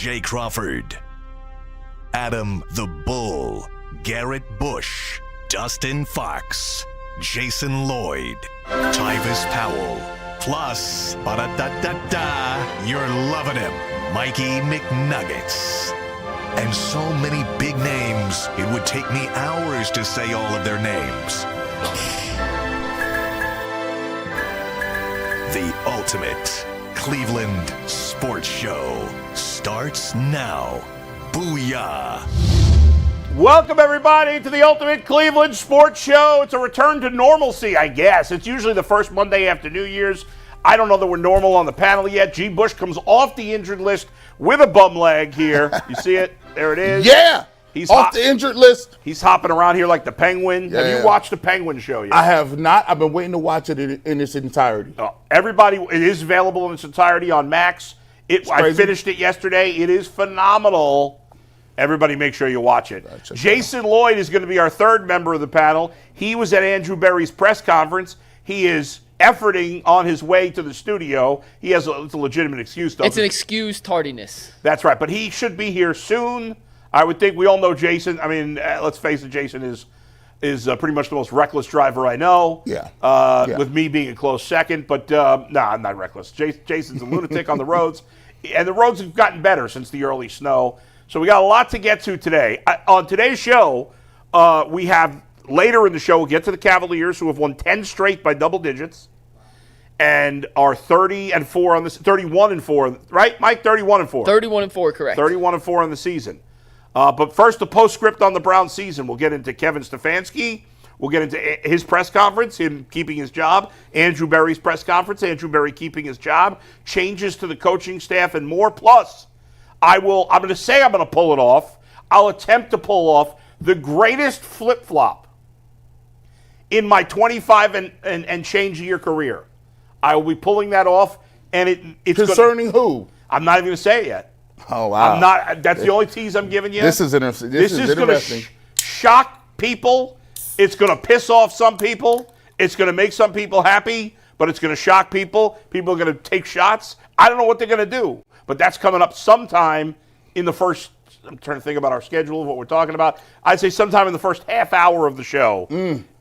Jay Crawford, Adam the Bull, Garrett Bush, Dustin Fox, Jason Lloyd, Tyvis Powell, plus, ba-da-da-da-da, you're loving him, Mikey McNuggets. And so many big names, it would take me hours to say all of their names. The ultimate Cleveland sports show starts now. Booyah! Welcome, everybody, to the Ultimate Cleveland Sports Show. It's a return to normalcy, I guess. It's usually the first Monday after New Year's. I don't know that we're normal on the panel yet. G. Bush comes off the injured list with a bum leg here. You see it? There it is. Yeah! He's off the injured list. He's hopping around here like the Penguin. Yeah. Have you watched the Penguin show yet? I have not. I've been waiting to watch it in its entirety. Everybody, it is available in its entirety on Max. I finished it yesterday. It is phenomenal. Everybody make sure you watch it. Jason Lloyd is going to be our third member of the panel. He was at Andrew Berry's press conference. He is efforting on his way to the studio. He has it's a legitimate excuse, though. It's an excused tardiness. That's right, but he should be here soon. I would think we all know Jason. I mean, let's face it, Jason is pretty much the most reckless driver I know. Yeah. With me being a close second, but no, I'm not reckless. Jason's a lunatic on the roads, and the roads have gotten better since the early snow. So we got a lot to get to today. On today's show, we have later in the show, we'll get to the Cavaliers, who have won 10 straight by double digits and are 30-4 on this, 31-4, right, Mike? 31-4. 31-4, correct. 31-4 on the season. But first, the postscript on the Browns season. We'll get into Kevin Stefanski. We'll get into his press conference, him keeping his job. Andrew Berry's press conference, Andrew Berry keeping his job. Changes to the coaching staff and more. Plus, I'm going to pull it off. I'll attempt to pull off the greatest flip-flop in my 25 and change year career. I will be pulling that off, and it's concerning who? I'm not even going to say it yet. Oh, wow. I'm not. That's the only tease I'm giving you. This is interesting. This is going to shock people. It's going to piss off some people. It's going to make some people happy, but it's going to shock people. People are going to take shots. I don't know what they're going to do, but that's coming up sometime in the first. I'm trying to think about our schedule of what we're talking about. I'd say sometime in the first half hour of the show,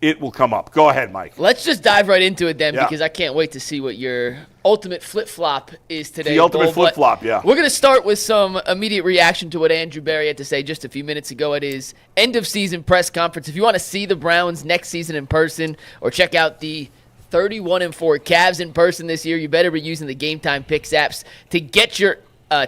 it will come up. Go ahead, Mike. Let's just dive right into it then, because I can't wait to see what your ultimate flip-flop is today. The ultimate flip-flop, yeah. We're going to start with some immediate reaction to what Andrew Berry had to say just a few minutes ago at his end-of-season press conference. If you want to see the Browns next season in person or check out the 31-4 Cavs in person this year, you better be using the Game Time Picks apps to get your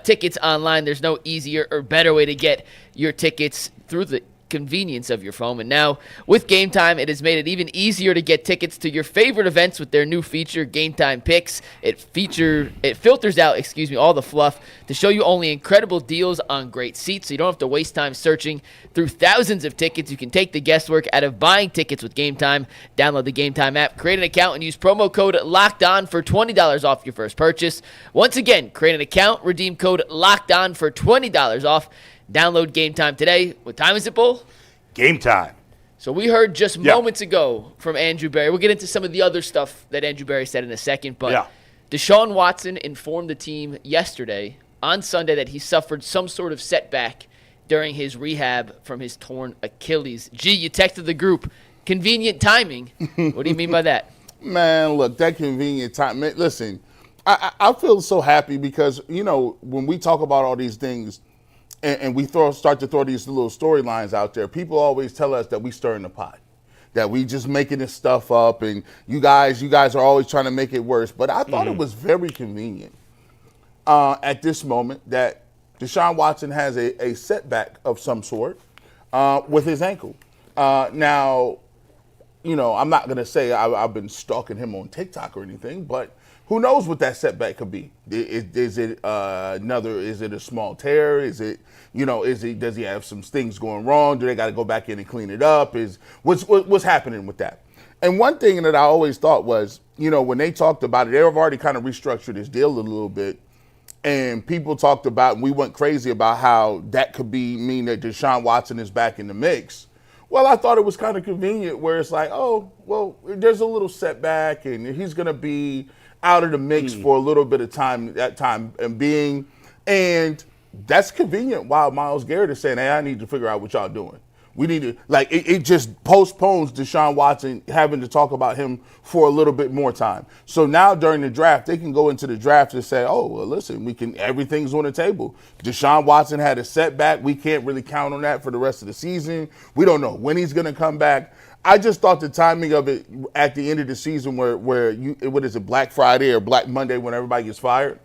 tickets online. There's no easier or better way to get your tickets through the convenience of your phone. And now with Game Time, it has made it even easier to get tickets to your favorite events with their new feature, Game Time Picks. It filters out, all the fluff to show you only incredible deals on great seats, so you don't have to waste time searching through thousands of tickets. You can take the guesswork out of buying tickets with Game Time. Download the Game Time app, create an account, and use promo code LOCKEDON for $20 off your first purchase. Once again, create an account, redeem code LOCKEDON for $20 off. Download Game Time today. What time is it, Bull? Game time. So we heard just moments ago from Andrew Berry. We'll get into some of the other stuff that Andrew Berry said in a second. But Deshaun Watson informed the team yesterday, on Sunday, that he suffered some sort of setback during his rehab from his torn Achilles. Gee, you texted the group. Convenient timing. What do you mean by that? Man, look, that convenient time. Man, listen, I feel so happy because, when we talk about all these things, and we start to throw these little storylines out there, people always tell us that we stirring the pot, that we just making this stuff up, and you guys are always trying to make it worse. But I thought it was very convenient at this moment that Deshaun Watson has a setback of some sort with his ankle. Now, I'm not going to say I've been stalking him on TikTok or anything, but who knows what that setback could be? Is it a small tear? Is it, does he have some things going wrong? Do they got to go back in and clean it up? What's happening with that? And one thing that I always thought was, when they talked about it, they have already kind of restructured his deal a little bit. And people talked about, and we went crazy about how that could mean that Deshaun Watson is back in the mix. Well, I thought it was kind of convenient where it's like, oh, well, there's a little setback and he's going to be out of the mix for a little bit of time, that time and being. And that's convenient while Myles Garrett is saying, hey, I need to figure out what y'all doing. We need to, like, it just postpones Deshaun Watson having to talk about him for a little bit more time. So now during the draft, they can go into the draft and say, oh, well, listen, everything's on the table. Deshaun Watson had a setback. We can't really count on that for the rest of the season. We don't know when he's going to come back. I just thought the timing of it at the end of the season where what is it, Black Friday or Black Monday when everybody gets fired,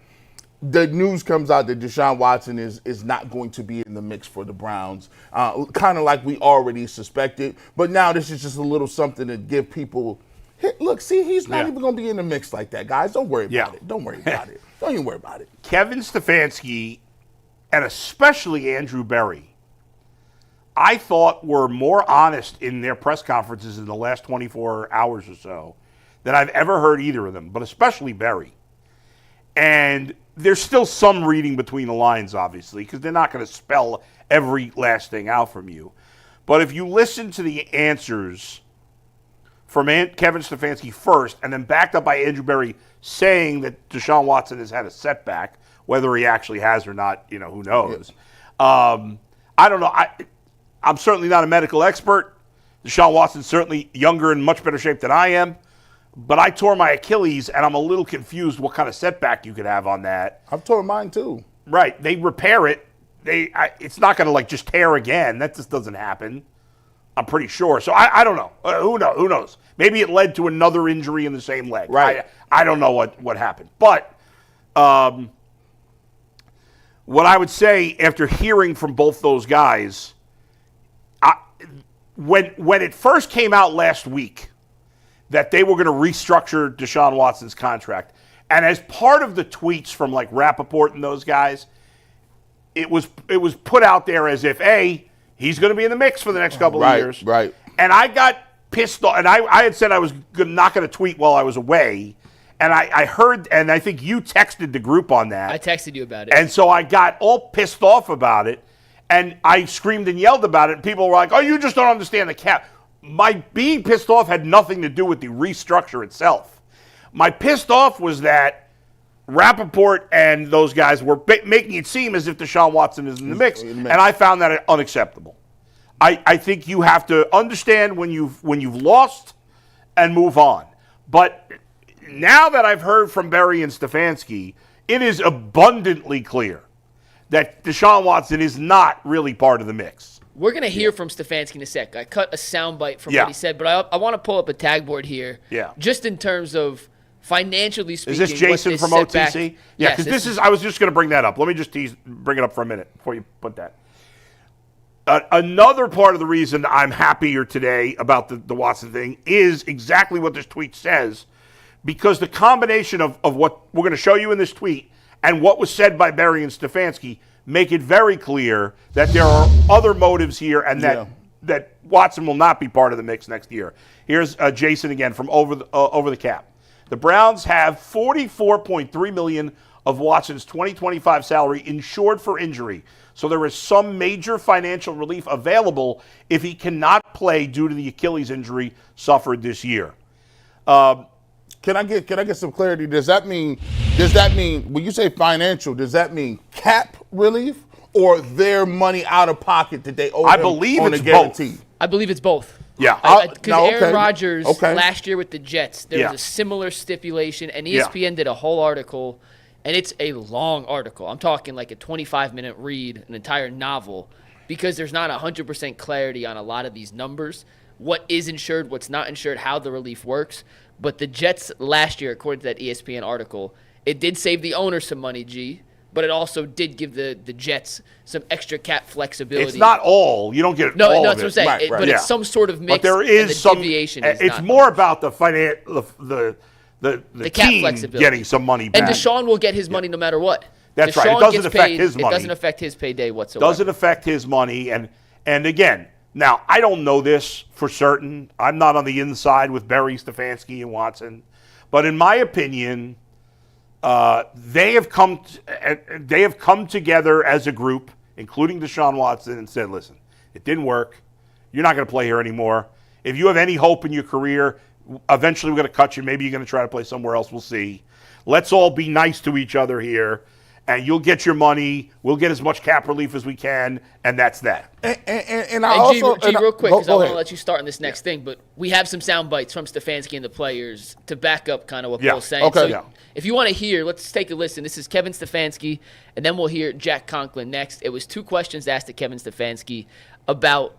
the news comes out that Deshaun Watson is not going to be in the mix for the Browns, kind of like we already suspected. But now this is just a little something to give people, hey, look, see, he's not even going to be in the mix like that, guys. Don't worry about it. Don't worry about it. Don't even worry about it. Kevin Stefanski and especially Andrew Berry, I thought were more honest in their press conferences in the last 24 hours or so than I've ever heard either of them, but especially Berry. And there's still some reading between the lines, obviously, because they're not going to spell every last thing out from you. But if you listen to the answers from Kevin Stefanski first, and then backed up by Andrew Berry saying that Deshaun Watson has had a setback, whether he actually has or not, who knows. I don't know. I'm certainly not a medical expert. Deshaun Watson's certainly younger and in much better shape than I am. But I tore my Achilles, and I'm a little confused what kind of setback you could have on that. I've torn mine too. Right. They repair it. It's not going to just tear again. That just doesn't happen. I'm pretty sure. So I don't know. Who knows? Maybe it led to another injury in the same leg. Right. I don't know what happened. But what I would say after hearing from both those guys, when it first came out last week, that they were going to restructure Deshaun Watson's contract. And as part of the tweets from Rappaport and those guys, it was put out there as if, hey, he's going to be in the mix for the next couple of years. Right. And I got pissed off. And I had said I was not going to tweet while I was away. And I heard, and I think you texted the group on that. I texted you about it. And so I got all pissed off about it. And I screamed and yelled about it. And people were like, oh, you just don't understand the cap. My being pissed off had nothing to do with the restructure itself. My pissed off was that Rappaport and those guys were making it seem as if Deshaun Watson is in the mix, and I found that unacceptable. I think you have to understand when you've lost and move on. But now that I've heard from Berry and Stefanski, it is abundantly clear that Deshaun Watson is not really part of the mix. We're going to hear from Stefanski in a sec. I cut a soundbite from what he said, but I want to pull up a tag board here. Yeah. Just in terms of financially speaking. Is this Jason from OTC? Yeah, because this is. I was just going to bring that up. Let me just bring it up for a minute before you put that. Another part of the reason I'm happier today about the Watson thing is exactly what this tweet says, because the combination of what we're going to show you in this tweet and what was said by Berry and Stefanski make it very clear that there are other motives here and that Watson will not be part of the mix next year. Here's Jason again from Over the Cap. The Browns have $44.3 million of Watson's 2025 salary insured for injury, so there is some major financial relief available if he cannot play due to the Achilles injury suffered this year. Can I get some clarity? Does that mean when you say financial, does that mean cap relief or their money out of pocket that they owe I him believe on it's a guarantee? both. I believe it's both. Yeah. Because Aaron Rodgers last year with the Jets, there was a similar stipulation, and ESPN did a whole article, and it's a long article. I'm talking like a 25-minute read, an entire novel, because there's not 100% clarity on a lot of these numbers, what is insured, what's not insured, how the relief works. But the Jets last year, according to that ESPN article, it did save the owner some money, G, but it also did give the Jets some extra cap flexibility. It's not all. You don't get all of it. No, that's what I'm saying. Right. But it's some sort of mix. But there is some deviation. It's more about the cap team flexibility. Getting some money back. And Deshaun will get his money no matter what. That's Deshaun right. It doesn't gets affect paid, his money. It doesn't affect his payday whatsoever. Doesn't affect his money. And again, now I don't know this for certain. I'm not on the inside with Berry, Stefanski, and Watson. But in my opinion, they have come together as a group, including Deshaun Watson, and said, listen, it didn't work. You're not going to play here anymore. If you have any hope in your career, eventually we're going to cut you. Maybe you're going to try to play somewhere else. We'll see. Let's all be nice to each other here. and you'll get your money. We'll get as much cap relief as we can, and that's that. And I And also G, real quick, because I want to ahead. let you start on this next thing, but we have some sound bites from Stefanski and the players to back up kind of what Bill's saying. Okay. So Yeah. if you want to hear, let's take a listen. This is Kevin Stefanski, and then we'll hear Jack Conklin next. It was 2 questions asked to Kevin Stefanski about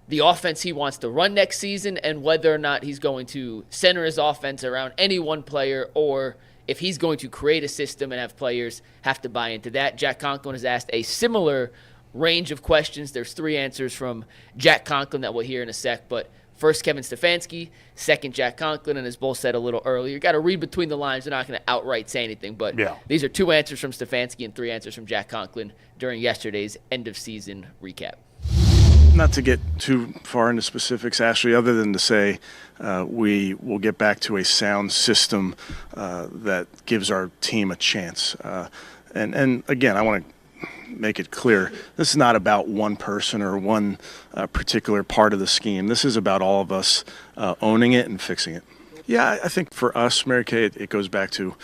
the offense he wants to run next season and whether or not he's going to center his offense around any one player or if he's going to create a system and have players have to buy into that. Jack Conklin has asked a similar range of questions. There's 3 answers from Jack Conklin that we'll hear in a sec, but first Kevin Stefanski, second Jack Conklin, and as Bull said a little earlier, you got to read between the lines. They're not going to outright say anything, but these are 2 answers from Stefanski and 3 answers from Jack Conklin during yesterday's end-of-season recap. Not to get too far into specifics, Ashley, other than to say we will get back to a sound system that gives our team a chance. And again, I want to make it clear, this is not about one person or one particular part of the scheme. This is about all of us owning it and fixing it. Yeah, I think for us, Mary Kay, it goes back to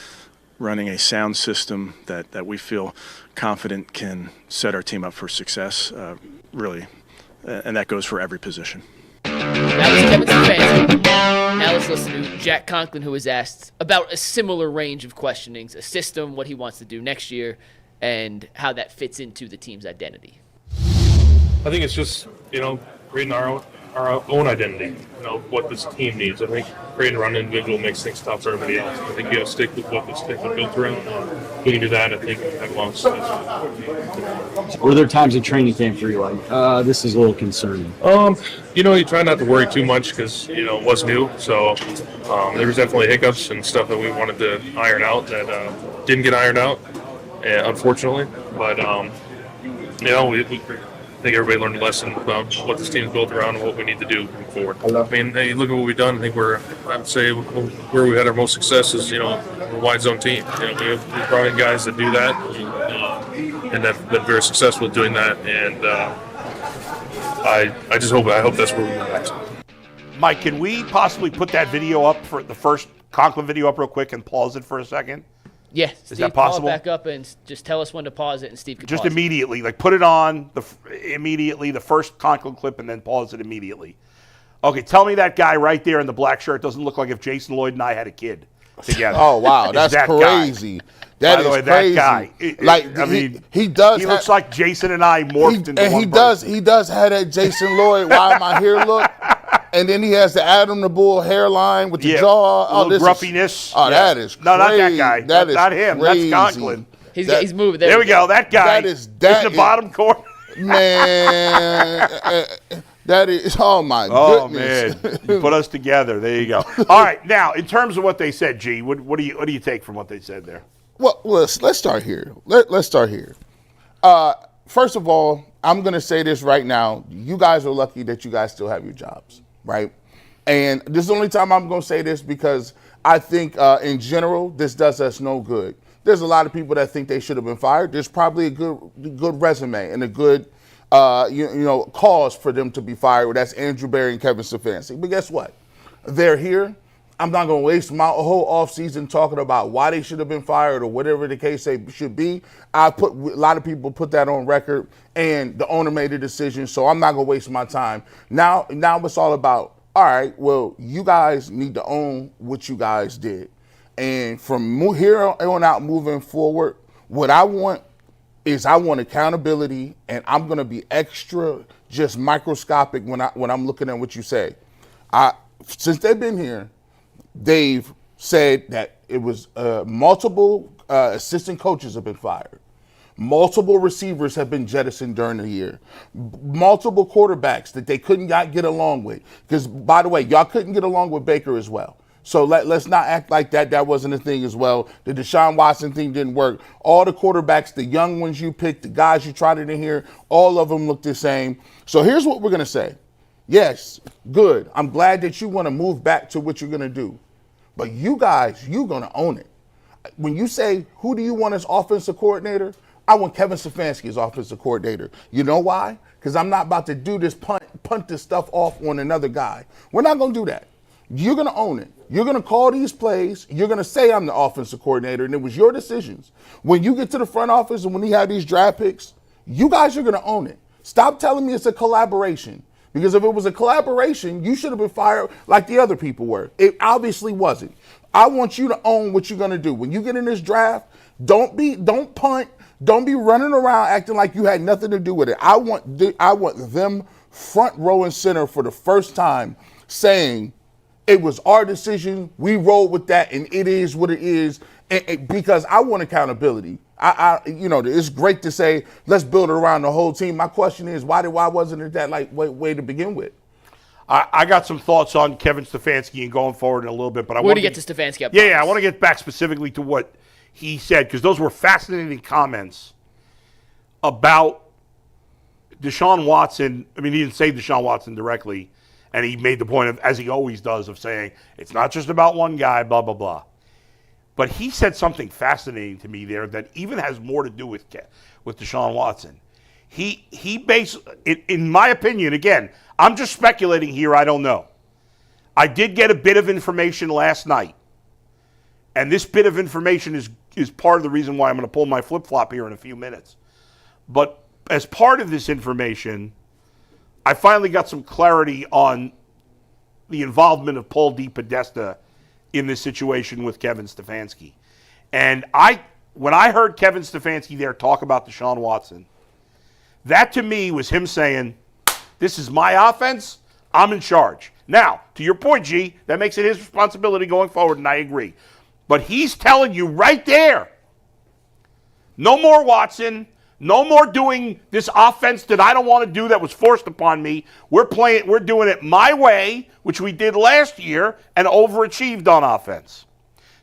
running a sound system that we feel confident can set our team up for success, really. And that goes for every position. That was Kevin Stefanski. Now let's listen to Jack Conklin, who was asked about a similar range of questionings, a system, what he wants to do next year, and how that fits into the team's identity. I think it's just, creating our own identity, what this team needs. I think creating our own individual makes things tough for everybody else. I think you got to stick with what this team is built around. If we can do that, I think we can have a long success. Were there times in training camp where you're like, this is a little concerning? You try not to worry too much because, it was new. So there was definitely hiccups and stuff that we wanted to iron out that didn't get ironed out, unfortunately. But, I think everybody learned a lesson about what this team's built around and what we need to do moving forward. Hey, look at what we've done. I think I would say where we had our most success is, we're a wide zone team. We brought in guys that do that and have been very successful at doing that. And I hope that's where we go next. Mike, can we possibly put that video up, for the first Conklin video up real quick and pause it for a second? Yeah, Is Steve, that possible? call it back up and just tell us when to pause it, and Steve can Just pause immediately, put it on immediately, the first Conklin clip, and then pause it immediately. Okay, tell me that guy right there in the black shirt doesn't look like if Jason Lloyd and I had a kid together. Oh wow, that's that crazy. Guy. That By the is way, crazy. That guy. He does. He looks like Jason and I morphed into one person. He does have that Jason Lloyd. Why my hair look? And then he has the Adam the Bull hairline with the jaw. Oh, this gruffiness. That is crazy. No, not that guy. That is not him. crazy. That's Conklin. He's moving. There we go. That guy. That is in the bottom corner. Man, that is. Oh my goodness. Oh man, you put us together. There you go. All right, now in terms of what they said, G, what do you take from what they said there? Well, let's start here. Let's start here. First of all, I'm going to say this right now. You guys are lucky that you guys still have your jobs, right? And this is the only time I'm going to say this because I think in general, this does us no good. There's a lot of people that think they should have been fired. There's probably a good resume and a good cause for them to be fired. That's Andrew Berry and Kevin Stefanski. But guess what? They're here. I'm not going to waste my whole offseason talking about why they should have been fired or whatever the case they should be. A lot of people put that on record, and the owner made a decision, so I'm not going to waste my time. Now it's all about, all right, well, you guys need to own what you guys did. And from here on out moving forward, what I want is accountability, and I'm going to be extra just microscopic when I'm looking at what you say. Since they've been here, they've said that it was multiple assistant coaches have been fired. Multiple receivers have been jettisoned during the year. Multiple quarterbacks that they couldn't get along with. Because, by the way, y'all couldn't get along with Baker as well. So let's not act like that wasn't a thing as well. The Deshaun Watson thing didn't work. All the quarterbacks, the young ones you picked, the guys you tried in here, all of them look the same. So here's what we're going to say. Yes, good. I'm glad that you want to move back to what you're going to do. But you guys, you're going to own it. When you say, who do you want as offensive coordinator? I want Kevin Stefanski as offensive coordinator. You know why? Because I'm not about to do this punt this stuff off on another guy. We're not going to do that. You're going to own it. You're going to call these plays. You're going to say I'm the offensive coordinator, and it was your decisions. When you get to the front office and when he had these draft picks, you guys are going to own it. Stop telling me it's a collaboration. Because if it was a collaboration, you should have been fired like the other people were. It obviously wasn't. I want you to own what you're going to do. When you get in this draft, don't punt. Don't be running around acting like you had nothing to do with it. I want them front row and center for the first time saying it was our decision. We rolled with that, and it is what it is. Because I want accountability. It's great to say let's build it around the whole team. My question is, why wasn't it that way to begin with? I got some thoughts on Kevin Stefanski and going forward in a little bit, but I want to get to Stefanski. I want to get back specifically to what he said, because those were fascinating comments about Deshaun Watson. I mean, he didn't say Deshaun Watson directly, and he made the point of, as he always does, of saying it's not just about one guy, blah, blah, blah. But he said something fascinating to me there that even has more to do with Deshaun Watson. He basically, in my opinion, again, I'm just speculating here, I don't know. I did get a bit of information last night. And this bit of information is part of the reason why I'm going to pull my flip-flop here in a few minutes. But as part of this information, I finally got some clarity on the involvement of Paul DePodesta in this situation with Kevin Stefanski. And when I heard Kevin Stefanski there talk about Deshaun Watson, that to me was him saying, this is my offense, I'm in charge. Now, to your point, G, that makes it his responsibility going forward, and I agree. But he's telling you right there, no more Watson, no more doing this offense that I don't want to do that was forced upon me. We're doing it my way, which we did last year, and overachieved on offense.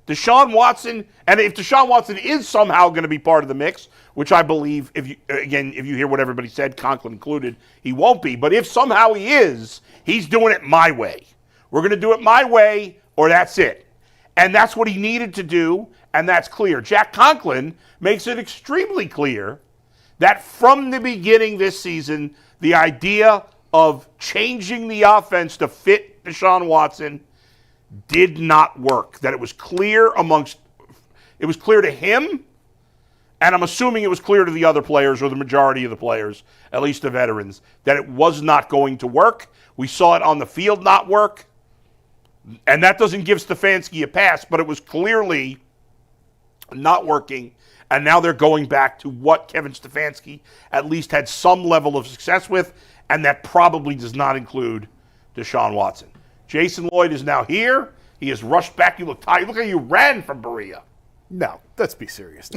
Deshaun Watson, and if Deshaun Watson is somehow going to be part of the mix, which I believe, if you hear what everybody said, Conklin included, he won't be. But if somehow he is, he's doing it my way. We're going to do it my way, or that's it. And that's what he needed to do, and that's clear. Jack Conklin makes it extremely clear that from the beginning this season, the idea of changing the offense to fit Deshaun Watson did not work. That it was clear to him, and I'm assuming it was clear to the other players, or the majority of the players, at least the veterans, that it was not going to work. We saw it on the field not work. And that doesn't give Stefanski a pass, but it was clearly not working. And now they're going back to what Kevin Stefanski at least had some level of success with, and that probably does not include Deshaun Watson. Jason Lloyd is now here. He has rushed back. You look tired. Look how you ran from Berea. No, let's be serious.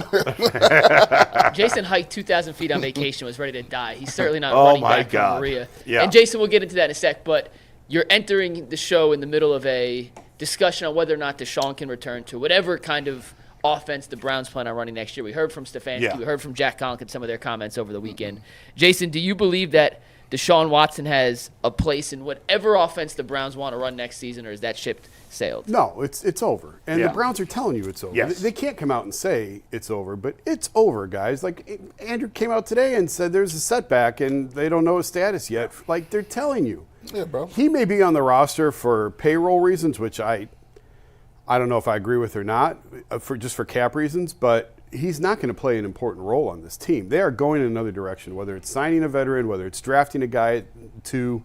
Jason hiked 2,000 feet on vacation, was ready to die. He's certainly not running back from Berea. Yeah. And Jason, we'll get into that in a sec, but you're entering the show in the middle of a discussion on whether or not Deshaun can return to whatever kind of offense the Browns plan on running next year. We heard from Stefanski. Yeah. We heard from Jack Conklin, some of their comments over the weekend. Jason, do you believe that Deshaun Watson has a place in whatever offense the Browns want to run next season, or is that ship sailed? No, it's over. And the Browns are telling you it's over. Yes. They can't come out and say it's over, but it's over, guys. Like, Andrew came out today and said there's a setback and they don't know his status yet. Like, they're telling you. Yeah, bro. He may be on the roster for payroll reasons, which I don't know if I agree with or not, for cap reasons, but he's not going to play an important role on this team. They are going in another direction, whether it's signing a veteran, whether it's drafting a guy to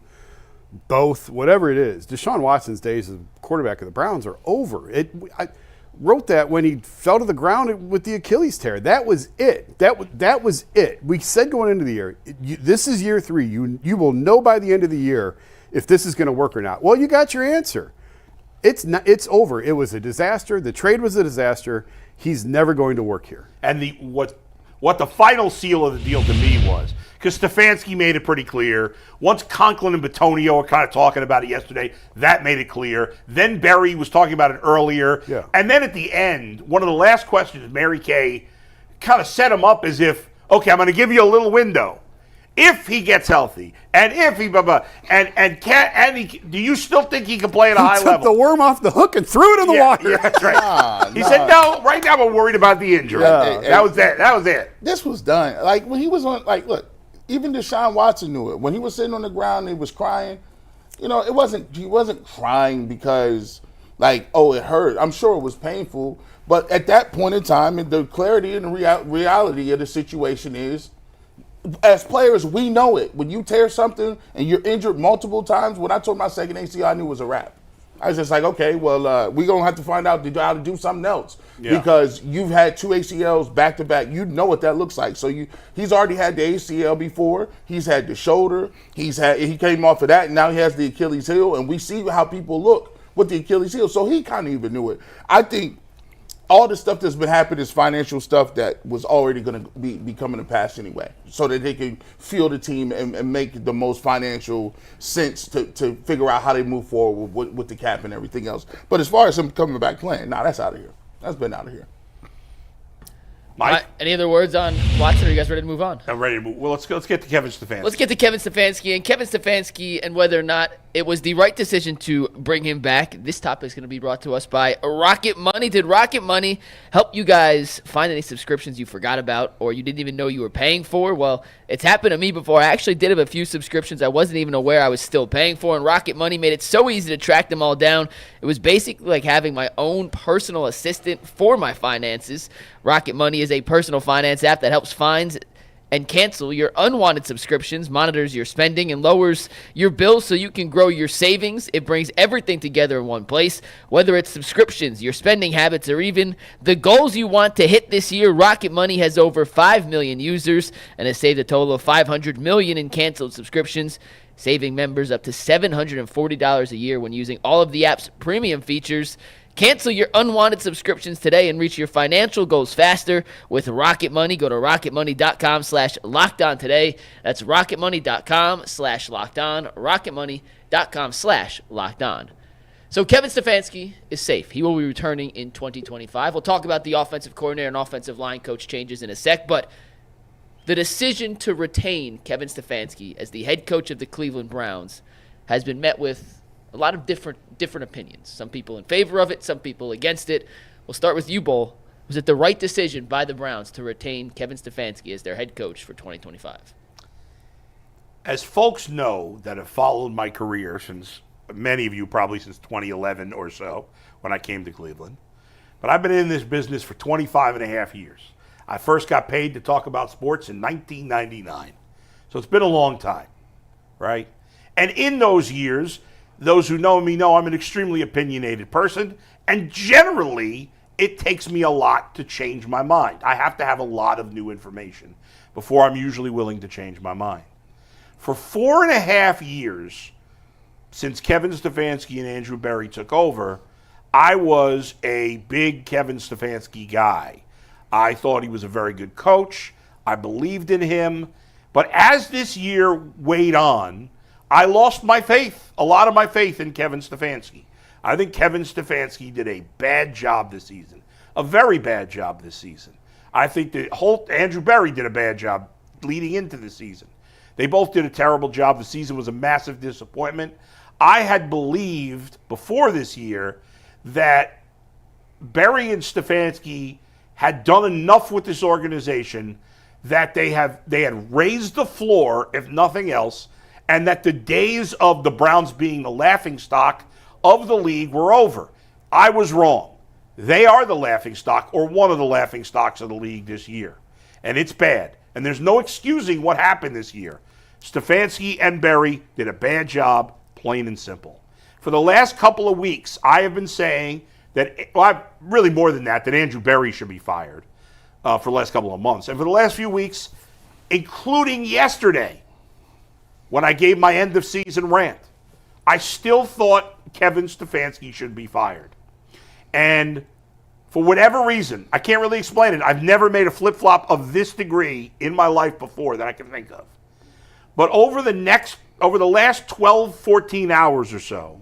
both, whatever it is. Deshaun Watson's days as quarterback of the Browns are over. I wrote that when he fell to the ground with the Achilles tear. That was it. That was it. We said going into the year, this is year 3. You will know by the end of the year if this is going to work or not. Well, you got your answer. It's over. It was a disaster. The trade was a disaster. He's never going to work here. And what the final seal of the deal to me was, because Stefanski made it pretty clear. Once Conklin and Bitonio were kind of talking about it yesterday, that made it clear. Then Berry was talking about it earlier. Yeah. And then at the end, one of the last questions, Mary Kay kind of set him up as if, okay, I'm going to give you a little window. If he gets healthy, and if he do you still think he can play at a high level? He took the worm off the hook and threw it in the water. Yeah, that's right. He said, no, right now I'm worried about the injury. That was it. That was it. This was done. Like, when he was on, like, look, even Deshaun Watson knew it. When he was sitting on the ground and he was crying, he wasn't crying because like, oh, it hurt. I'm sure it was painful, but at that point in time, the clarity and the reality of the situation is, as players, we know it. When you tear something and you're injured multiple times, when I told my second ACL, I knew it was a wrap. I was just like, okay, well, we're going to have to find out how to do something else. Yeah. Because you've had 2 ACLs back to back. You know what that looks like. So he's already had the ACL before. He's had the shoulder. He came off of that, and now he has the Achilles heel. And we see how people look with the Achilles heel. So he kind of even knew it. I think all the stuff that's been happening is financial stuff that was already going to be coming to pass anyway, so that they can field the team and make the most financial sense to figure out how they move forward with the cap and everything else. But as far as him coming back playing, that's out of here. That's been out of here. Mike? Any other words on Watson? Are you guys ready to move on? I'm ready to move. Well, let's get to Kevin Stefanski. Let's get to Kevin Stefanski. And Kevin Stefanski and whether or not it was the right decision to bring him back. This topic is going to be brought to us by Rocket Money. Did Rocket Money help you guys find any subscriptions you forgot about or you didn't even know you were paying for? Well, it's happened to me before. I actually did have a few subscriptions I wasn't even aware I was still paying for, and Rocket Money made it so easy to track them all down. It was basically like having my own personal assistant for my finances. Rocket Money is a personal finance app that helps find and cancel your unwanted subscriptions, monitors your spending, and lowers your bills so you can grow your savings. It brings everything together in one place, whether it's subscriptions, your spending habits, or even the goals you want to hit this year. Rocket Money has over 5 million users and has saved a total of $500 million in canceled subscriptions, saving members up to $740 a year when using all of the app's premium features. Cancel your unwanted subscriptions today and reach your financial goals faster with Rocket Money. Go to rocketmoney.com/lockedon today. That's rocketmoney.com/lockedon. rocketmoney.com/lockedon. So Kevin Stefanski is safe. He will be returning in 2025. We'll talk about the offensive coordinator and offensive line coach changes in a sec, but the decision to retain Kevin Stefanski as the head coach of the Cleveland Browns has been met with a lot of different opinions. Some people in favor of it, some people against it. We'll start with you, Bull. Was it the right decision by the Browns to retain Kevin Stefanski as their head coach for 2025? As folks know that have followed my career since, many of you probably since 2011 or so, when I came to Cleveland, but I've been in this business for 25 and a half years. I first got paid to talk about sports in 1999. So it's been a long time, right? And in those years, those who know me know I'm an extremely opinionated person, and generally, it takes me a lot to change my mind. I have to have a lot of new information before I'm usually willing to change my mind. For 4.5 years, since Kevin Stefanski and Andrew Berry took over, I was a big Kevin Stefanski guy. I thought he was a very good coach. I believed in him. But as this year weighed on, I lost my faith, a lot of my faith in Kevin Stefanski. I think Kevin Stefanski did a bad job this season, a very bad job this season. I think that Andrew Berry did a bad job leading into the season. They both did a terrible job. The season was a massive disappointment. I had believed before this year that Berry and Stefanski had done enough with this organization that they had raised the floor, if nothing else, and that the days of the Browns being the laughingstock of the league were over. I was wrong. They are the laughingstock, or one of the laughingstocks of the league this year. And it's bad. And there's no excusing what happened this year. Stefanski and Berry did a bad job, plain and simple. For the last couple of weeks, I have been saying that, really more than that Andrew Berry should be fired for the last couple of months. And for the last few weeks, including yesterday, when I gave my end-of-season rant, I still thought Kevin Stefanski should be fired. And for whatever reason, I can't really explain it. I've never made a flip-flop of this degree in my life before that I can think of. But over the last 12, 14 hours or so,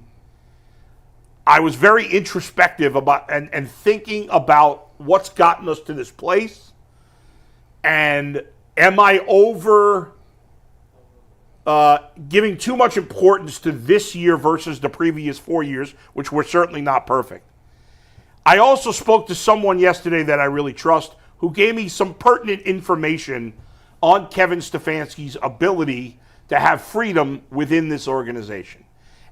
I was very introspective about and thinking about what's gotten us to this place. And am I giving too much importance to this year versus the previous 4 years, which were certainly not perfect? I also spoke to someone yesterday that I really trust who gave me some pertinent information on Kevin Stefanski's ability to have freedom within this organization.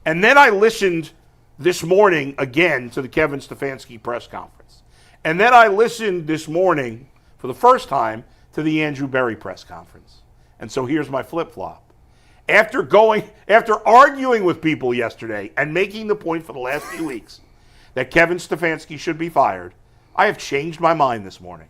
And then I listened this morning again to the Kevin Stefanski press conference. And then I listened this morning for the first time to the Andrew Berry press conference. And so here's my flip-flop. After arguing with people yesterday and making the point for the last few weeks that Kevin Stefanski should be fired, I have changed my mind this morning.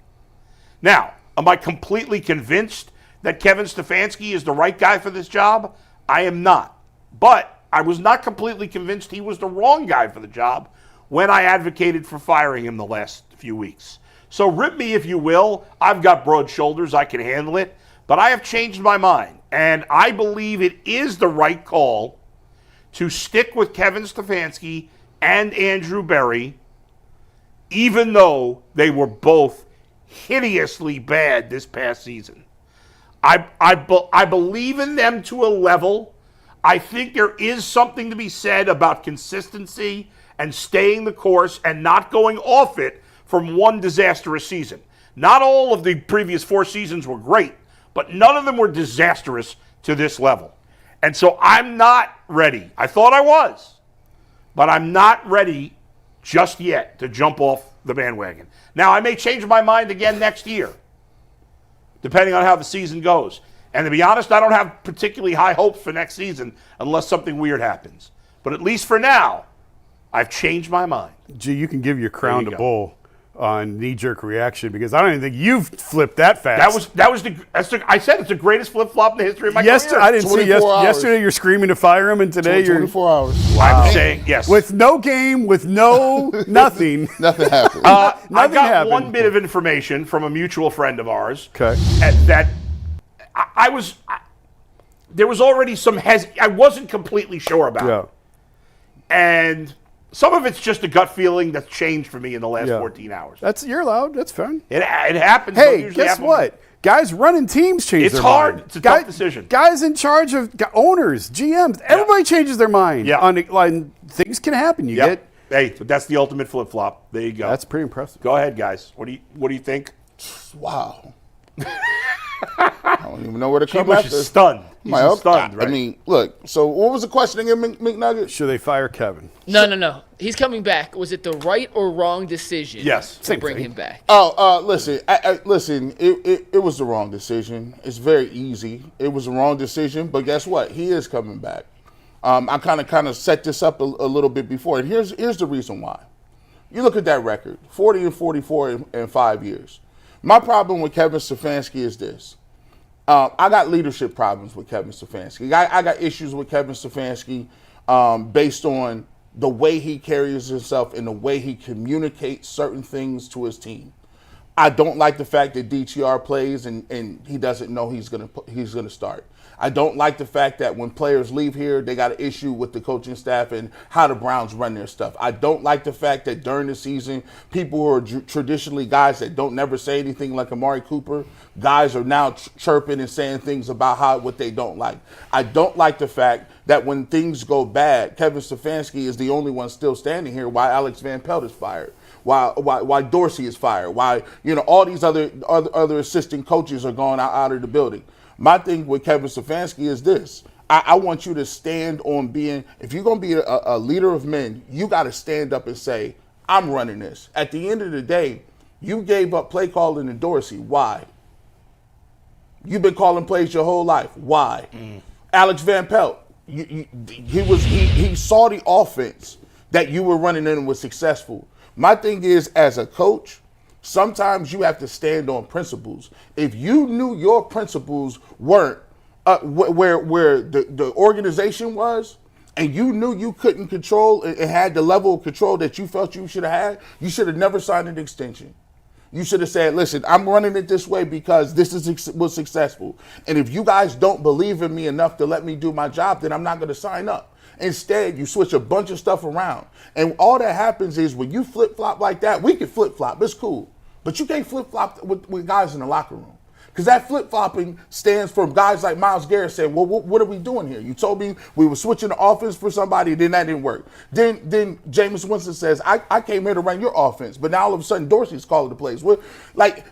Now, am I completely convinced that Kevin Stefanski is the right guy for this job? I am not. But I was not completely convinced he was the wrong guy for the job when I advocated for firing him the last few weeks. So rip me if you will. I've got broad shoulders. I can handle it. But I have changed my mind. And I believe it is the right call to stick with Kevin Stefanski and Andrew Berry, even though they were both hideously bad this past season. I believe in them to a level. I think there is something to be said about consistency and staying the course and not going off it from one disastrous season. Not all of the previous 4 seasons were great, but none of them were disastrous to this level. And so I'm not ready. I thought I was, but I'm not ready just yet to jump off the bandwagon. Now, I may change my mind again next year, depending on how the season goes. And to be honest, I don't have particularly high hopes for next season unless something weird happens. But at least for now, I've changed my mind. Gee, you can give your crown to Bull on knee-jerk reaction because I don't even think you've flipped that fast. I said it's the greatest flip-flop in the history of my career. I didn't see yesterday you're screaming to fire him, and today you're 24 hours. Wow. I'm saying yes. With no game, with no nothing. Nothing happened. I got one bit of information from a mutual friend of ours. Okay. That there was already some I wasn't completely sure about. Yeah. And some of it's just a gut feeling that's changed for me in the last 14 hours. You're allowed. That's fine. It happens. Hey, guess what? Guys running teams change their mind. It's hard. It's a tough decision. Guys in charge of owners, GMs, everybody changes their mind. Yeah. On thing can happen. Hey, but that's the ultimate flip-flop. There you go. That's pretty impressive. Go ahead, guys. What do you think? Wow. I don't even know where to come Bush is stunned. He's stunned, right? I mean, look, so what was the question again, McNugget? Should they fire Kevin? No. He's coming back. Was it the right or wrong decision Yes. to bring him back? Listen, listen, it was the wrong decision. It's very easy. It was the wrong decision, but guess what? He is coming back. I kind of set this up a little bit before, and here's the reason why. You look at that record, 40 and 44 in 5 years. My problem with Kevin Stefanski is this. I got leadership problems with Kevin Stefanski. I got issues with Kevin Stefanski based on the way he carries himself and the way he communicates certain things to his team. I don't like the fact that DTR plays and he doesn't know he's gonna start. I don't like the fact that when players leave here, they got an issue with the coaching staff and how the Browns run their stuff. I don't like the fact that during the season, people who are traditionally guys that don't never say anything like Amari Cooper, guys are now chirping and saying things about what they don't like. I don't like the fact that when things go bad, Kevin Stefanski is the only one still standing here while Alex Van Pelt is fired. Why Dorsey is fired, why all these other assistant coaches are going out of the building. My thing with Kevin Stefanski is this. I want you to stand on being, if you're going to be a leader of men, you got to stand up and say, I'm running this. At the end of the day, you gave up play calling to Dorsey. Why? You've been calling plays your whole life. Why? Alex Van Pelt, he saw the offense that you were running and was successful. My thing is, as a coach, sometimes you have to stand on principles. If you knew your principles weren't where the organization was, and you knew you couldn't control and had the level of control that you felt you should have had, you should have never signed an extension. You should have said, listen, I'm running it this way because this was successful. And if you guys don't believe in me enough to let me do my job, then I'm not going to sign up. Instead, you switch a bunch of stuff around. And all that happens is when you flip-flop like that, we can flip-flop. It's cool. But you can't flip-flop with guys in the locker room. Because that flip-flopping stands for guys like Myles Garrett saying, well, what are we doing here? You told me we were switching the offense for somebody, then that didn't work. Then Jameis Winston says, I came here to run your offense, but now all of a sudden Dorsey's calling the plays.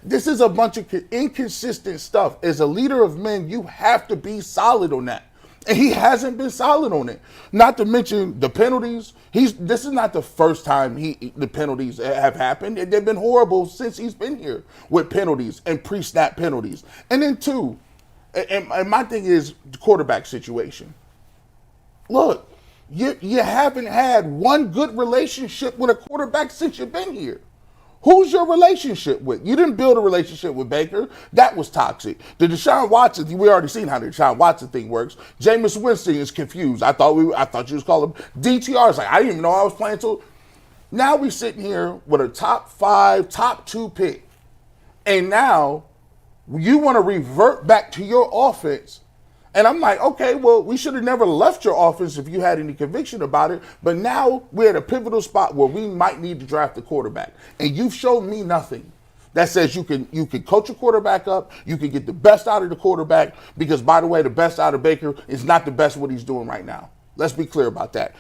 This is a bunch of inconsistent stuff. As a leader of men, you have to be solid on that. And he hasn't been solid on it. Not to mention the penalties. This is not the first time the penalties have happened. They've been horrible since he's been here with penalties and pre-snap penalties. And then two, and my thing is the quarterback situation. Look, you haven't had one good relationship with a quarterback since you've been here. Who's your relationship with? You didn't build a relationship with Baker. That was toxic. The Deshaun Watson, we already seen how the Deshaun Watson thing works. Jameis Winston is confused. I thought you was calling him DTR. It's like, I didn't even know I was playing. Now we sitting here with a top 5, top 2 pick. And now you want to revert back to your offense. And I'm like, okay, well, we should have never left your offense if you had any conviction about it. But now we're at a pivotal spot where we might need to draft a quarterback. And you've shown me nothing that says you can coach a quarterback up, you can get the best out of the quarterback, because, by the way, the best out of Baker is not the best what he's doing right now. Let's be clear about that.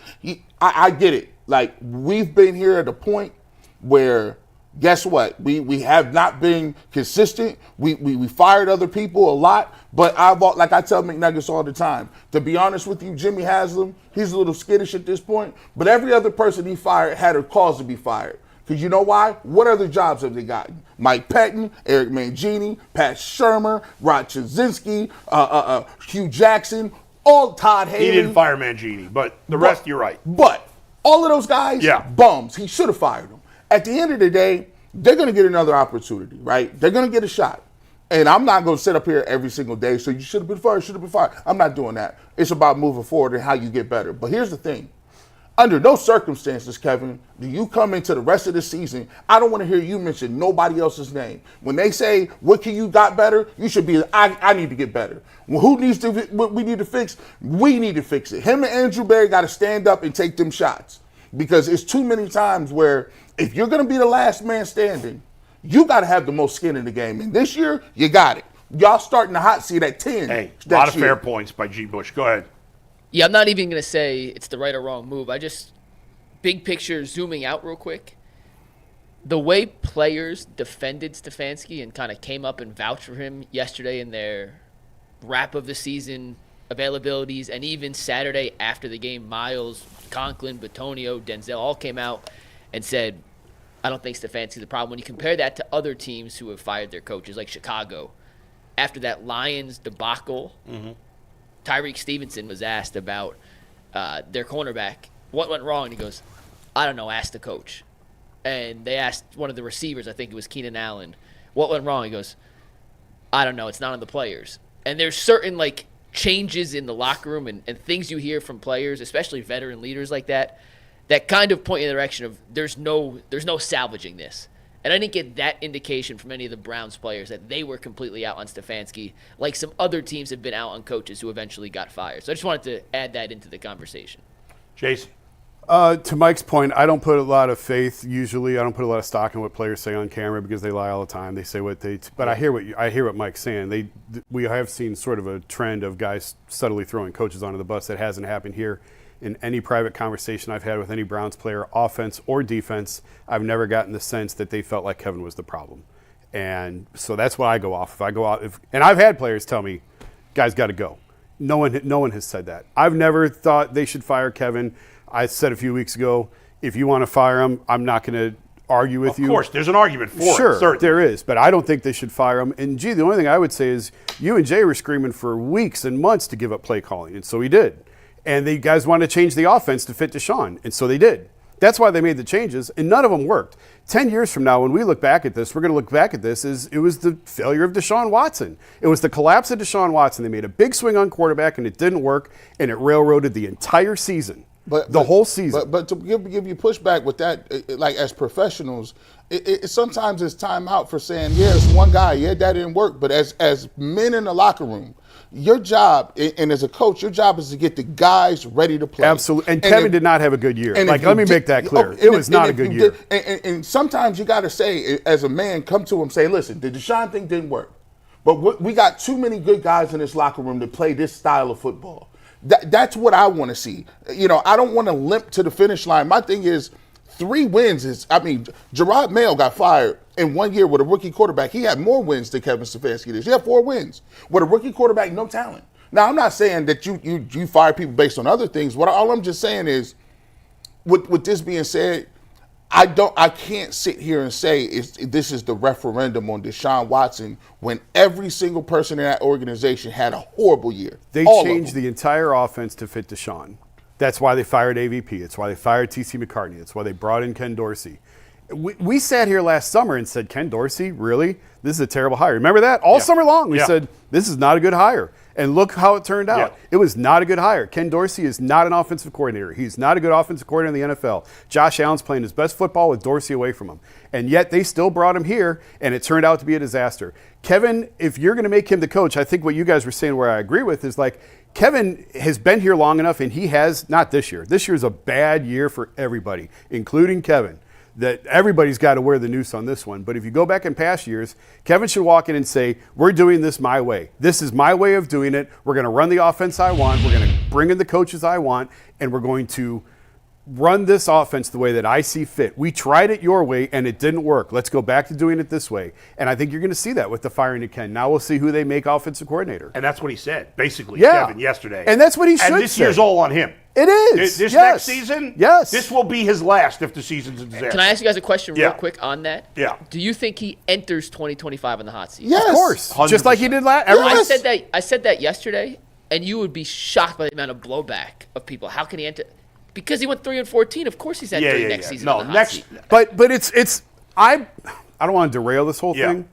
I get it. Like, we've been here at a point where, guess what? We have not been consistent. We fired other people a lot, but like I tell McNuggets all the time, to be honest with you, Jimmy Haslam, he's a little skittish at this point, but every other person he fired had a cause to be fired. Because you know why? What other jobs have they gotten? Mike Pettin, Eric Mangini, Pat Shermer, Rod Chazinski, Hugh Jackson, all Todd Haley. He didn't fire Mangini, but the rest, you're right. But all of those guys, bums. He should have fired them. At the end of the day, they're going to get another opportunity, right? They're going to get a shot. And I'm not going to sit up here every single day, so you should have been fired, I'm not doing that. It's about moving forward and how you get better. But here's the thing. Under no circumstances, Kevin, do you come into the rest of the season, I don't want to hear you mention nobody else's name. When they say, what can you got better? You should be, I need to get better. Well, what we need to fix? We need to fix it. Him and Andrew Berry got to stand up and take them shots. Because it's too many times where if you're going to be the last man standing, you got to have the most skin in the game. And this year, you got it. Y'all starting the hot seat at 10. Hey, a lot of fair points by G. Bush. Go ahead. Yeah, I'm not even going to say it's the right or wrong move. Big picture, zooming out real quick, the way players defended Stefanski and kind of came up and vouched for him yesterday in their wrap of the season availabilities, and even Saturday after the game, Miles, Conklin, Batonio, Denzel all came out and said, I don't think Stefanski's the problem. When you compare that to other teams who have fired their coaches, like Chicago, after that Lions debacle, Tyreek Stevenson was asked about their cornerback. What went wrong? And he goes, I don't know, ask the coach. And they asked one of the receivers, I think it was Keenan Allen, what went wrong? He goes, I don't know, it's not on the players. And there's certain, like, changes in the locker room and things you hear from players, especially veteran leaders like that kind of point in the direction of there's no salvaging this. And I didn't get that indication from any of the Browns players that they were completely out on Stefanski, like some other teams have been out on coaches who eventually got fired. So I just wanted to add that into the conversation. Jason? To Mike's point, I don't put a lot of faith usually. I don't put a lot of stock in what players say on camera because they lie all the time. They say what they but I hear what Mike's saying. We have seen sort of a trend of guys subtly throwing coaches onto the bus. That hasn't happened here. In any private conversation I've had with any Browns player, offense or defense, I've never gotten the sense that they felt like Kevin was the problem. And so that's what I go off. And I've had players tell me, guys got to go. No one has said that. I've never thought they should fire Kevin. I said a few weeks ago, if you want to fire him, I'm not going to argue with you. Of course, there's an argument for it. Sure, there is, but I don't think they should fire him. And, the only thing I would say is you and Jay were screaming for weeks and months to give up play calling, and so he did. And the guys wanted to change the offense to fit Deshaun, and so they did. That's why they made the changes, and none of them worked. 10 years from now, when we look back at this, we're going to look back at this as it was the failure of Deshaun Watson. It was the collapse of Deshaun Watson. They made a big swing on quarterback, and it didn't work, and it railroaded the entire season. The whole season. But to give you pushback with that, like as professionals, it sometimes it's time out for saying, it's one guy, that didn't work. But as men in the locker room, your job, and as a coach, your job is to get the guys ready to play. Absolutely. And Kevin did not have a good year. Let me make that clear. It was not a good year. And sometimes you got to say, as a man, come to him, say, listen, the Deshaun thing didn't work. But we got too many good guys in this locker room to play this style of football. That's what I want to see. I don't want to limp to the finish line. My thing is 3 wins Gerard Mayo got fired in 1 year with a rookie quarterback. He had more wins than Kevin Stefanski did. He had 4 wins with a rookie quarterback, no talent. Now, I'm not saying that you fire people based on other things. All I'm just saying is, with this being said, I can't sit here and say this is the referendum on Deshaun Watson when every single person in that organization had a horrible year. They changed the entire offense to fit Deshaun. That's why they fired AVP. That's why they fired T.C. McCartney. That's why they brought in Ken Dorsey. We sat here last summer and said, Ken Dorsey, really? This is a terrible hire. Remember that? All summer long we said, this is not a good hire. And look how it turned out. Yeah. It was not a good hire. Ken Dorsey is not an offensive coordinator. He's not a good offensive coordinator in the NFL. Josh Allen's playing his best football with Dorsey away from him. And yet they still brought him here, and it turned out to be a disaster. Kevin, if you're going to make him the coach, I think what you guys were saying where I agree with is like, Kevin has been here long enough, and he has, not this year. This year is a bad year for everybody, including Kevin. That everybody's got to wear the noose on this one. But if you go back in past years, Kevin should walk in and say, we're doing this my way. This is my way of doing it. We're going to run the offense I want. We're going to bring in the coaches I want. And we're going to run this offense the way that I see fit. We tried it your way, and it didn't work. Let's go back to doing it this way. And I think you're going to see that with the firing of Ken. Now we'll see who they make offensive coordinator. And that's what he said, basically, Kevin, yesterday. And that's what he should say. And this year's all on him. It is. This next season, this will be his last if the season's a disaster. Can I ask you guys a question real quick on that? Yeah. Do you think he enters 2025 in the hot seat? Yes. Of course. 100%. Just like he did last. I said that yesterday, and you would be shocked by the amount of blowback of people. How can he enter? Because he went 3-14. Of course he's entering next season. No, in the hot seat. But it's I don't want to derail this whole thing.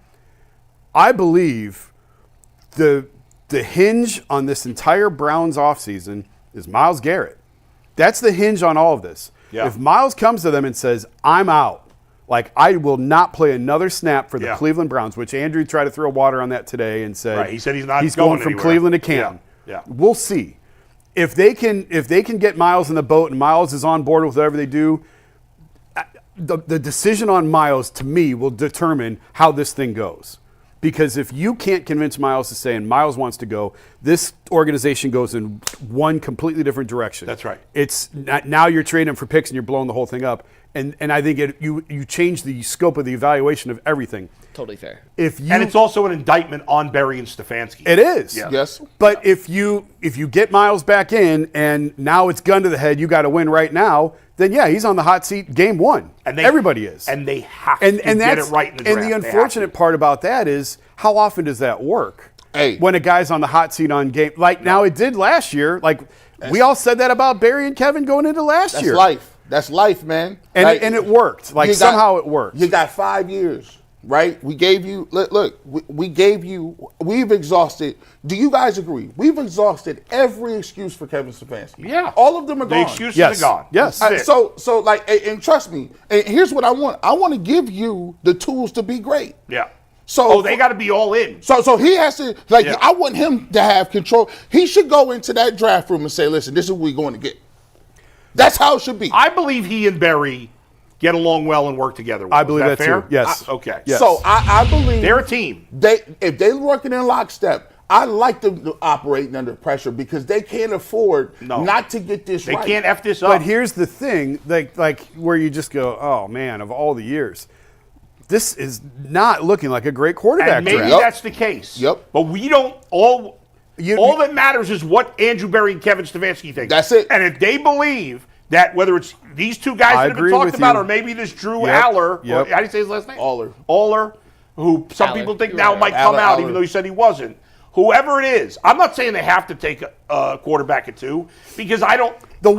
I believe the hinge on this entire Browns offseason is Myles Garrett. That's the hinge on all of this. Yeah. If Myles comes to them and says, I'm out, like I will not play another snap for the Cleveland Browns, which Andrew tried to throw water on that today and said he said he's not he's going from anywhere. Cleveland to Canton. Yeah. We'll see. If they can get Myles in the boat and Myles is on board with whatever they do, the decision on Myles to me will determine how this thing goes. Because if you can't convince Myles to say, and Myles wants to go, this organization goes in one completely different direction. That's right. It's not, now you're trading him for picks and you're blowing the whole thing up. And I think you change the scope of the evaluation of everything. Totally fair. And it's also an indictment on Berry and Stefanski. It is. Yeah. Yes. But if you get Myles back in and now it's gun to the head, you got to win right now, then he's on the hot seat game one. And everybody is. And they have to get it right in the draft. And the unfortunate part about that is how often does that work? Hey. When a guy's on the hot seat on game. Like now it did last year. Like we all said that about Barry and Kevin going into last year. That's life. That's life, man. And it worked. Like somehow it worked. You got 5 years, right? We gave you, look, we gave you, we've exhausted, do you guys agree? We've exhausted every excuse for Kevin Stefanski. Yeah. All of them are gone. The excuses are gone. Yes. So like, and trust me, and here's what I want. I want to give you the tools to be great. Yeah. So they got to be all in. So he has to, I want him to have control. He should go into that draft room and say, listen, this is what we're going to get. That's how it should be. I believe he and Berry get along well and work together well. I believe that fair? too. Yes. Okay. Yes. So I believe they're a team. If they're working in lockstep, I like them operating under pressure because they can't afford not to get this right. They can't F this up. But here's the thing, like where you just go, oh man, of all the years, this is not looking like a great quarterback and maybe draft. that's the case. Yep. But we don't all that matters is what Andrew Berry and Kevin Stefanski think. That's it. And if they believe that whether it's these two guys that have been talked about or maybe this Drew Aller, how do you say his last name? Aller, who some people think now might come out even though he said he wasn't. Whoever it is, I'm not saying they have to take a quarterback at 2 because I don't. The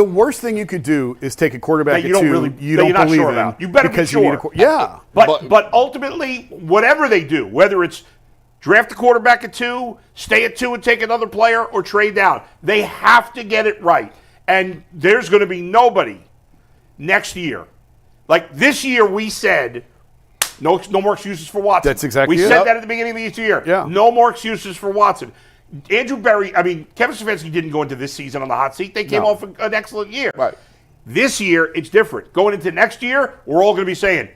worst thing you could do is take a quarterback at 2 you don't not believe sure in about. You better because be sure. You need but ultimately, whatever they do, whether it's draft a quarterback at 2, stay at 2 and take another player, or trade down, they have to get it right. And there's going to be nobody next year. Like this year, we said. No more excuses for Watson. That's exactly we it. said that at the beginning of the year. Yeah. No more excuses for Watson. Andrew Berry, Kevin Stefanski didn't go into this season on the hot seat. They came off an excellent year. Right. This year, it's different. Going into next year, we're all going to be saying,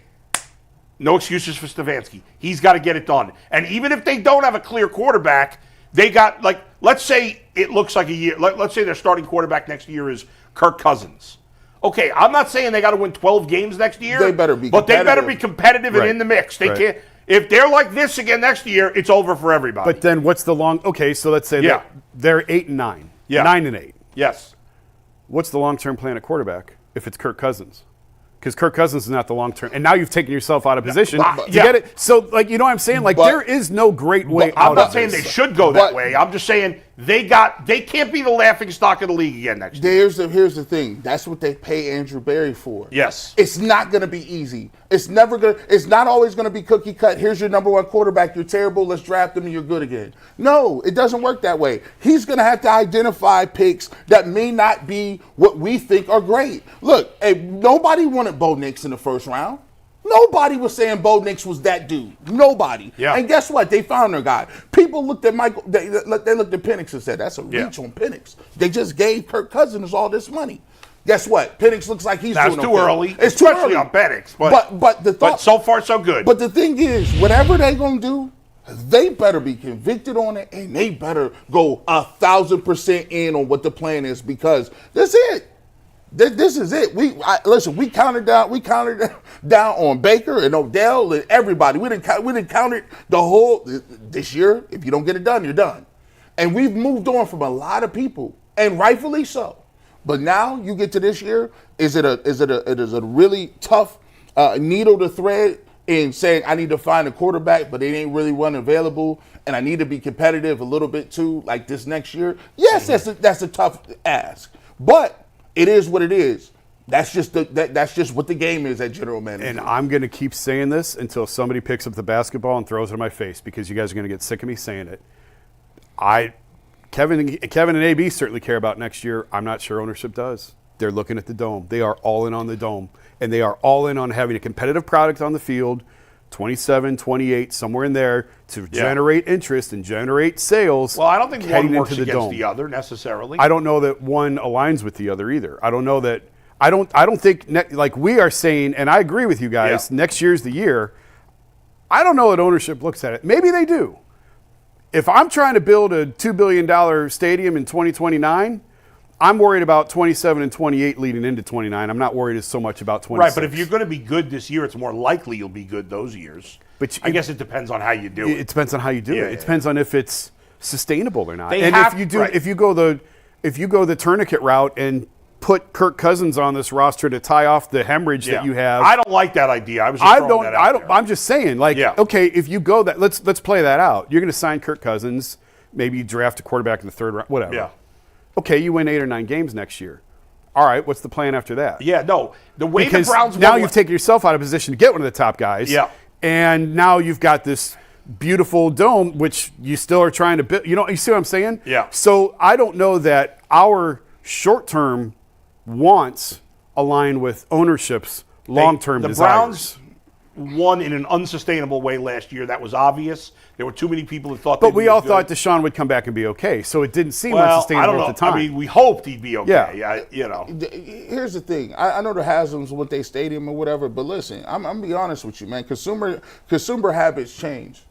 no excuses for Stefanski. He's got to get it done. And even if they don't have a clear quarterback, they got, let's say it looks like a year. Let's say their starting quarterback next year is Kirk Cousins. Okay, I'm not saying they got to win 12 games next year. They better be but competitive. they better be competitive and in the mix. They can't. If they're like this again next year, it's over for everybody. But then what's the long? Okay, so let's say they're 8-9, 9-8. Yes. What's the long-term plan at quarterback if it's Kirk Cousins? Because Kirk Cousins is not the long-term. And now you've taken yourself out of position to get it. So, like, you know what I'm saying? Like, there is no great way out of this. I'm not saying they should go that way. I'm just saying they can't be the laughing stock of the league again next year. Here's the thing. That's what they pay Andrew Berry for. Yes. It's not going to be easy. It's not always going to be cookie cut. Here's your number one quarterback. You're terrible. Let's draft him and you're good again. No, it doesn't work that way. He's going to have to identify picks that may not be what we think are great. Look, nobody wanted Bo Nix in the first round. Nobody was saying Bo Nix was that dude. Nobody. Yeah. And guess what? They found their guy. People looked at Michael. They looked at Penix and said, "That's a reach on Penix." They just gave Kirk Cousins all this money. Guess what? Penix looks like he's doing too early. It's too especially early on Penix. But so far so good. But the thing is, whatever they gonna do, they better be convicted on it, and they better go 1,000% in on what the plan is, because that's it. This is it. We counted down on Baker and Odell and everybody. We didn't count it the whole this year. If you don't get it done, you're done. And we've moved on from a lot of people, and rightfully so. But now you get to this year. Is it a really tough needle to thread in saying I need to find a quarterback, but it ain't really one available, and I need to be competitive a little bit too, like this next year? Yes, that's a tough ask, but it is what it is. That's just what the game is at general manager. And I'm going to keep saying this until somebody picks up the basketball and throws it in my face, because you guys are going to get sick of me saying it. Kevin and AB certainly care about next year. I'm not sure ownership does. They're looking at the dome. They are all in on the dome, and they are all in on having a competitive product on the field, 27, 28, somewhere in there, to generate interest and generate sales. Well, I don't think one works against against the other necessarily. I don't know that one aligns with the other either. I don't know that. I don't think like we are saying, and I agree with you guys. Next year's the year. I don't know that ownership looks at it. Maybe they do. If I'm trying to build a $2 billion stadium in 2029, I'm worried about 27 and 28 leading into 29. I'm not worried so much about 26. Right, but if you're going to be good this year, it's more likely you'll be good those years. But I guess it depends on how you do it. It depends on how you do it. It depends on if it's sustainable or not. If you go the tourniquet route and put Kirk Cousins on this roster to tie off the hemorrhage that you have, I don't like that idea. I'm just saying, okay, if you go that, let's play that out. You're going to sign Kirk Cousins, maybe you draft a quarterback in the third round, whatever. Yeah. Okay, you win 8 or 9 games next year. All right, what's the plan after that? Yeah, no. The way because the Browns now you've taken yourself out of position to get one of the top guys. Yeah. And now you've got this beautiful dome, which you still are trying to build. You see what I'm saying? Yeah. So I don't know that our short-term wants align with ownership's long-term desires. The Browns won in an unsustainable way last year. That was obvious. There were too many people that thought. But we all thought Deshaun would come back and be okay, so it didn't seem unsustainable at the time. I mean, we hoped he'd be okay. Yeah. Here's the thing. I know the hasms with their stadium or whatever, but listen, I'm gonna be honest with you, man. Consumer habits change.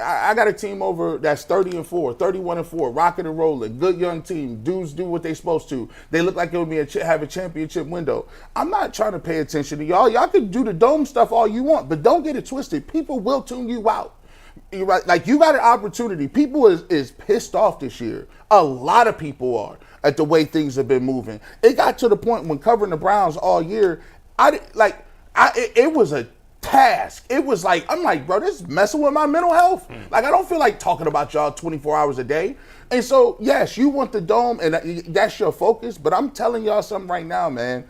I got a team over that's 30-4, 31-4, rocking and rolling, good young team. Dudes do what they supposed to. They look like it'll be have a championship window. I'm not trying to pay attention to y'all. Y'all can do the dome stuff all you want, but don't get it twisted. People will tune you out. You're right. Like, you got an opportunity. People is pissed off this year. A lot of people are at the way things have been moving. It got to the point when covering the Browns all year, it was a task. It was like, I'm like, bro, this is messing with my mental health. Like, I don't feel like talking about y'all 24 hours a day. And so, yes, you want the dome, and that's your focus, but I'm telling y'all something right now, man.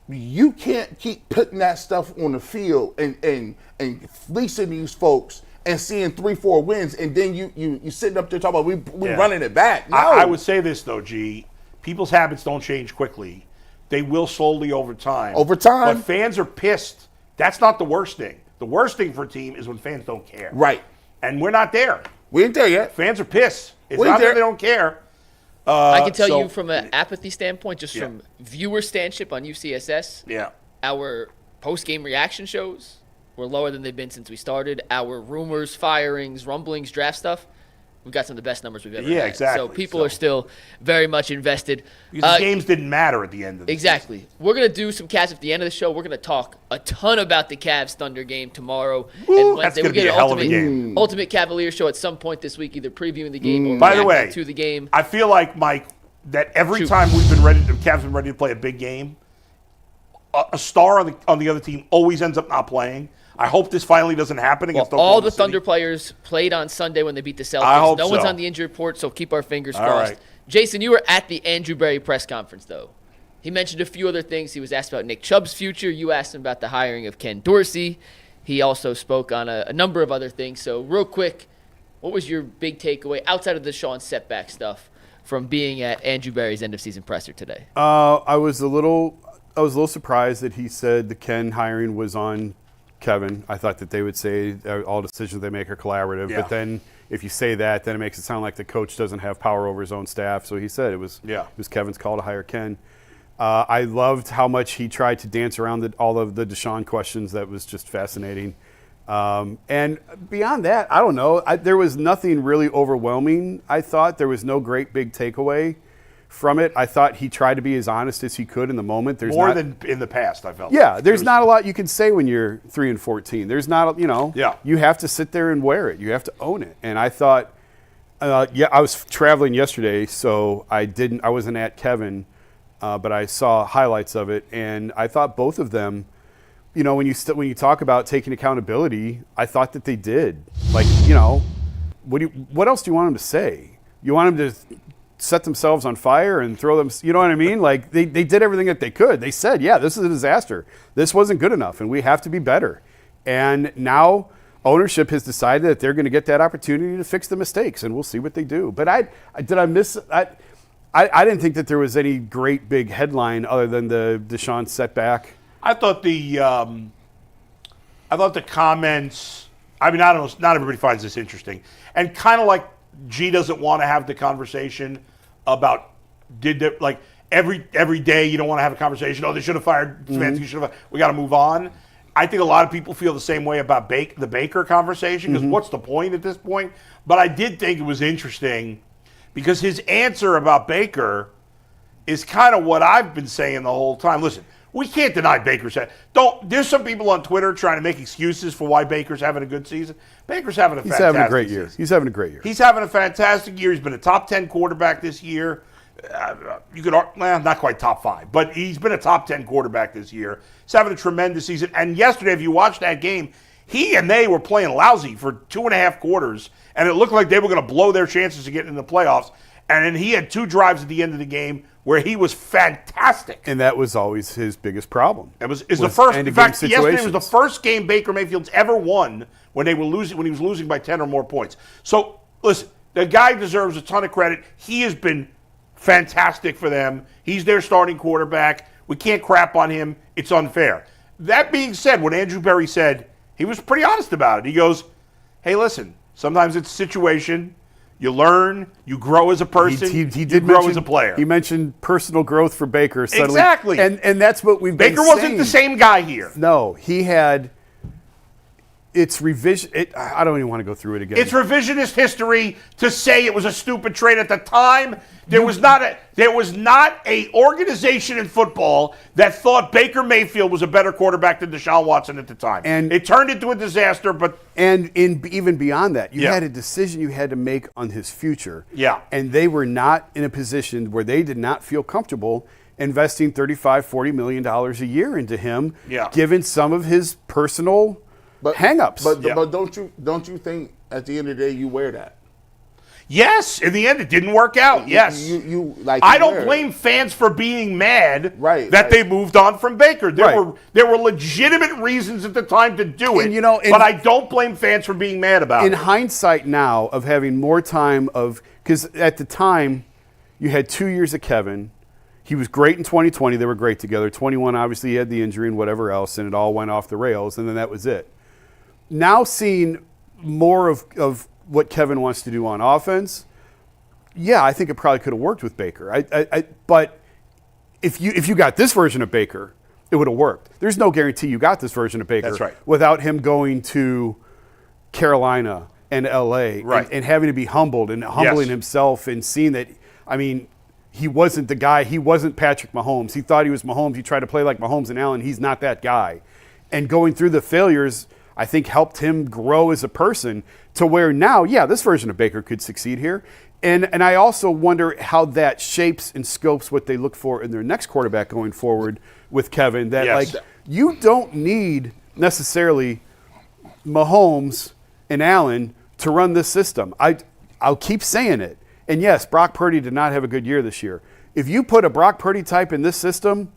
You can't keep putting that stuff on the field and fleecing these folks and seeing 3-4 wins, and then you sitting up there talking about we running it back. No. I would say this, though, G. People's habits don't change quickly. They will slowly over time. But fans are pissed. That's not the worst thing. The worst thing for a team is when fans don't care. Right. And we're not there. We ain't there yet. Fans are pissed. It's not that they don't care. I can tell you from an apathy standpoint, just from viewer standship on UCSS, our post-game reaction shows were lower than they've been since we started. Our rumors, firings, rumblings, draft stuff, we've got some of the best numbers we've ever Yeah, had. exactly. So people are still very much invested. Because the games didn't matter at the end of the Exactly. season. We're going to do some Cavs at the end of the show. We're going to talk a ton about the Cavs-Thunder game tomorrow Woo, and that's Wednesday. gonna be a hell of a game. Ultimate Cavaliers show at some point this week, either previewing the game or By the way, reacting to the game. I feel like, Mike, that every Shoot. time we've been ready, the Cavs been ready to play a big game, a star on the other team always ends up not playing. I hope this finally doesn't happen against All Oklahoma the City. Thunder players played on Sunday when they beat the Celtics. I hope no one's so. on the injury report, so keep our fingers All crossed. right. Jason, you were at the Andrew Berry press conference, though. He mentioned a few other things. He was asked about Nick Chubb's future. You asked him about the hiring of Ken Dorsey. He also spoke on a number of other things. So real quick, what was your big takeaway outside of the Deshaun setback stuff from being at Andrew Berry's end-of-season presser today? I was a little surprised that he said the Ken hiring was on Kevin. I thought that they would say all decisions they make are collaborative. Yeah. But then if you say that, then it makes it sound like the coach doesn't have power over his own staff. So he said it was Kevin's call to hire Ken. I loved how much he tried to dance around all of the Deshaun questions. That was just fascinating. And beyond that, I don't know. There was nothing really overwhelming, I thought. There was no great big takeaway from it. I thought he tried to be as honest as he could in the moment. There's More than in the past, I felt. Yeah, there's not a lot you can say when you're 3-14. There's not, you have to sit there and wear it. You have to own it. And I thought, I was traveling yesterday, so I wasn't at Kevin, but I saw highlights of it, and I thought both of them, when you talk about taking accountability, I thought that they did. Like, what else do you want them to say? You want them to set themselves on fire and throw them, you know what I mean? Like, they did everything that they could. They said, yeah, this is a disaster. This wasn't good enough, and we have to be better. And now ownership has decided that they're going to get that opportunity to fix the mistakes, and we'll see what they do. But I didn't think that there was any great big headline other than the Deshaun setback. I thought the comments. I mean, I don't know. Not everybody finds this interesting, and kind of like G doesn't want to have the conversation about every day you don't want to have a conversation. Oh, they should have fired Stefanski. We got to move on. I think a lot of people feel the same way about the Baker conversation because what's the point at this point? But I did think it was interesting because his answer about Baker is kind of what I've been saying the whole time. Listen, we can't deny Baker's had. There's some people on Twitter trying to make excuses for why Baker's having a good season. Baker's having a fantastic having a great year. season. He's having a great year. He's having a fantastic year. He's been a top 10 quarterback this year. You could, not quite top 5, but he's been a top 10 quarterback this year. He's having a tremendous season. And yesterday, if you watched that game, he and they were playing lousy for 2.5 quarters, and it looked like they were going to blow their chances of getting in the playoffs. And then he had 2 drives at the end of the game where he was fantastic. And that was always his biggest problem. It was the first. In fact, yesterday was situations. the first game Baker Mayfield's ever won when they were losing. When he was losing by 10 or more points. So listen, the guy deserves a ton of credit. He has been fantastic for them. He's their starting quarterback. We can't crap on him. It's unfair. That being said, what Andrew Berry said, he was pretty honest about it. He goes, "Hey, listen. Sometimes it's a situation." You learn, you grow as a person, he you did grow mention, as a player. He mentioned personal growth for Baker suddenly. Exactly. And that's what we've been Baker saying. wasn't the same guy here. No, he had it's revision. I don't even want to go through it again. It's revisionist history to say it was a stupid trade at the time. There was not a organization in football that thought Baker Mayfield was a better quarterback than Deshaun Watson at the time. And it turned into a disaster. Even beyond that, you had a decision you had to make on his future. Yeah. And they were not in a position where they did not feel comfortable investing $35-40 million a year into him, given some of his personal hang-ups. But don't you think at the end of the day you wear that? Yes, in the end it didn't work out. Yes. I don't blame fans for being mad that they moved on from Baker. There were legitimate reasons at the time to do it. But I don't blame fans for being mad about it. In hindsight now of having more time because at the time you had 2 years of Kevin. He was great in 2020. They were great together. 21, obviously, he had the injury and whatever else, and it all went off the rails, and then that was it. Now seeing more of what Kevin wants to do on offense, I think it probably could have worked with Baker. But if you got this version of Baker, it would have worked. There's no guarantee you got this version of Baker That's right. without him going to Carolina and LA, Right. and having to be humbled and humbling himself and seeing that, I mean, he wasn't the guy. He wasn't Patrick Mahomes. He thought he was Mahomes. He tried to play like Mahomes and Allen. He's not that guy. And going through the failures, I think, helped him grow as a person to where now, this version of Baker could succeed here. And I also wonder how that shapes and scopes what they look for in their next quarterback going forward with Kevin. That, like, you don't need necessarily Mahomes and Allen to run this system. I'll keep saying it. And yes, Brock Purdy did not have a good year this year. If you put a Brock Purdy type in this system,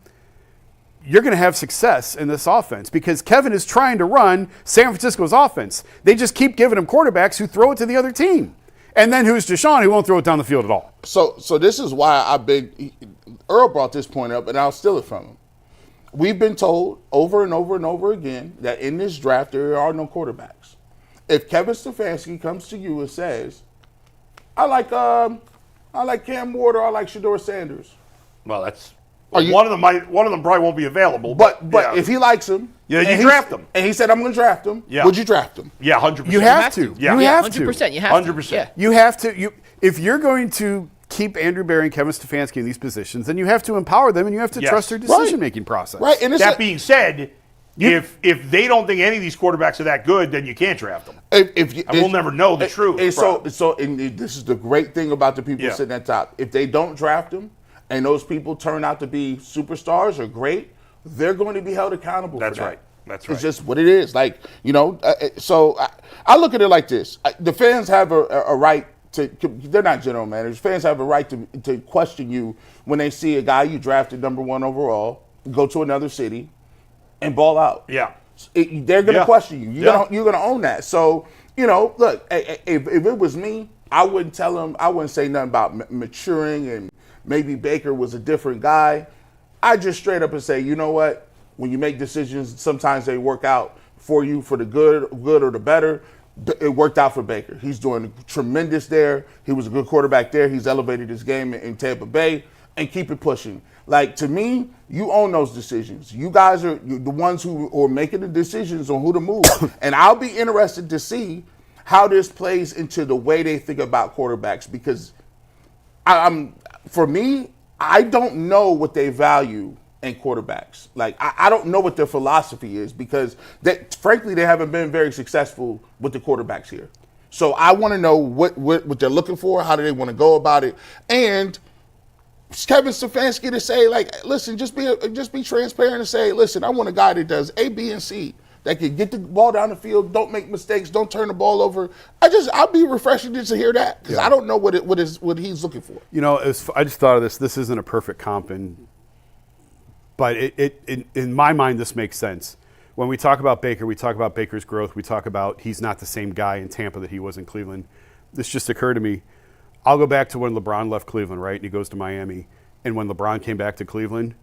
you're going to have success in this offense because Kevin is trying to run San Francisco's offense. They just keep giving him quarterbacks who throw it to the other team. And then who's Deshaun, who won't throw it down the field at all. So this is why Earl brought this point up, and I'll steal it from him. We've been told over and over and over again that in this draft there are no quarterbacks. If Kevin Stefanski comes to you and says, I like Cam Ward or I like Shedeur Sanders. Well, that's one of them probably won't be available. But if he likes him, you draft him. And he said, I'm going to draft him. Yeah. Would you draft him? Yeah, 100%. You have to. Yeah. You have 100%. to. You have 100%. to. Yeah. You have to. If you're going to keep Andrew Berry and Kevin Stefanski in these positions, then you have to empower them and you have to trust their decision-making process. Right. And that being said, if they don't think any of these quarterbacks are that good, then you can't draft them. We'll never know the truth. And this is the great thing about the people sitting at top. If they don't draft them and those people turn out to be superstars or great, they're going to be held accountable for that. Right. That's right. It's just what it is. Like, so I look at it like this. The fans have a right to, they're not general managers. Fans have a right to question you when they see a guy you drafted #1 overall go to another city and ball out. Yeah. They're going to question you. You're going to own that. So, look, if it was me, I wouldn't tell him, I wouldn't say nothing about maturing and maybe Baker was a different guy. I just straight up and say, you know what? When you make decisions, sometimes they work out for you for the good or the better. It worked out for Baker. He's doing tremendous there. He was a good quarterback there. He's elevated his game in Tampa Bay, and keep it pushing. Like, to me, you own those decisions. You guys are the ones who are making the decisions on who to move. And I'll be interested to see how this plays into the way they think about quarterbacks, because for me, I don't know what they value in quarterbacks. Like, I don't know what their philosophy is, because frankly, they haven't been very successful with the quarterbacks here. So I want to know what they're looking for, how do they want to go about it, and Kevin Stefanski to say, like, listen, just be transparent and say, listen, I want a guy that does A, B, and C, that can get the ball down the field, don't make mistakes, don't turn the ball over. I'll be refreshing just to hear that, because I don't know what he's looking for. I just thought of this. This isn't a perfect comp, but in my mind, this makes sense. When we talk about Baker, we talk about Baker's growth. We talk about he's not the same guy in Tampa that he was in Cleveland. This just occurred to me. I'll go back to when LeBron left Cleveland, right, and he goes to Miami. And when LeBron came back to Cleveland,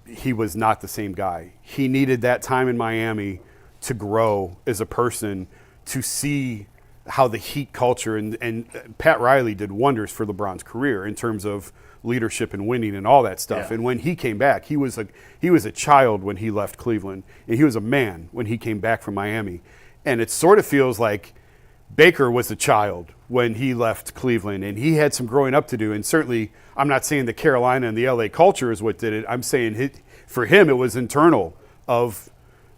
he was not the same guy. He needed that time in Miami to grow as a person, to see how the Heat culture, and Pat Riley did wonders for LeBron's career in terms of leadership and winning and all that stuff. Yeah. And when he came back, he was a child when he left Cleveland, and he was a man when he came back from Miami. And it sort of feels like Baker was a child when he left Cleveland, and he had some growing up to do. And certainly, I'm not saying the Carolina and the LA culture is what did it. I'm saying for him, it was internal of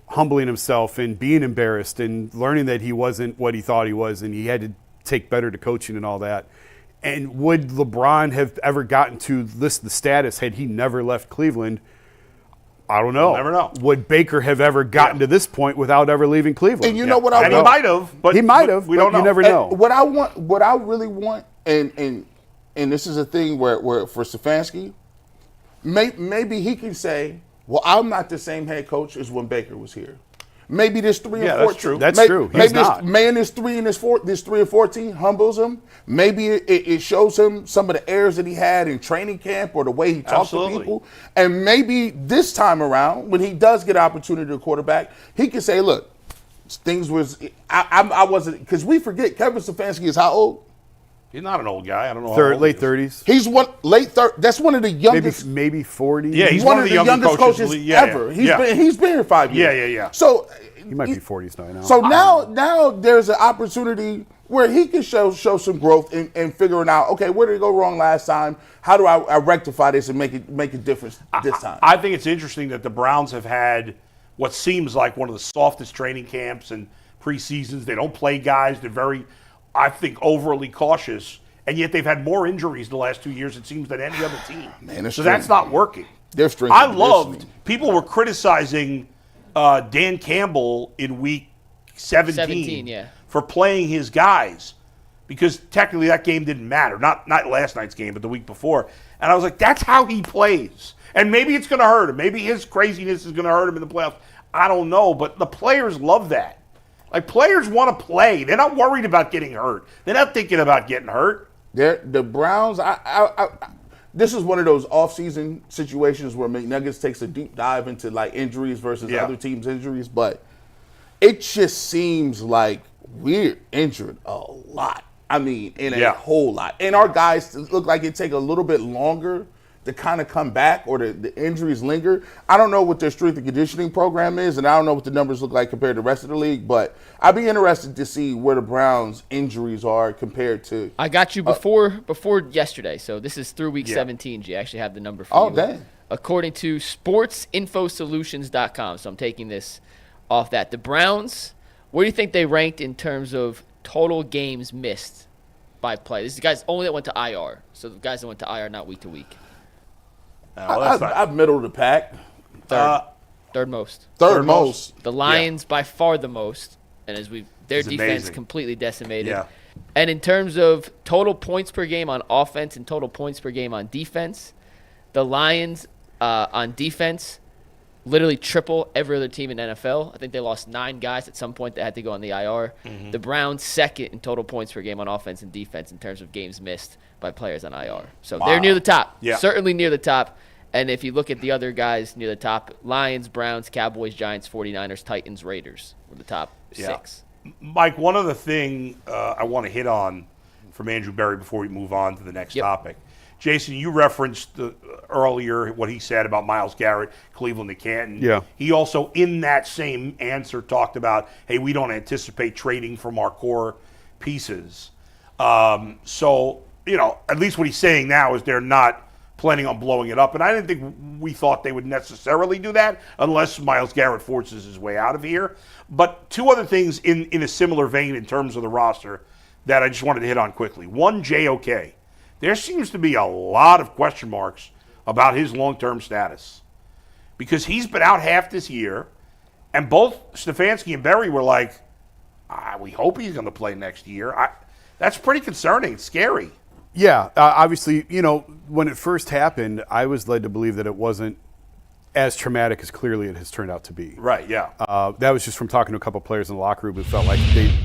humbling himself and being embarrassed and learning that he wasn't what he thought he was, and he had to take better to coaching and all that. And would LeBron have ever gotten to the status had he never left Cleveland? I don't know. We'll never know. Would Baker have ever gotten to this point without ever leaving Cleveland? And you know what I want? He might have, but he might have. We don't know. You never know. What I really want, and this is a thing where for Stefanski, maybe he can say, "Well, I'm not the same head coach as when Baker was here." Maybe this 3 and 14. That's true. That's true. He's not. This 3 and 14 humbles him. Maybe it shows him some of the errors that he had in training camp or the way he talked to people. And maybe this time around, when he does get an opportunity to quarterback, he can say, "Look, things was I wasn't," because we forget Kevin Stefanski is how old? He's not an old guy. I don't know. Late 30s. He's late 30s. That's one of the youngest. Maybe 40. Yeah, he's one of the youngest coaches ever. He's been here 5 years. Yeah. So he might be 40s now. So now there's an opportunity where he can show some growth in figuring out, okay, where did it go wrong last time? How do I rectify this and make a difference this time? I think it's interesting that the Browns have had what seems like one of the softest training camps and preseasons. They don't play guys. They're very, I think, overly cautious. And yet they've had more injuries the last 2 years, it seems, than any other team. Man, so that's not working. Their strength. I loved, people were criticizing Dan Campbell in week 17 for playing his guys because technically that game didn't matter. Not last night's game, but the week before. And I was like, that's how he plays. And maybe it's going to hurt him. Maybe his craziness is going to hurt him in the playoffs. I don't know, but the players love that. Like, players want to play. They're not worried about getting hurt. They're not thinking about getting hurt. The Browns, this is one of those off-season situations where McNuggets takes a deep dive into, like, injuries versus other teams' injuries, but it just seems like we're injured a lot. I mean, in a whole lot. And our guys look like it take a little bit longer to kind of come back or the injuries linger. I don't know what their strength and conditioning program is, and I don't know what the numbers look like compared to the rest of the league, but I'd be interested to see where the Browns' injuries are compared to. I got you before yesterday, so this is through week 17. G. I actually have the number for you. Oh, dang. According to sportsinfosolutions.com, so I'm taking this off that. The Browns, where do you think they ranked in terms of total games missed by play? This is the guys only that went to IR, so the guys that went to IR not week to week. I've middle of the pack. Third most. Third most. The Lions by far the most, and their defense amazing. Completely decimated. Yeah. And in terms of total points per game on offense and total points per game on defense, the Lions on defense literally triple every other team in NFL. I think they lost 9 guys at some point that had to go on the IR. The Browns second in total points per game on offense and defense in terms of games missed by players on IR. So they're near the top. Yeah. Certainly near the top. And if you look at the other guys near the top, Lions, Browns, Cowboys, Giants, 49ers, Titans, Raiders were the top 6. Mike, one other thing I want to hit on from Andrew Berry before we move on to the next topic. Jason, you referenced earlier what he said about Myles Garrett, Cleveland to Canton. Yeah. He also, in that same answer, talked about, hey, we don't anticipate trading from our core pieces. So, at least what he's saying now is they're not planning on blowing it up. And I didn't think we thought they would necessarily do that unless Myles Garrett forces his way out of here. But 2 other things in a similar vein in terms of the roster that I just wanted to hit on quickly. One, JOK. There seems to be a lot of question marks about his long-term status because he's been out half this year, and both Stefanski and Berry were like, we hope he's going to play next year. That's pretty concerning. It's scary. Yeah, obviously, when it first happened, I was led to believe that it wasn't as traumatic as clearly it has turned out to be. Right, yeah. That was just from talking to a couple of players in the locker room who felt like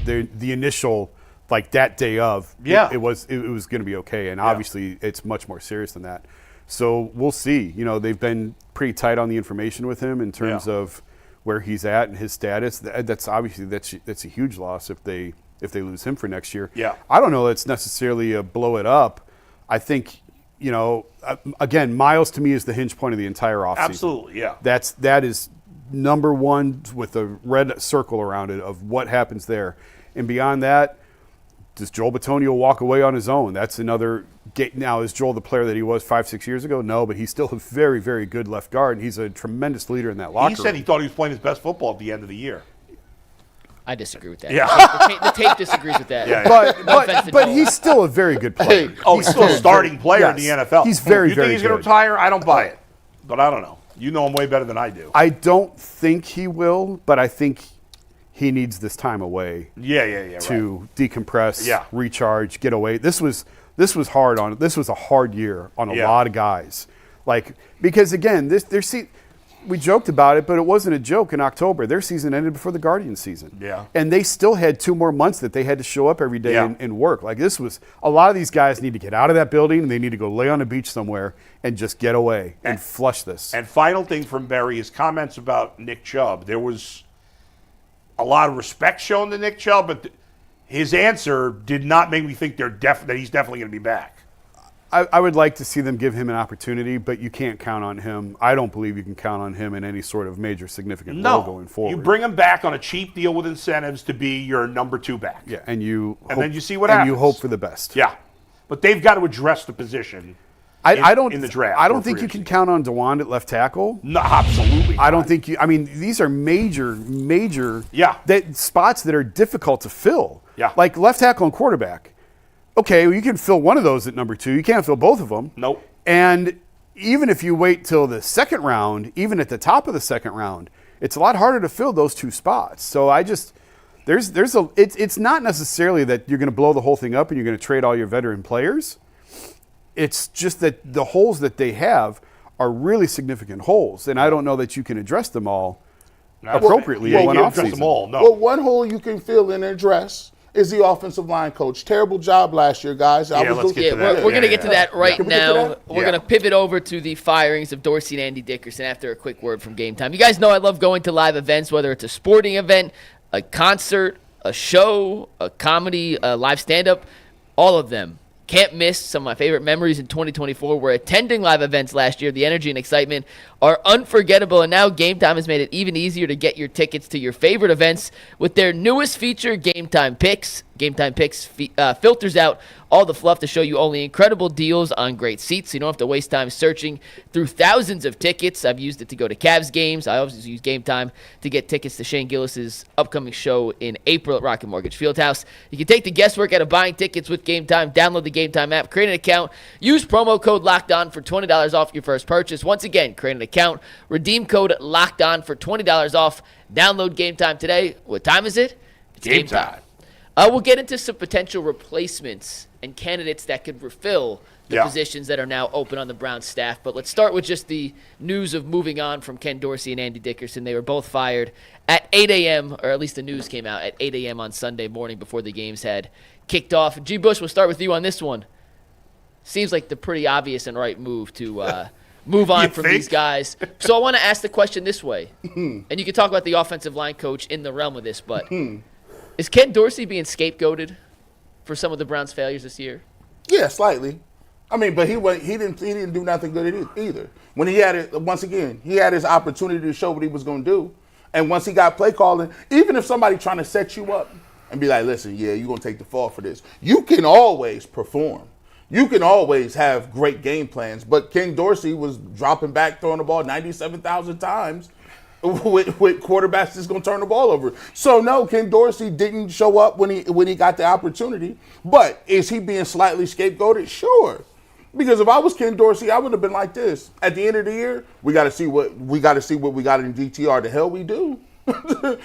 the initial, like that day of, it was going to be okay. And obviously it's much more serious than that. So we'll see. They've been pretty tight on the information with him in terms of where he's at and his status. That's obviously that's a huge loss if they lose him for next year. Yeah. I don't know. It's necessarily a blow it up. I think, again, Myles to me is the hinge point of the entire offseason. Absolutely, yeah. That is number one with a red circle around it of what happens there. And beyond that, does Joel Bitonio walk away on his own? That's another gate. Now, is Joel the player that he was 5-6 years ago? No, but he's still a very, very good left guard, and he's a tremendous leader in that locker room. He said he thought he was playing his best football at the end of the year. I disagree with that. Yeah. The tape disagrees with that. But he's still a very good player. He's still a starting player in the NFL. He's very, you very think he's going to retire? I don't buy it. But I don't know. You know him way better than I do. I don't think he will, but I think he needs this time away. To decompress, recharge, get away. This was hard this was a hard year on a lot of guys. Because again, we joked about it, but it wasn't a joke in October. Their season ended before the Guardians season. Yeah. And they still had 2 more months that they had to show up every day and work. This was a lot of these guys need to get out of that building and they need to go lay on a beach somewhere and just get away and flush this. And final thing from Berry, his comments about Nick Chubb. There was a lot of respect shown to Nick Chubb, but his answer did not make me think that he's definitely going to be back. I would like to see them give him an opportunity, but you can't count on him. I don't believe you can count on him in any sort of major significant role going forward. You bring him back on a cheap deal with incentives to be your number 2 back. Yeah, then you see what happens. And you hope for the best. Yeah, but they've got to address the position. In the draft. I don't think you can count on DeWand at left tackle. No, absolutely. I don't think you. I mean, these are major spots that are difficult to fill. Yeah. Like left tackle and quarterback. Okay, well, you can fill one of those at number 2. You can't fill both of them. Nope. And even if you wait till the second round, even at the top of the second round, it's a lot harder to fill those 2 spots. So it's not necessarily that you're going to blow the whole thing up and you're going to trade all your veteran players. It's just that the holes that they have are really significant holes, and I don't know that you can address them all appropriately in one offseason. No. Well, one hole you can fill and address is the offensive line coach. Terrible job last year, guys. We're going to get to that right now. We're going to pivot over to the firings of Dorsey and Andy Dickerson after a quick word from Game Time. You guys know I love going to live events, whether it's a sporting event, a concert, a show, a comedy, a live stand-up, all of them. Can't miss. Some of my favorite memories in 2024 were attending live events last year. The energy and excitement are unforgettable, and now Game Time has made it even easier to get your tickets to your favorite events with their newest feature, Game Time Picks. Game Time Picks filters out all the fluff to show you only incredible deals on great seats, so you don't have to waste time searching through thousands of tickets. I've used it to go to Cavs games. I always use Game Time to get tickets to Shane Gillis's upcoming show in April at Rocket Mortgage Fieldhouse. You can take the guesswork out of buying tickets with Game Time. Download the Game Time app, create an account, use promo code LOCKEDON for $20 off your first purchase. Once again, create an account, redeem code LOCKEDON for $20 off. Download Game Time today. What time is it? It's Game Time. We'll get into some potential replacements and candidates that could refill the positions that are now open on the Browns staff. But let's start with just the news of moving on from Ken Dorsey and Andy Dickerson. They were both fired at 8 a.m., or at least the news came out at 8 a.m. on Sunday morning before the games had kicked off. G. Bush, we'll start with you on this one. Seems like the pretty obvious and right move to move on from these guys. So I want to ask the question this way, and you can talk about the offensive line coach in the realm of this, but is Ken Dorsey being scapegoated for some of the Browns' failures this year? Yeah, slightly. I mean, but he didn't do nothing good either. When he had it, once again, he had his opportunity to show what he was going to do, and once he got play calling, even if somebody trying to set you up and be like, listen, yeah, you're going to take the fall for this, you can always perform. You can always have great game plans, but Ken Dorsey was dropping back, throwing the ball 97,000 times with quarterbacks that's going to turn the ball over. So, no, Ken Dorsey didn't show up when he got the opportunity. But is he being slightly scapegoated? Sure. Because if I was Ken Dorsey, I would have been like this. At the end of the year, we got to see what we got in DTR. The hell we do.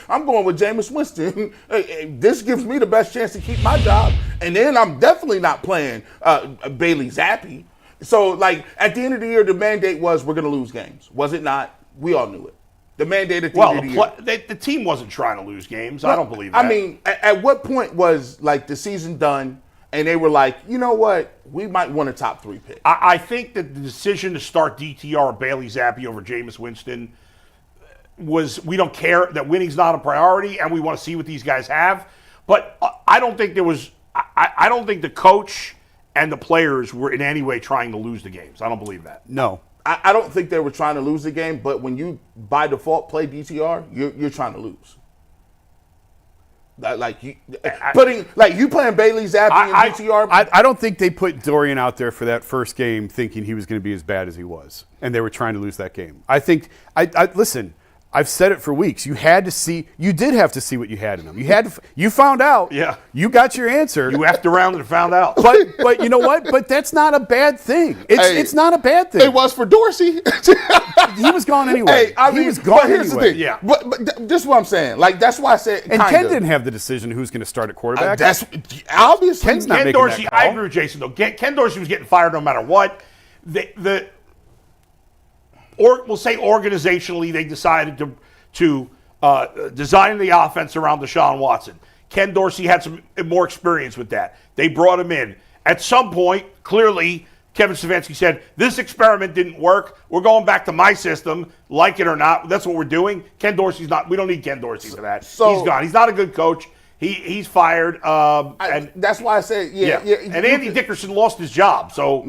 I'm going with Jameis Winston. This gives me the best chance to keep my job. And then I'm definitely not playing Bailey Zappi. So, like, at the end of the year, the mandate was we're going to lose games. Was it not? We all knew it. The mandate at the end of the year. The team wasn't trying to lose games. I don't believe that. I mean, at what point was, like, the season done and they were like, you know what? We might want a top 3 pick. I think that the decision to start DTR or Bailey Zappi over Jameis Winston was we don't care, that winning's not a priority, and we want to see what these guys have. But I don't think there was – I don't think the coach and the players were in any way trying to lose the games. I don't believe that. No. I don't think they were trying to lose the game, but when you, by default, play DTR, you're trying to lose. You playing Bailey Zappi and DTR. I don't think they put Dorian out there for that first game thinking he was going to be as bad as he was, and they were trying to lose that game. I think listen. I've said it for weeks. You did have to see what you had in them. You found out. Yeah. You got your answer. You effed around and found out. But you know what? But that's not a bad thing. It's not a bad thing. It was for Dorsey. He was gone anyway. He was gone anyway. The thing. Yeah. But this is what I'm saying. Like, that's why I said And Ken didn't have the decision who's going to start at quarterback. That's obviously. Ken's not making Dorsey, that call. I agree with Jason, though. Ken Dorsey was getting fired no matter what. We'll say organizationally, they decided to design the offense around Deshaun Watson. Ken Dorsey had some more experience with that. They brought him in. At some point, clearly, Kevin Stefanski said, this experiment didn't work. We're going back to my system, like it or not. That's what we're doing. Ken Dorsey's not. We don't need Ken Dorsey for that. He's gone. He's not a good coach. He's fired. And that's why I said, yeah. And Andy Dickerson lost his job. So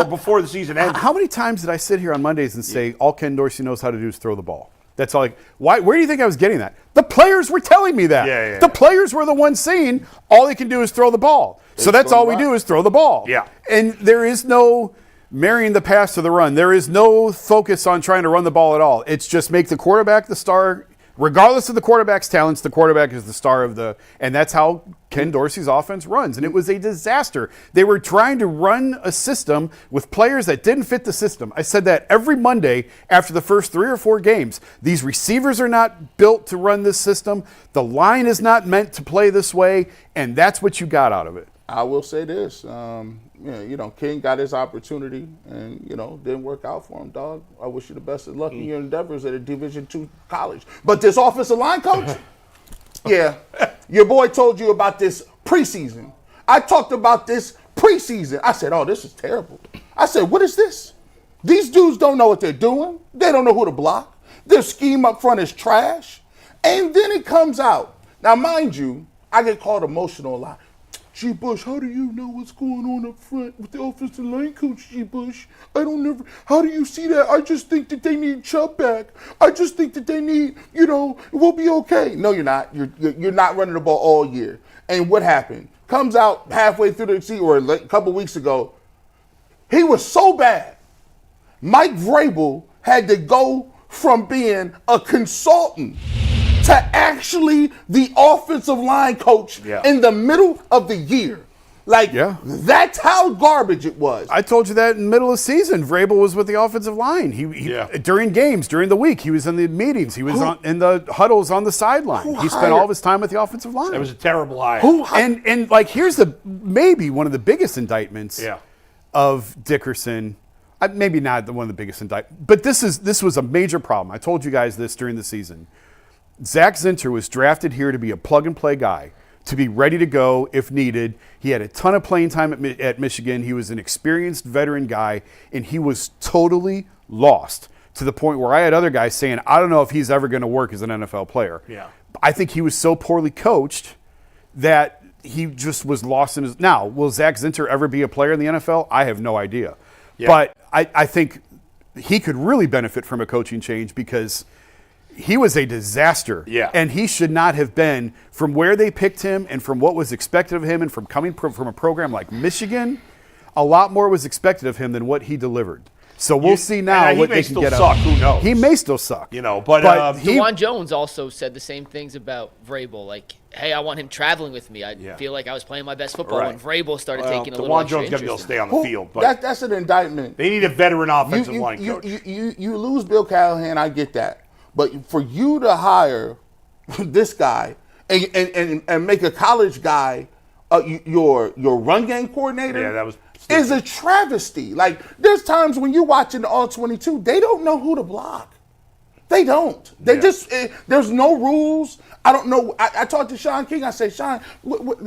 before the season ended. How many times did I sit here on Mondays and say all Ken Dorsey knows how to do is throw the ball? That's all. Where do you think I was getting that? The players were telling me that. The players were the ones saying all they can do is throw the ball. So that's all we do is throw the ball. Yeah. And there is no marrying the pass to the run. There is no focus on trying to run the ball at all. It's just make the quarterback the star. Regardless of the quarterback's talents, the quarterback is the star of and that's how Ken Dorsey's offense runs. And it was a disaster. They were trying to run a system with players that didn't fit the system. I said that every Monday after the first 3 or 4 games. These receivers are not built to run this system. The line is not meant to play this way. And that's what you got out of it. I will say this. King got his opportunity and, didn't work out for him, dog. I wish you the best of luck in your endeavors at a Division II college. But this offensive line coach, your boy told you about this preseason. I talked about this preseason. I said, oh, this is terrible. I said, what is this? These dudes don't know what they're doing. They don't know who to block. Their scheme up front is trash. And then it comes out. Now, mind you, I get called emotional a lot. G. Bush, how do you know what's going on up front with the offensive line coach, G. Bush? How do you see that? I just think that they need Chubb back. I just think that they need, we'll be okay. No, you're not. You're not running the ball all year. And what happened? Comes out halfway through the season, or a couple weeks ago, he was so bad. Mike Vrabel had to go from being a consultant to actually the offensive line coach in the middle of the year. That's how garbage it was. I told you that in the middle of the season. Vrabel was with the offensive line. He during games, during the week, he was in the meetings. He was in the huddles on the sideline. He spent all of his time with the offensive line. It was a terrible hire. And here's maybe one of the biggest indictments of Dickerson. Maybe not one of the biggest indictments, but this was a major problem. I told you guys this during the season. Zach Zinter was drafted here to be a plug-and-play guy, to be ready to go if needed. He had a ton of playing time at Michigan. He was an experienced veteran guy, and he was totally lost to the point where I had other guys saying, I don't know if he's ever going to work as an NFL player. Yeah. I think he was so poorly coached that he just was lost in his – now, will Zach Zinter ever be a player in the NFL? I have no idea. Yeah. But I think he could really benefit from a coaching change because – he was a disaster, and he should not have been. From where they picked him and from what was expected of him and from coming from a program like Michigan, a lot more was expected of him than what he delivered. So we'll see now what they can get out of him. Who knows? He may still suck. But DeJuan Jones also said the same things about Vrabel. Like, hey, I want him traveling with me. I feel like I was playing my best football when Vrabel started taking a little extra DeJuan Jones got to be able to stay on the field. But that's an indictment. They need a veteran offensive line coach. You lose Bill Callahan, I get that. But for you to hire this guy and make a college guy your run game coordinator, that was is a travesty. Like, there's times when you're watching the All-22, they don't know who to block. They don't. They just there's no rules. I don't know. I talked to Sean King. I said, Sean,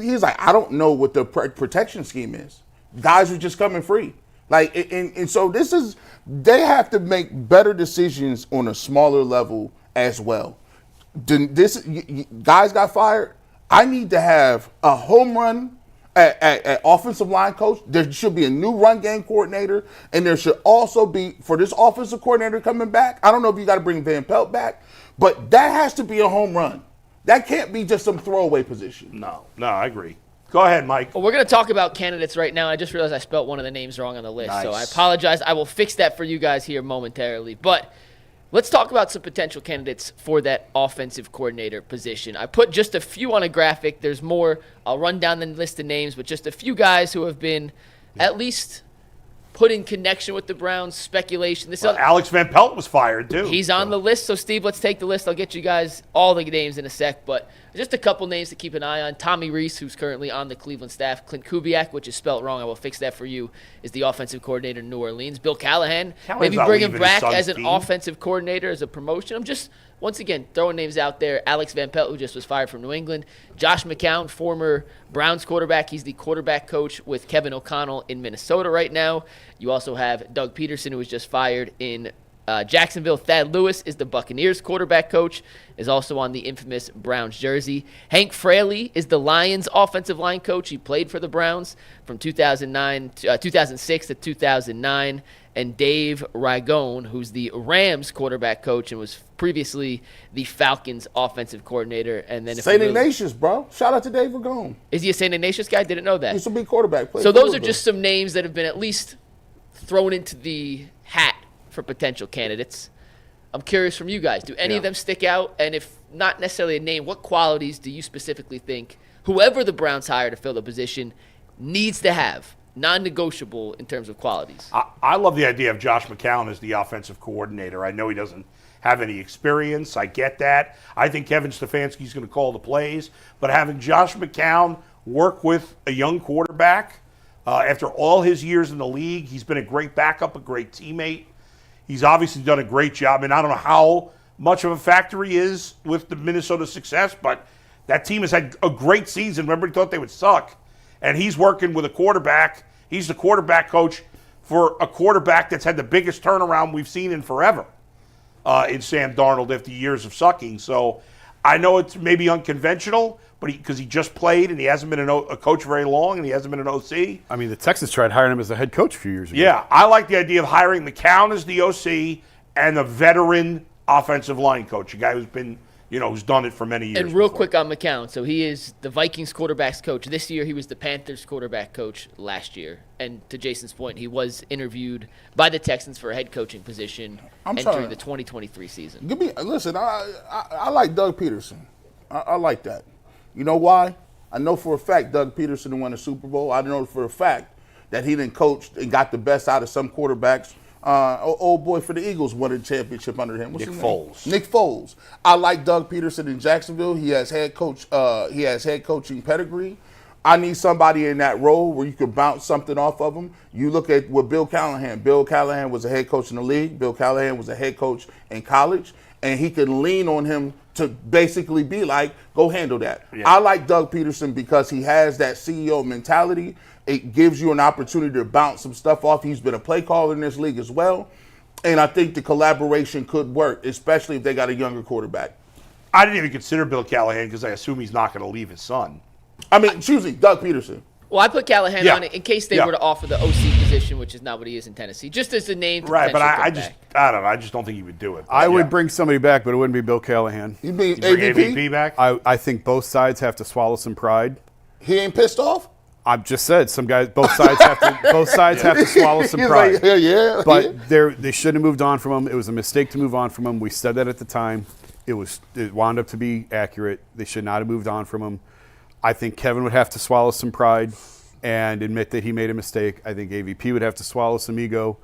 he's like, I don't know what the protection scheme is. Guys are just coming free. Like, and so they have to make better decisions on a smaller level as well. Guys got fired. I need to have a home run at offensive line coach. There should be a new run game coordinator, and there should also be, for this offensive coordinator coming back, I don't know if you got to bring Van Pelt back, but that has to be a home run. That can't be just some throwaway position. No, I agree. Go ahead, Mike. Well, we're going to talk about candidates right now. I just realized I spelled one of the names wrong on the list, so I apologize. I will fix that for you guys here momentarily. But let's talk about some potential candidates for that offensive coordinator position. I put just a few on a graphic. There's more. I'll run down the list of names, but just a few guys who have been at least put in connection with the Browns, speculation. Alex Van Pelt was fired, too. He's on the list. So, Steve, let's take the list. I'll get you guys all the names in a sec, but just a couple names to keep an eye on. Tommy Rees, who's currently on the Cleveland staff. Clint Kubiak, which is spelled wrong. I will fix that for you, is the offensive coordinator in New Orleans. Bill Callahan, maybe bring him back as an offensive coordinator as a promotion. I'm just, once again, throwing names out there. Alex Van Pelt, who just was fired from New England. Josh McCown, former Browns quarterback. He's the quarterback coach with Kevin O'Connell in Minnesota right now. You also have Doug Peterson, who was just fired in Jacksonville, Thad Lewis is the Buccaneers quarterback coach, is also on the infamous Browns jersey. Hank Fraley is the Lions offensive line coach. He played for the Browns from 2006 to 2009. And Dave Ragone, who's the Rams quarterback coach and was previously the Falcons offensive coordinator. And then St. Ignatius, bro. Shout out to Dave Ragone. Is he a St. Ignatius guy? Didn't know that. He used to be quarterback. So those are just some names that have been at least thrown into the hat for potential candidates. I'm curious from you guys. Do any of them stick out? And if not necessarily a name, what qualities do you specifically think whoever the Browns hire to fill the position needs to have, non-negotiable in terms of qualities? I love the idea of Josh McCown as the offensive coordinator. I know he doesn't have any experience. I get that. I think Kevin Stefanski is going to call the plays. But having Josh McCown work with a young quarterback, after all his years in the league, he's been a great backup, a great teammate. He's obviously done a great job. And I don't know how much of a factor he is with the Minnesota success, but that team has had a great season. Remember, he thought they would suck. And he's working with a quarterback. He's the quarterback coach for a quarterback that's had the biggest turnaround we've seen in forever in Sam Darnold after years of sucking. So I know it's maybe unconventional, but because he just played and he hasn't been a coach very long and he hasn't been an OC. I mean, the Texans tried hiring him as a head coach a few years ago. Yeah, I like the idea of hiring McCown as the OC and the veteran offensive line coach, a guy who's been, who's done it for many years. And real quick on McCown, so he is the Vikings quarterbacks coach this year. He was the Panthers quarterback coach last year. And to Jason's point, he was interviewed by the Texans for a head coaching position entering the 2023 season. Listen, I like Doug Peterson. I like that. You know why? I know for a fact Doug Peterson won a Super Bowl. I know for a fact that he done coached and got the best out of some quarterbacks. Old boy for the Eagles won a championship under him. What's his name? Foles. Nick Foles. I like Doug Peterson in Jacksonville. He has head coaching pedigree. I need somebody in that role where you can bounce something off of him. You look at what Bill Callahan. Bill Callahan was a head coach in the league. Bill Callahan was a head coach in college, and he can lean on him to basically be like, go handle that. Yeah. I like Doug Peterson because he has that CEO mentality. It gives you an opportunity to bounce some stuff off. He's been a play caller in this league as well. And I think the collaboration could work, especially if they got a younger quarterback. I didn't even consider Bill Callahan because I assume he's not going to leave his son. Excuse me, Doug Peterson. Well, I put Callahan on it in case they were to offer the OC position, which is not what he is in Tennessee, just as a name. Right, but I don't know. I just don't think he would do it. I would bring somebody back, but it wouldn't be Bill Callahan. You'd bring AVP back? I think both sides have to swallow some pride. He ain't pissed off? I've just said both sides have to swallow some pride. Like, but they shouldn't have moved on from him. It was a mistake to move on from him. We said that at the time. It wound up to be accurate. They should not have moved on from him. I think Kevin would have to swallow some pride and admit that he made a mistake. I think AVP would have to swallow some ego,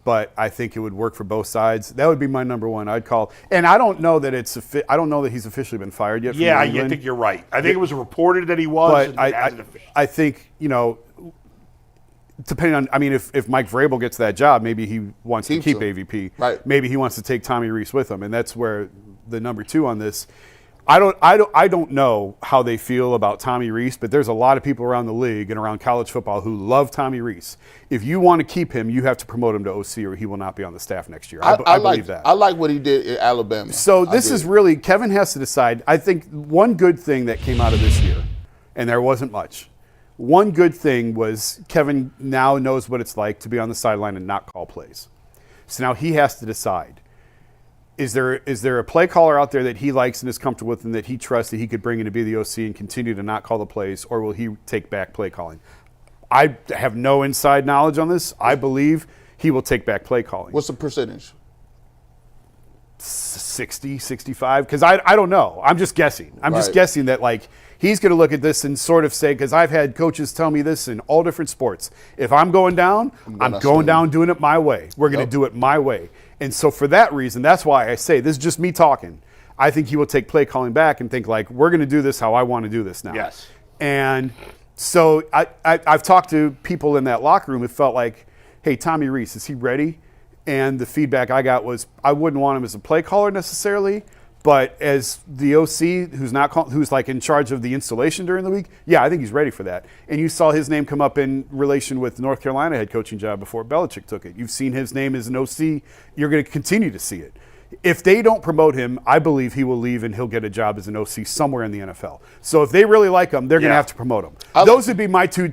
but I think it would work for both sides. That would be my number one. I'd call, and I don't know that he's officially been fired yet. Yeah, I think you're right. I think it was reported that he was. But I think depending on, if Mike Vrabel gets that job, maybe he wants to keep AVP. Right. Maybe he wants to take Tommy Rees with him, and that's where the number two on this. I don't know how they feel about Tommy Rees, but there's a lot of people around the league and around college football who love Tommy Rees. If you want to keep him, you have to promote him to OC or he will not be on the staff next year. I believe that. I like what he did in Alabama. So this is really, Kevin has to decide. I think one good thing that came out of this year, and there wasn't much, one good thing was Kevin now knows what it's like to be on the sideline and not call plays. So now he has to decide. Is there a play caller out there that he likes and is comfortable with and that he trusts that he could bring in to be the OC and continue to not call the plays, or will he take back play calling? I have no inside knowledge on this. I believe he will take back play calling. What's the percentage? 60, 65? Because I don't know. I'm just guessing. I'm just guessing that he's going to look at this and sort of say, because I've had coaches tell me this in all different sports. If I'm going down, I'm going down doing it my way. We're going to do it my way. And so for that reason, that's why I say, this is just me talking. I think he will take play calling back and think we're going to do this how I want to do this now. Yes. And so I've talked to people in that locker room who felt like, hey, Tommy Rees, is he ready? And the feedback I got was I wouldn't want him as a play caller necessarily, But as the OC, who's like in charge of the installation during the week, I think he's ready for that. And you saw his name come up in relation with the North Carolina head coaching job before Belichick took it. You've seen his name as an OC. You're going to continue to see it. If they don't promote him, I believe he will leave and he'll get a job as an OC somewhere in the NFL. So if they really like him, they're going to have to promote him. Those would be my two.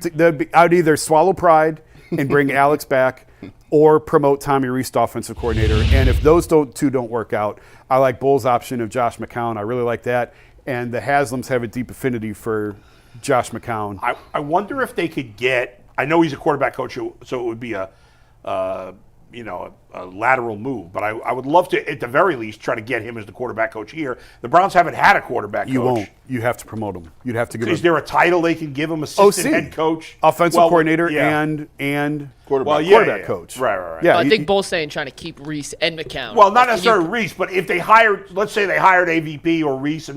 I'd either swallow pride and bring Alex back, or promote Tommy Rees to offensive coordinator. And if those two don't work out, I like Bull's option of Josh McCown. I really like that. And the Haslams have a deep affinity for Josh McCown. I wonder if they could get. I know he's a quarterback coach, so it would be a lateral move. But I would love to, at the very least, try to get him as the quarterback coach here. The Browns haven't had a quarterback coach. You won't. You have to promote him. You'd have to give him. Is there a title they can give him? Assistant head coach, offensive coordinator, and quarterback coach. Right. Yeah, I think Bull's saying trying to keep Rees and McCown. Well, not necessarily Rees, but if they hired, let's say they hired AVP or Rees,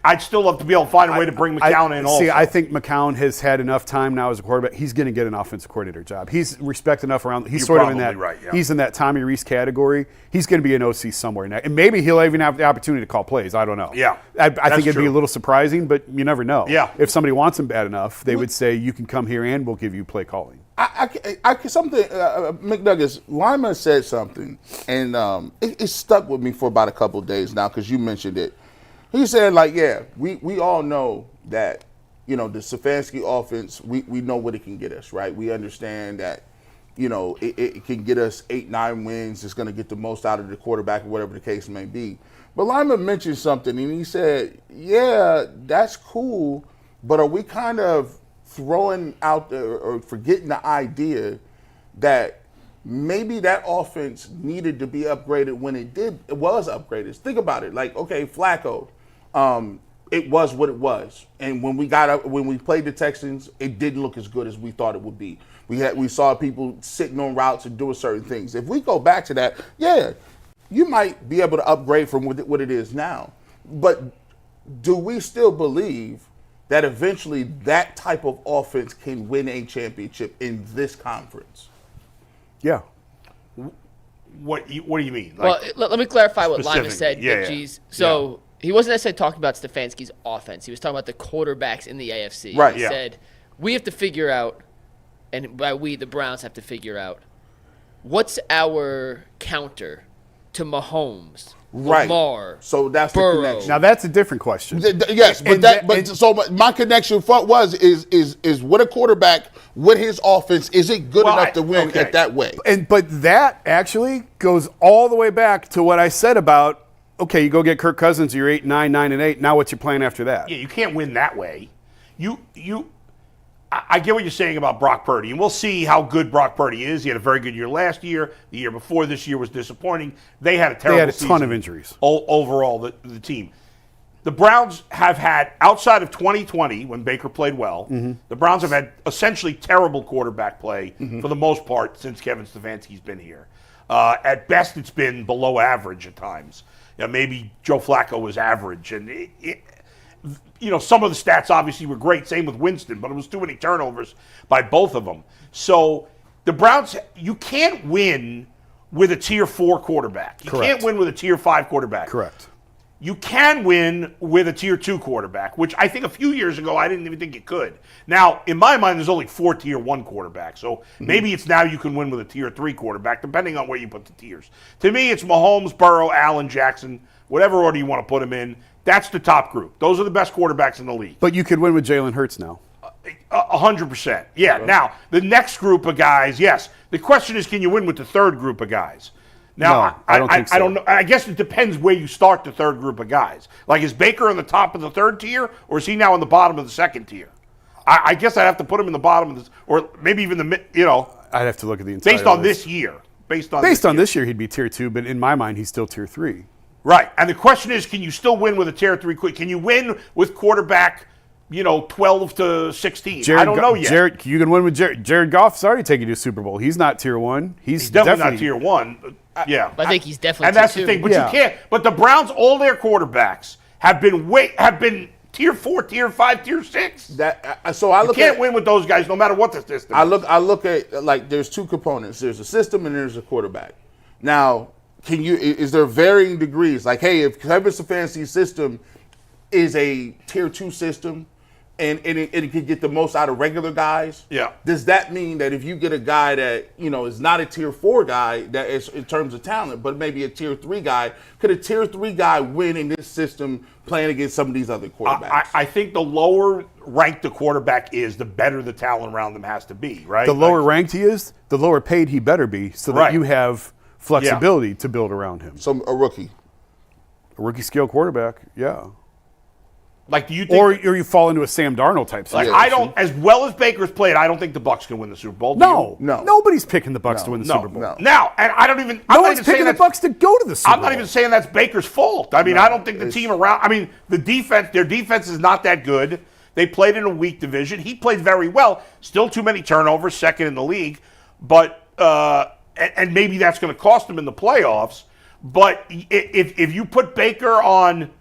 I'd still love to be able to find a way to bring McCown in also. See, I think McCown has had enough time now as a quarterback. He's going to get an offensive coordinator job. He's respected enough around. He's You're sort of in that. Right, yeah. He's in that Tommy Rees category. He's going to be an OC somewhere now, and maybe he'll even have the opportunity to call plays. I don't know. Yeah, I think it'd true. be a little surprising, but you never know. Yeah. If somebody wants him bad enough, they would say, "You can come here, and we'll give you play calling." McNuggets, Lima said something, and it stuck with me for about a couple of days now because you mentioned it. He said, we all know that, the Stefanski offense, we know what it can get us, right? We understand that, it can get us 8-9 wins. It's going to get the most out of the quarterback or whatever the case may be. But Lyman mentioned something, and he said, that's cool, but are we kind of throwing out there or forgetting the idea that maybe that offense needed to be upgraded when it was upgraded? Think about it. Flacco. It was what it was, and when we played the Texans, it didn't look as good as we thought it would be. We saw people sitting on routes and doing certain things. If we go back to that, you might be able to upgrade from what it is now. But do we still believe that eventually that type of offense can win a championship in this conference? Yeah. What do you mean? Let me clarify what Lyman specific. said. Yeah. Geez. So. He wasn't necessarily talking about Stefanski's offense. He was talking about the quarterbacks in the AFC. Right. He said, we have to figure out, and by we, the Browns have to figure out, what's our counter to Mahomes, Lamar, so that's Burrow. the connection. Now that's a different question. Yes, but my connection is what a quarterback, what his offense, is it good enough to win it that way? But that actually goes all the way back to what I said about, okay, you go get Kirk Cousins, you're 8-9, 9-8. Now what's your plan after that? Yeah, you can't win that way. I get what you're saying about Brock Purdy, and we'll see how good Brock Purdy is. He had a very good year last year. The year before this year was disappointing. They had a terrible season. They had a ton of injuries. Overall, the team. The Browns have had, outside of 2020, when Baker played well, the Browns have had essentially terrible quarterback play for the most part since Kevin Stefanski's been here. At best, it's been below average at times. Maybe Joe Flacco was average, and some of the stats obviously were great. Same with Winston, but it was too many turnovers by both of them. So the Browns, you can't win with a tier 4 quarterback. You can't win with a tier 5 quarterback. Correct. You can win with a tier 2 quarterback, which I think a few years ago I didn't even think you could. Now, in my mind, there's only 4 tier 1 quarterbacks, so maybe it's now you can win with a tier 3 quarterback, depending on where you put the tiers. To me, it's Mahomes, Burrow, Allen, Jackson, whatever order you want to put them in. That's the top group. Those are the best quarterbacks in the league. But you could win with Jalen Hurts now. 100%. Yeah. Now, the next group of guys, yes. The question is, can you win with the third group of guys? Now, no, I don't think so. I don't know. I guess it depends where you start the third group of guys. Like, is Baker on the top of the third tier, or is he now on the bottom of the second tier? I guess I'd have to put him in the bottom of this, or maybe even I'd have to look at the entire based on list. this year. Based on this year, he'd be tier 2, but in my mind, he's still tier 3. Right. And the question is, can you still win with a tier 3 quick? Can you win with quarterback, 12 to 16? I don't know yet. You can win with Jared. Jared Goff's already taken you to Super Bowl. He's not tier 1. He's definitely not tier 1. Yeah. I think he's definitely and that's tier the thing. 2. But you can't. But the Browns, all their quarterbacks have been tier 4, tier 5, tier 6. You can't win with those guys no matter what the system is. I look at, there's two components. There's a system and there's a quarterback. Now, is there varying degrees? Like, hey, if Kevin Stefanski's system is a tier 2 system and it can get the most out of regular guys, does that mean that if you get a guy that, is not a tier 4 guy that is in terms of talent, but maybe a tier 3 guy, could a tier 3 guy win in this system playing against some of these other quarterbacks? I think the lower ranked the quarterback is, the better the talent around them has to be, right? The lower ranked he is, the lower paid he better be, so that you have flexibility to build around him. So a rookie Scale quarterback, yeah. Like, do you think, or you fall into a Sam Darnold type situation? I don't, as well as Baker's played, I don't think the Bucs can win the Super Bowl. No. Nobody's picking the Bucs to win the Super Bowl. No. Now, and I don't even. No one's picking the Bucs to go to the Super Bowl. I'm not even saying that's Baker's fault. I mean, I don't think the team around. I mean, the defense. Their defense is not that good. They played in a weak division. He played very well. Still too many turnovers, second in the league. But and maybe that's going to cost them in the playoffs. But if you put Baker on.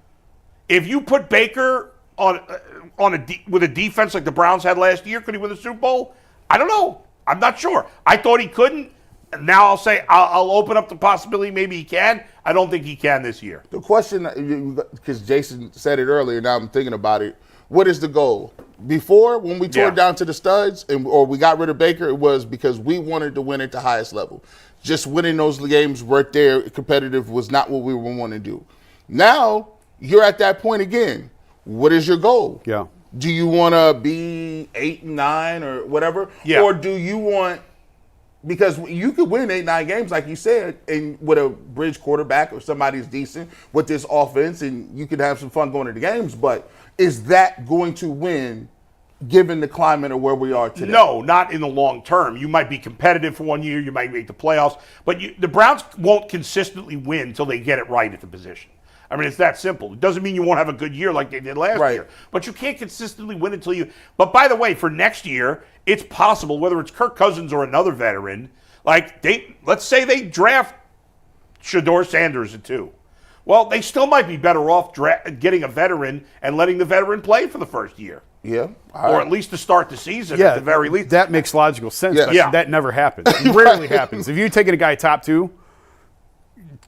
If you put Baker with a defense like the Browns had last year, could he win the Super Bowl? I don't know. I'm not sure. I thought he couldn't. Now I'll say I'll open up the possibility maybe he can. I don't think he can this year. The question, because Jason said it earlier, now I'm thinking about it. What is the goal? Before, when we tore down to the studs or we got rid of Baker, it was because we wanted to win at the highest level. Just winning those games right there, competitive, was not what we were wanting to do. Now, you're at that point again. What is your goal? Yeah. Do you want to be 8-9 or whatever? Yeah. Or do you want, because you could win 8-9 games, like you said, and with a bridge quarterback or somebody who's decent with this offense, and you could have some fun going to the games, but is that going to win given the climate of where we are today? No, not in the long term. You might be competitive for 1 year. You might make the playoffs. But the Browns won't consistently win until they get it right at the position. I mean, it's that simple. It doesn't mean you won't have a good year like they did last year. But you can't consistently win until you. But by the way, for next year, it's possible, whether it's Kirk Cousins or another veteran, like let's say they draft Shedeur Sanders at 2. Well, they still might be better off getting a veteran and letting the veteran play for the first year. Yeah. Or at least to start the season at the very least. That makes logical sense. Yeah. But that never happens. It rarely happens. If you're taking a guy top 2,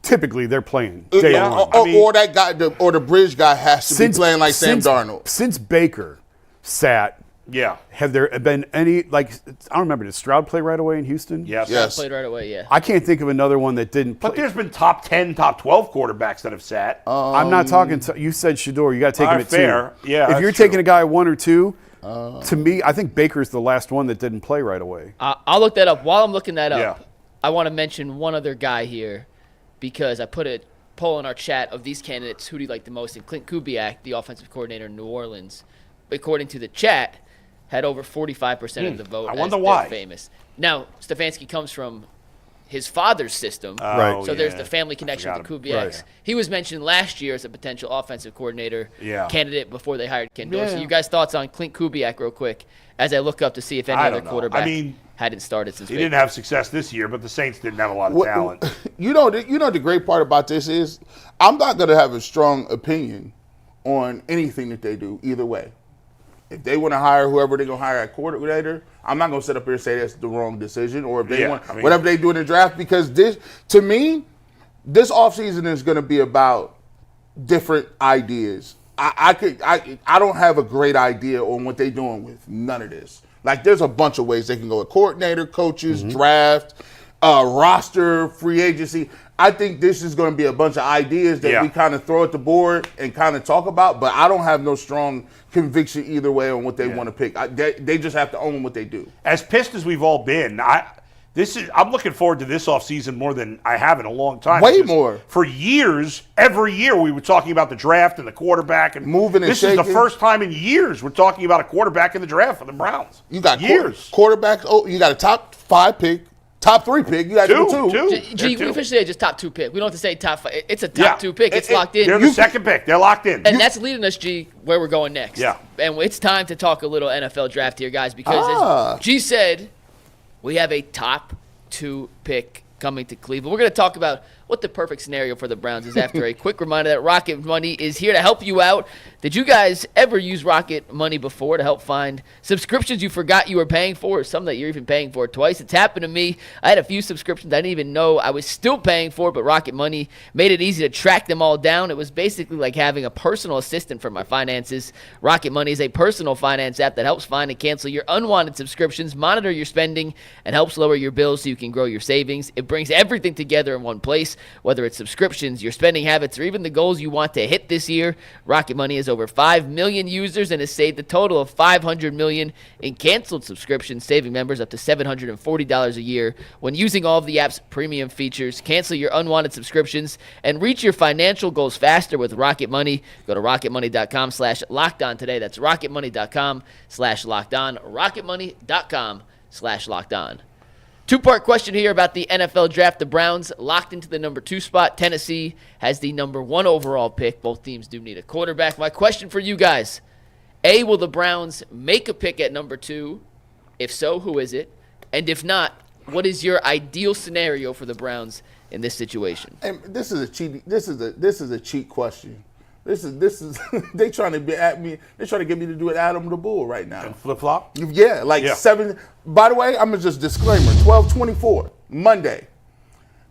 typically they're playing day one. Or that guy, or the bridge guy has to be playing like Sam Darnold. Since Baker sat, have there been any, like, I don't remember, did Stroud play right away in Houston? Yes. Played right away, yeah. I can't think of another one that didn't play. But there's been top 10, top 12 quarterbacks that have sat. I'm not talking, you said Shedeur, you got to take him at 2. Fair. Yeah, if you're taking a guy 1 or 2, to me, I think Baker's the last one that didn't play right away. I'll look that up. While I'm looking that up, I want to mention one other guy here, because I put a poll in our chat of these candidates, who do you like the most? And Clint Kubiak, the offensive coordinator in New Orleans, according to the chat, had over 45% of the vote. I wonder why. Famous. Now, Stefanski comes from his father's system, so there's the family connection with the Kubiaks. Right. He was mentioned last year as a potential offensive coordinator candidate before they hired Ken Dorsey. You guys' thoughts on Clint Kubiak real quick as I look up to see if any other quarterback hadn't started since he didn't have success this year, but the Saints didn't have a lot of talent. You know the great part about this is I'm not going to have a strong opinion on anything that they do either way. If they want to hire whoever they're going to hire at coordinator, I'm not going to sit up here and say that's the wrong decision, or if they want whatever they do in the draft, because this, to me, this offseason is going to be about different ideas. I don't have a great idea on what they're doing with none of this. Like, there's a bunch of ways they can go with coordinator, coaches, draft, roster, free agency. I think this is going to be a bunch of ideas that we kind of throw at the board and kind of talk about, but I don't have no strong conviction either way on what they want to pick. They just have to own what they do. As pissed as we've all been, I'm looking forward to this offseason more than I have in a long time. Way more. For years, every year we were talking about the draft and the quarterback and moving and shaking. This is the first time in years we're talking about a quarterback in the draft for the Browns. You got years. Quarterbacks. Oh, you got a top 5 pick. Top 3 pick. You got two. We officially say just top 2 pick. We don't have to say top 5. It's a top 2 pick. It's locked in. They're the second pick. They're locked in. And that's leading us, G, where we're going next. Yeah. And it's time to talk a little NFL draft here, guys, because as G said, we have a top 2 pick coming to Cleveland. We're going to talk about what the perfect scenario for the Browns is after a quick reminder that Rocket Money is here to help you out. Did you guys ever use Rocket Money before to help find subscriptions you forgot you were paying for, or some that you're even paying for twice? It's happened to me. I had a few subscriptions I didn't even know I was still paying for, but Rocket Money made it easy to track them all down. It was basically like having a personal assistant for my finances. Rocket Money is a personal finance app that helps find and cancel your unwanted subscriptions, monitor your spending, and helps lower your bills so you can grow your savings. It brings everything together in one place, whether it's subscriptions, your spending habits, or even the goals you want to hit this year. Rocket Money has over 5 million users and has saved a total of $500 million in canceled subscriptions, saving members up to $740 a year when using all of the app's premium features. Cancel your unwanted subscriptions and reach your financial goals faster with Rocket Money. Go to rocketmoney.com/lockedon today. That's rocketmoney.com/lockedon. rocketmoney.com/lockedon. Two-part question here about the NFL draft. The Browns locked into the number 2 spot. Tennessee has the number 1 overall pick. Both teams do need a quarterback. My question for you guys, A, will the Browns make a pick at number 2? If so, who is it? And if not, what is your ideal scenario for the Browns in this situation? And this is a cheat. This is a cheat question. This is they trying to be at me. They trying to get me to do it Adam the Bull right now. Flip flop. Yeah, like 7. By the way, I'm gonna just disclaimer. 12/24 Monday.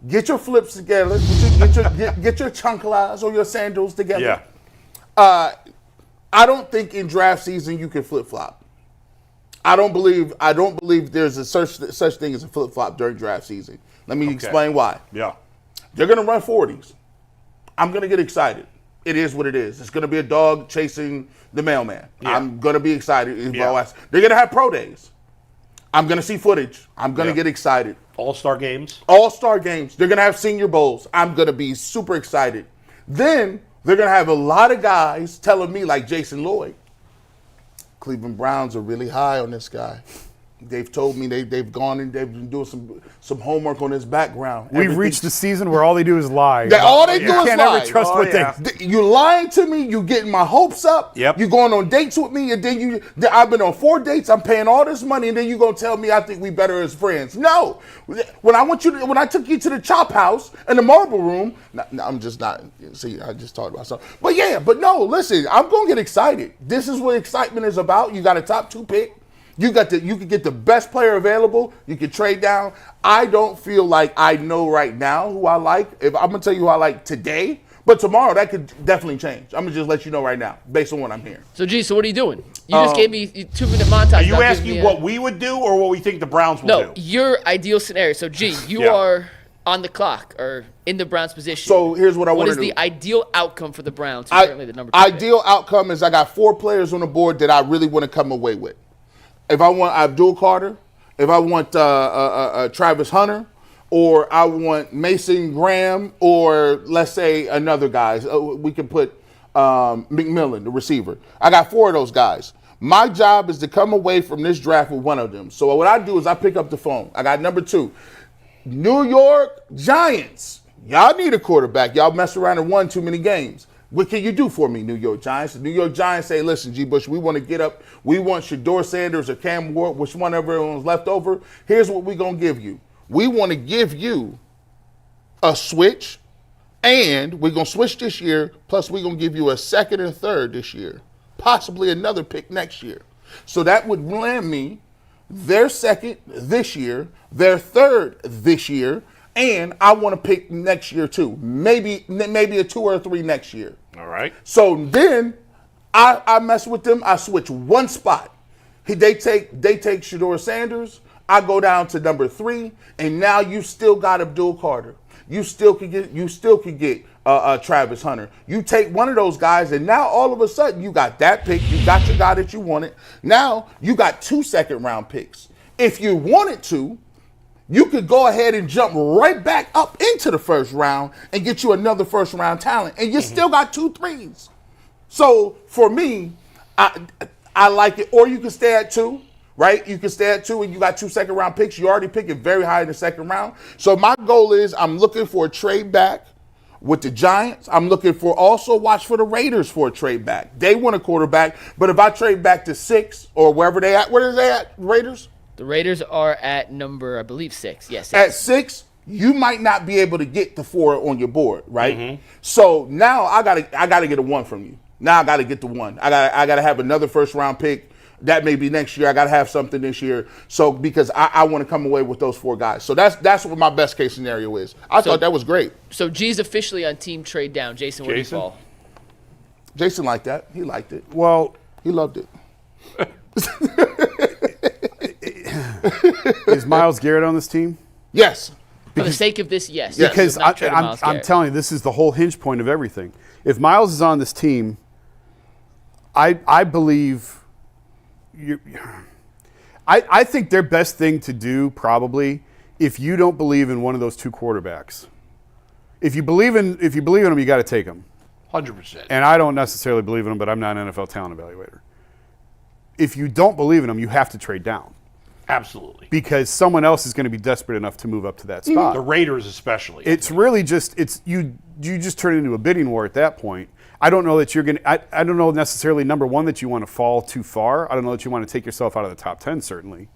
Get your flips together. Get your chanclas or your sandals together. Yeah. I don't think in draft season you can flip flop. I don't believe there's a such thing as a flip flop during draft season. Let me explain why. Yeah. They're gonna run 40s. I'm gonna get excited. It is what it is. It's going to be a dog chasing the mailman. Yeah. I'm going to be excited. They're going to have pro days. I'm going to see footage. I'm going to get excited. All-star games. All-star games. They're going to have senior bowls. I'm going to be super excited. Then they're going to have a lot of guys telling me, like Jason Lloyd, Cleveland Browns are really high on this guy. They've told me they've gone and they've been doing some homework on his background. We've reached the season where all they do is lie. All they do is lie. You can't ever trust what they. You're lying to me. You getting my hopes up. Yep. You going on dates with me, and then I've been on 4 dates. I'm paying all this money, and then you gonna tell me I think we better as friends? No. When I took you to the Chop House and the Marble Room, I'm just not. See, I just talked about something. But no. Listen, I'm gonna get excited. This is what excitement is about. You got a top 2 pick. You can get the best player available. You can trade down. I don't feel like I know right now who I like. If I'm gonna tell you who I like today, but tomorrow that could definitely change. I'm gonna just let you know right now, based on what I'm hearing. So, so what are you doing? You just gave me a 2-minute montage. Are you asking what we would do or what we think the Browns will do? No, your ideal scenario. So, you are on the clock or in the Browns' position. So here's what I want to do. What is the ideal outcome for the Browns? Currently the number 2 ideal outcome is I got 4 players on the board that I really want to come away with. If I want Abdul Carter, if I want Travis Hunter, or I want Mason Graham, or let's say another guy, we can put McMillan, the receiver. I got 4 of those guys. My job is to come away from this draft with one of them. So what I do is I pick up the phone. I got number 2, New York Giants. Y'all need a quarterback. Y'all mess around and won too many games. What can you do for me, New York Giants? The New York Giants say, listen, G. Bush, we want to get up. We want Shedeur Sanders or Cam Ward, which one of everyone's left over. Here's what we're going to give you. We want to give you a switch, and we're going to switch this year, plus we're going to give you a 2nd and 3rd this year, possibly another pick next year. So that would land me their 2nd this year, their 3rd this year, and I want to pick next year too. Maybe a 2 or a 3 next year. All right. So then I mess with them. I switch one spot. They take Shedeur Sanders. I go down to number 3, and now you still got Abdul Carter. You still could get Travis Hunter. You take one of those guys, and now all of a sudden you got that pick. You got your guy that you wanted. Now you got 2 second-round picks. If you wanted to, you could go ahead and jump right back up into the 1st round and get you another 1st-round talent, and you still got 2 3s. So for me, I like it. Or you can stay at 2, right? You can stay at 2 and you got 2 second-round picks. You already picked it very high in the 2nd round. So my goal is I'm looking for a trade back with the Giants. I'm looking for also watch for the Raiders for a trade back. They want a quarterback, but if I trade back to 6 or wherever they at, where are they at, Raiders? The Raiders are at number, I believe, 6. Yes. At 6, you might not be able to get the 4 on your board, right? So now I gotta get a 1 from you. Now I gotta get the 1. I gotta have another first round pick. That may be next year. I gotta have something this year. So because I want to come away with those 4 guys. So that's what my best case scenario is. I thought that was great. So G's officially on team trade down. Jason, where do you fall? Jason liked that. He liked it. Well, He loved it. is Myles Garrett on this team? Yes. For the sake of this, yes. Because So not trade I'm Myles Garrett. telling you, this is the whole hinge point of everything. If Myles is on this team, I believe I think their best thing to do probably, if you don't believe in one of those 2 quarterbacks, if you believe in them, you got to take them. 100%. And I don't necessarily believe in them, but I'm not an NFL talent evaluator. If you don't believe in them, you have to trade down. Absolutely. Because someone else is going to be desperate enough to move up to that spot. The Raiders especially. It's really just you just turn it into a bidding war at that point. I don't know that you're going to I don't know necessarily, number one, that you want to fall too far. I don't know that you want to take yourself out of the top 10, certainly.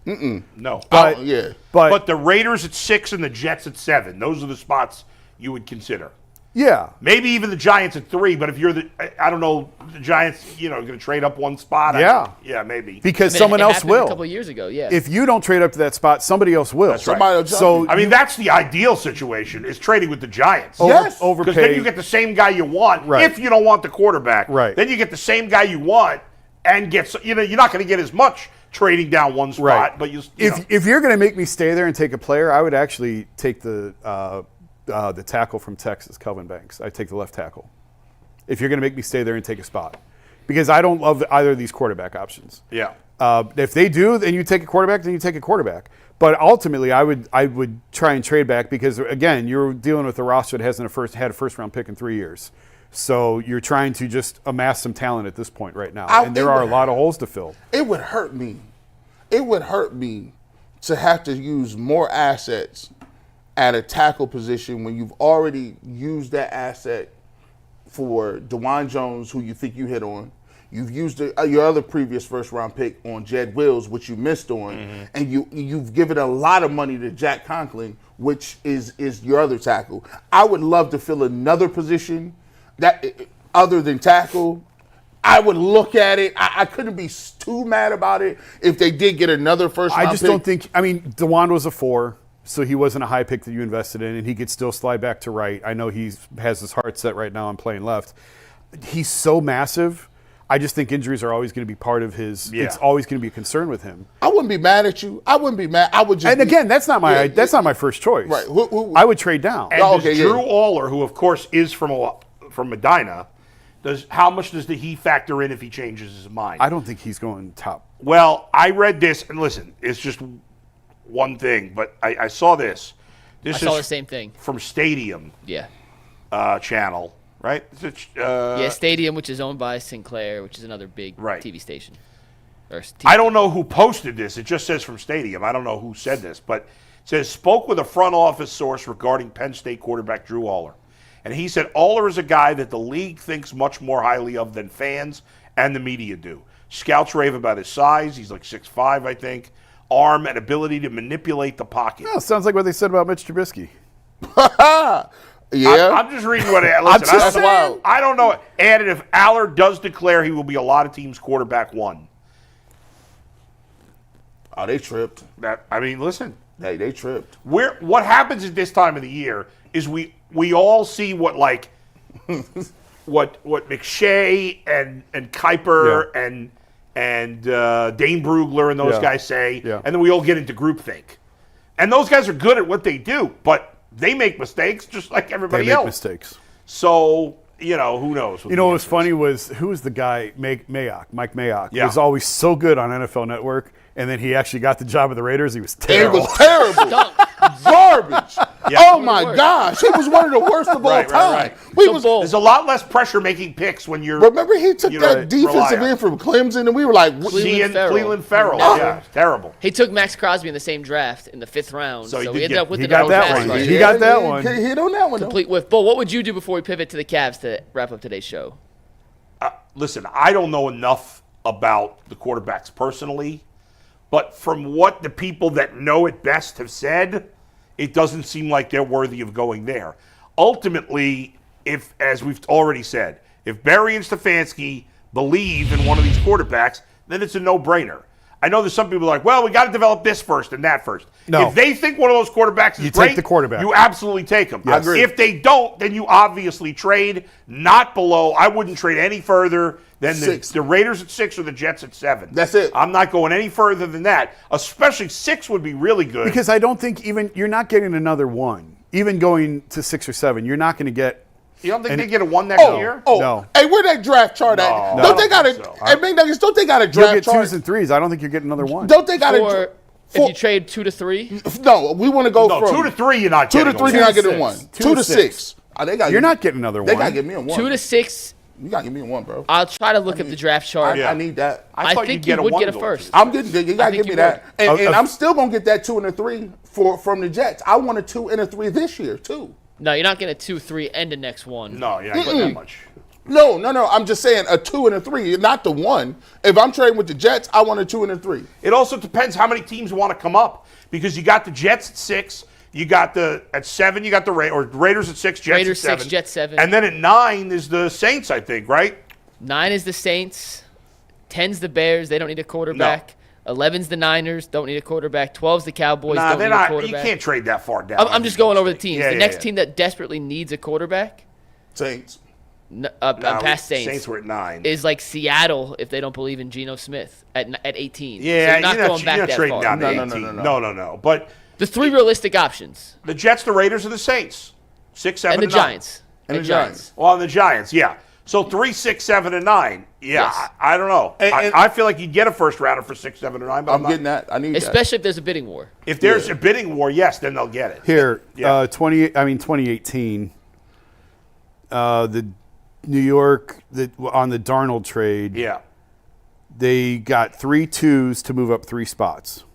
No. But yeah. But the Raiders at 6 and the Jets at 7. Those are the spots you would consider. Yeah. Maybe even the Giants at 3, but if you're I don't know, the Giants, going to trade up 1 spot. Yeah. Yeah, maybe. Because I mean, someone it else happened will. A couple of years ago, yeah. If you don't trade up to that spot, somebody else will. That's right. Somebody will jump So you. I mean, that's the ideal situation, is trading with the Giants. Yes. Because then you get the same guy you want, Right. if you don't want the quarterback. Right. Then you get the same guy you want and you're not going to get as much trading down 1 spot. Right. But if you're going to make me stay there and take a player, I would actually take the tackle from Texas, Kelvin Banks. I'd take the left tackle. If you're going to make me stay there and take a spot. Because I don't love either of these quarterback options. Yeah. If they do, then you take a quarterback, then you take a quarterback. But ultimately, I would try and trade back because, again, you're dealing with a roster that hasn't had a first-round pick in 3 years. So you're trying to just amass some talent at this point right now. And there are a lot of holes to fill. It would hurt me. It would hurt me to have to use more assets at a tackle position when you've already used that asset for DeJuan Jones, who you think you hit on. You've used your other previous first-round pick on Jed Wills, which you missed on, and you've given a lot of money to Jack Conklin, which is your other tackle. I would love to fill another position that other than tackle. I would look at it. I couldn't be too mad about it if they did get another first-round pick. I just don't think – I mean, DeJuan was a 4, so he wasn't a high pick that you invested in, and he could still slide back to right. I know he has his heart set right now on playing left. He's so massive. I just think injuries are always going to be part of his. Yeah. It's always going to be a concern with him. I wouldn't be mad at you. I wouldn't be mad. I would just. And again, that's not my first choice. Right. I would trade down. And does Drew Aller, who of course is from Medina, how much does he factor in if he changes his mind? I don't think he's going top. Well, I read this, and listen, it's just one thing, but I saw this. I saw the same thing from Stadium. Yeah. Channel. Right? Stadium, which is owned by Sinclair, which is another big TV station. I don't know who posted this. It just says from Stadium. I don't know who said this, but it says, spoke with a front office source regarding Penn State quarterback Drew Aller. And he said, Aller is a guy that the league thinks much more highly of than fans and the media do. Scouts rave about his size. He's like 6'5", I think. Arm and ability to manipulate the pocket. Oh, sounds like what they said about Mitch Trubisky. Yeah, I'm just reading what. Listen, I don't know. And if Aller does declare he will be a lot of teams' quarterback 1. Oh, they tripped. Listen. They tripped. What happens at this time of the year is we all see what what McShay and Kuiper and Dane Brugler and those guys say, and then we all get into groupthink. And those guys are good at what they do, but they make mistakes just like everybody else. They make mistakes. So, who knows? What was funny was, who was the guy, Mike Mayock, was always so good on NFL Network, and then he actually got the job with the Raiders. He was terrible. It was terrible. Garbage. Yeah. Oh, my gosh. He was one of the worst of all time. There's a lot less pressure making picks when you're... Remember, he took that defensive end from Clemson, and we were like... Cleveland Farrell. Yeah, terrible. He took Max Crosby in the same draft in the 5th round, so he ended up with he got that one. He got that one. He hit on that one. Complete whiff. Bull, what would you do before we pivot to the Cavs to wrap up today's show? Listen, I don't know enough about the quarterbacks personally, but from what the people that know it best have said, it doesn't seem like they're worthy of going there. Ultimately, if, as we've already said, if Berry and Stefanski believe in one of these quarterbacks, then it's a no-brainer. I know there's some people like, well, we got to develop this first and that first. No. If they think one of those quarterbacks is You great, take the quarterback. you absolutely take them. Yes. I agree. If they don't, then you obviously trade not below. I wouldn't trade any further than the Raiders at 6 or the Jets at 7. That's it. I'm not going any further than that. Especially 6 would be really good. Because I don't think you're not getting another one. Even going to 6 or 7, you're not going to get. You don't think they get a 1 next year? No. Hey, where that draft chart at? No, Don't they got I a? don't think so. Hey, McNuggets, don't they got a You'll draft get chart? 2s and 3s. I don't think you're getting another one. Don't they got Or a? if you trade 2 to 3, No, we want to go No, from 2 to 3, you're not 2 getting to 3. a You're not one. getting one. 2 2 to to 6. 6. They got. You're not getting another They one. got to give me a 1. 2 to 6. You got to give me a 1, bro. I'll try to look at the draft chart. I need that. I thought think you'd get you would a 1 get a going first. to. I'm getting. You got to think give me you that, and would. I'm still gonna get that 2 and a 3 from the Jets. I want a 2 and a 3 this year too. No, you're not getting a 2, 3, and a next one. No, you're not getting that much. No. I'm just saying a 2 and a 3, not the 1. If I'm trading with the Jets, I want a 2 and a 3. It also depends how many teams want to come up because you got the Jets at 6, you got at 7, you got the Raiders at 6, Jets Raiders at 7. 6, Jets 7. And then at 9 is the Saints, I think, right? 9 is the Saints. 10's the Bears. They don't need a quarterback. 11's the Niners. Don't need a quarterback. 12's the Cowboys. Nah, don't they're need a not. You quarterback. can't trade that far down. I'm just going over the teams. Yeah, the yeah, next yeah. team that desperately needs a quarterback, Saints. past Saints, Saints were at 9. is like Seattle if they don't believe in Geno Smith at 18. Yeah, so you're not you're going back not that trading far. down to No. 18. No. But The 3 realistic options. the Jets, the Raiders, and the Saints. 6, 7, And the 9. Giants. And the Giants. Well, and the Giants, yeah. So 3, 6, 7, and 9. Yeah, Yes. I don't know. And- I feel like you get a first rounder for 6, 7, and 9. But I'm not. getting that. I need that. Especially if there's a bidding war. If there's a bidding war, yes, then they'll get it. Here, Yeah. 2018, the New York on the Darnold trade, Yeah. they got 3 2s to move up 3 spots.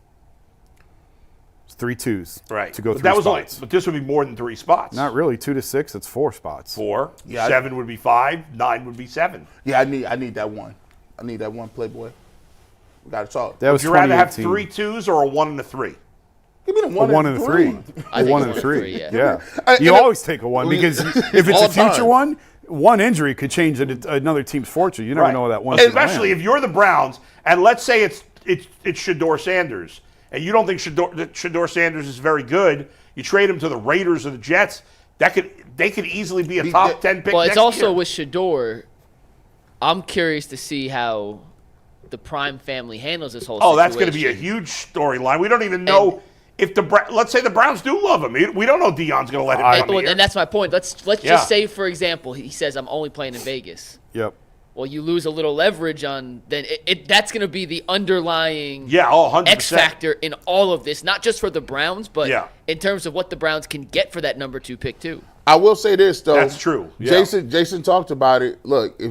It's 3 2s Right. to go but 3 that was spots. but this would be more than 3 spots. Not really. 2 to 6, it's 4 spots. 4. Yeah, 7 would be 5. 9 would be 7. Yeah, I need that 1. I need that 1, Playboy. We got to talk. That was Would you rather have 2018. 3 2s or a 1 and a 3? Give me the 1 A 1 and a 3. I A think 1 it's and a 1 and 3. 3, Yeah. yeah. You always take a 1 because if it's All a future time. one injury could change another team's fortune. You never Right. know where that one's Especially if you're the Browns, and let's say it's Shador Sanders, and you don't think Shador Sanders is very good, you trade him to the Raiders or the Jets, they could easily be a top 10 pick. Well, it's next also year. with Shador. I'm curious to see how the Prime family handles this whole Oh, situation. that's going to be a huge storyline. We don't even know if let's say the Browns do love him. We don't know Dion's going to let him come Well, here. and that's my point. Let's Yeah. just say, for example, he says, I'm only playing in Vegas. Yep. Well, you lose a little leverage on then that's going to be the underlying 100%. X factor in all of this, not just for the Browns, but Yeah. in terms of what the Browns can get for that number 2 pick too. I will say this though. That's true. Jason talked about it. Look, if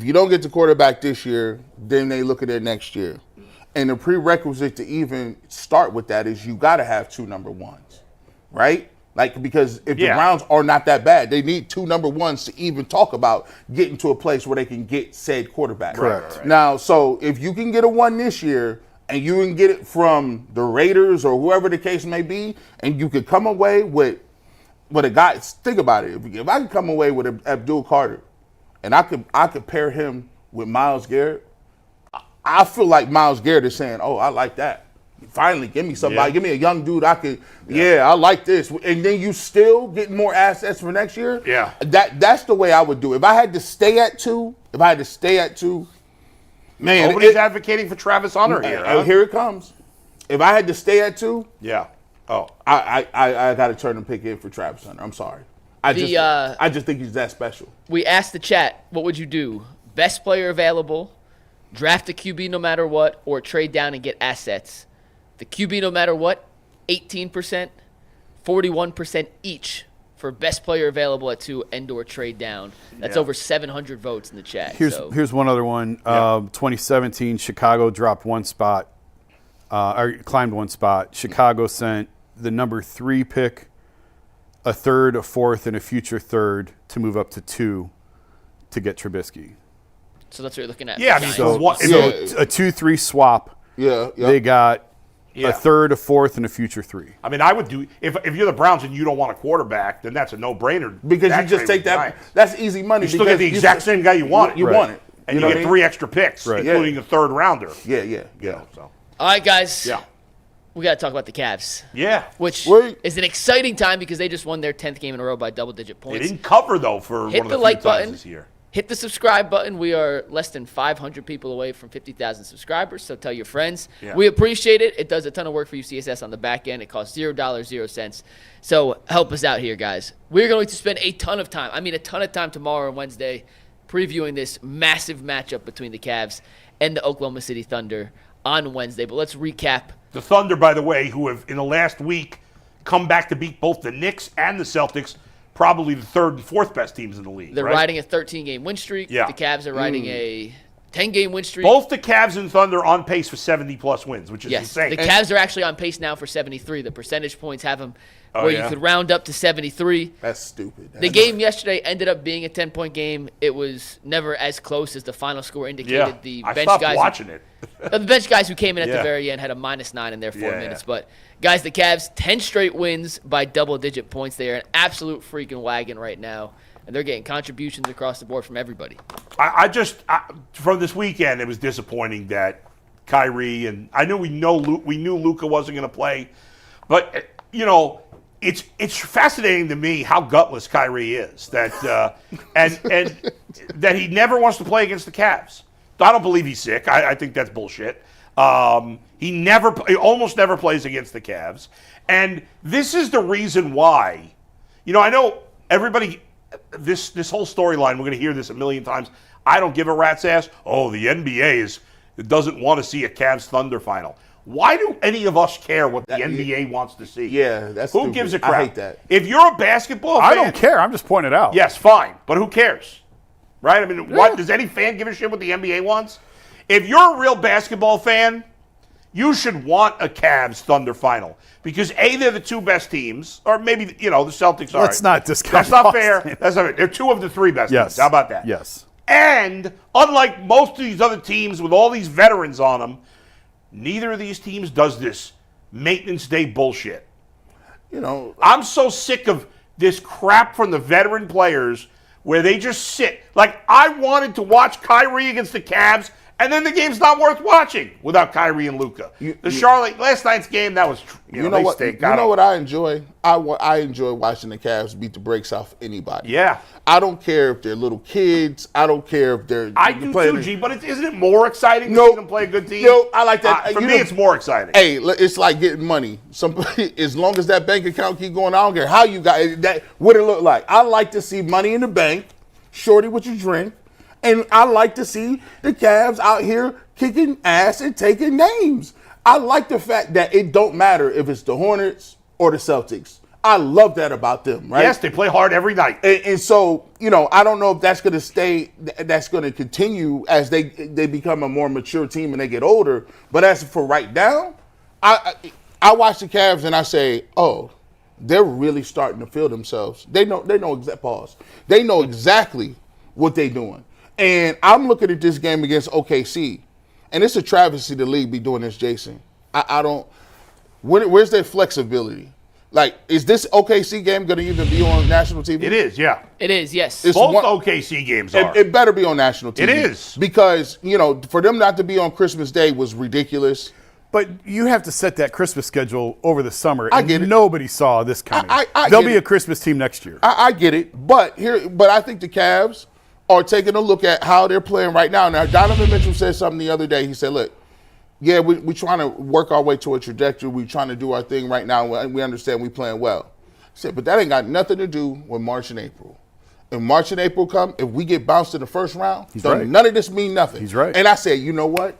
you don't get the quarterback this year, then they look at it next year. And the prerequisite to even start with that is you got to have 2 number 1s, right? Like, because if the Browns are not that bad, they need 2 number 1s to even talk about getting to a place where they can get said quarterback. Correct. Right. Now, so if you can get a 1 this year and you can get it from the Raiders or whoever the case may be, and you could come away with a guy, think about it. If I could come away with Abdul Carter and I could pair him with Myles Garrett, I feel like Myles Garrett is saying, oh, I like that. Finally, give me somebody. Give me a young dude I could, I like this. And then you still get more assets for next year. Yeah. That's the way I would do it. If I had to stay at 2, man. Nobody's advocating for Travis Hunter here. Huh? Here it comes. If I had to stay at 2, Yeah. Oh. I got to turn and pick in for Travis Hunter. I'm sorry. I just think he's that special. We asked the chat, what would you do? Best player available, draft a QB no matter what, or trade down and get assets. The QB no matter what, 18%, 41% each for best player available at 2 and/or trade down. That's over 700 votes in the chat. Here's one other one. 2017, Chicago dropped 1 spot, or climbed 1 spot. Chicago sent the number 3 pick, a 3rd, a 4th, and a future 3rd to move up to 2 to get Trubisky. So that's what you're looking at. Yeah, I mean, So what- a 2-3 swap. Yeah. They got Yeah. a third, a fourth, and a future 3. I mean, I would do if you're the Browns and you don't want a quarterback, then that's a no-brainer. Because That you just trade take would be that. nice. That's easy money. You still get the because exact same guy you want. You want it. And you know get what I mean? 3 extra picks, Right. including a third rounder. Yeah. So All right, guys. yeah, We got to talk about the Cavs, yeah. which Wait. is an exciting time because they just won their 10th game in a row by double-digit They points. didn't cover though for Hit one of the the like few times button. this year. Hit the subscribe button. We are less than 500 people away from 50,000 subscribers, so tell your friends. Yeah. We appreciate it. It does a ton of work for you, CSS, on the back end. It costs $0, 0 cents. So help us out here, guys. We're going to spend a ton of time tomorrow and Wednesday previewing this massive matchup between the Cavs and the Oklahoma City Thunder on Wednesday. But let's recap. The Thunder, by the way, who have in the last week come back to beat both the Knicks and the Celtics, probably the third and fourth best teams in the league. They're right? riding a 13-game win streak. Yeah. The Cavs are riding a 10-game win streak. Both the Cavs and Thunder on pace for 70-plus wins, which is Yes, insane. the Cavs are actually on pace now for 73. The percentage points have them Oh, where yeah? you could round up to 73. That's stupid. The game yesterday ended up being a 10-point game. It was never as close as the final score indicated. Yeah, The I bench stopped guys watching it. The bench guys who came in at Yeah. the very end had a -9 in their 4 Yeah, minutes. yeah. But, guys, the Cavs, 10 straight wins by double-digit points. They are an absolute freaking wagon right now, and they're getting contributions across the board from everybody. From this weekend, it was disappointing that Kyrie and I knew we knew Luka wasn't going to play, but it's fascinating to me how gutless Kyrie is. That and that he never wants to play against the Cavs. I don't believe he's sick. I think that's bullshit. He almost never plays against the Cavs, and this is the reason why. I know everybody. This whole storyline, we're going to hear this a million times. I don't give a rat's ass. Oh, the NBA doesn't want to see a Cavs Thunder final. Why do any of us care what the NBA wants to see? Yeah, that's who stupid. gives a crap? I hate that. If you're a basketball fan, I don't care. I'm just pointing it out. yes, fine, but who cares? Right? I mean, what does any fan give a shit what the NBA wants? If you're a real basketball fan, you should want a Cavs Thunder final because they're the 2 best teams, or maybe the Celtics are. Let's not discount That's not Boston. fair. That's not fair. They're 2 of the 3 best Yes. teams. How about that? Yes. And unlike most of these other teams with all these veterans on them, neither of these teams does this maintenance day bullshit. I'm so sick of this crap from the veteran players where they just sit. Like, I wanted to watch Kyrie against the Cavs, and then the game's not worth watching without Kyrie and Luka. Charlotte last night's game, that was You know what? stink. You know what I enjoy? I enjoy watching the Cavs beat the brakes off anybody. Yeah. I don't care if they're little kids. I don't care if they're. I do playing too, G, but isn't it more exciting to No. see them play a good team? No, I like that. For You me, know- it's more exciting. Hey, it's like getting money. As long as that bank account keep going, I don't care how you got it. That what it look like. I like to see money in the bank, shorty with your drink, and I like to see the Cavs out here kicking ass and taking names. I like the fact that it don't matter if it's the Hornets or the Celtics. I love that about them, right? Yes, they play hard every night. And so, I don't know if that's going to stay, that's going to continue as they become a more mature team and they get older. But as for right now, I watch the Cavs and I say, oh, they're really starting to feel themselves. They know pause. They know exactly what they're doing. And I'm looking at this game against OKC, and it's a travesty the league be doing this, Jason. I don't. Where's their flexibility? Like, is this OKC game going to even be on national TV? It is, yeah. It is, yes. It's Both one- OKC games are. It better be on national TV. It is. Because, for them not to be on Christmas Day was ridiculous. But you have to set that Christmas schedule over the summer. I and get it. Nobody saw this coming. I They'll get be it. a Christmas team next year. I get it. But I think the Cavs are taking a look at how they're playing right now. Now, Donovan Mitchell said something the other day. He said, look, yeah, we're trying to work our way to a trajectory. We're trying to do our thing right now. And we understand we're playing well. He said, but that ain't got nothing to do with March and April. If March and April come, if we get bounced in the first round, right. none of this mean nothing. He's right. And I said, you know what?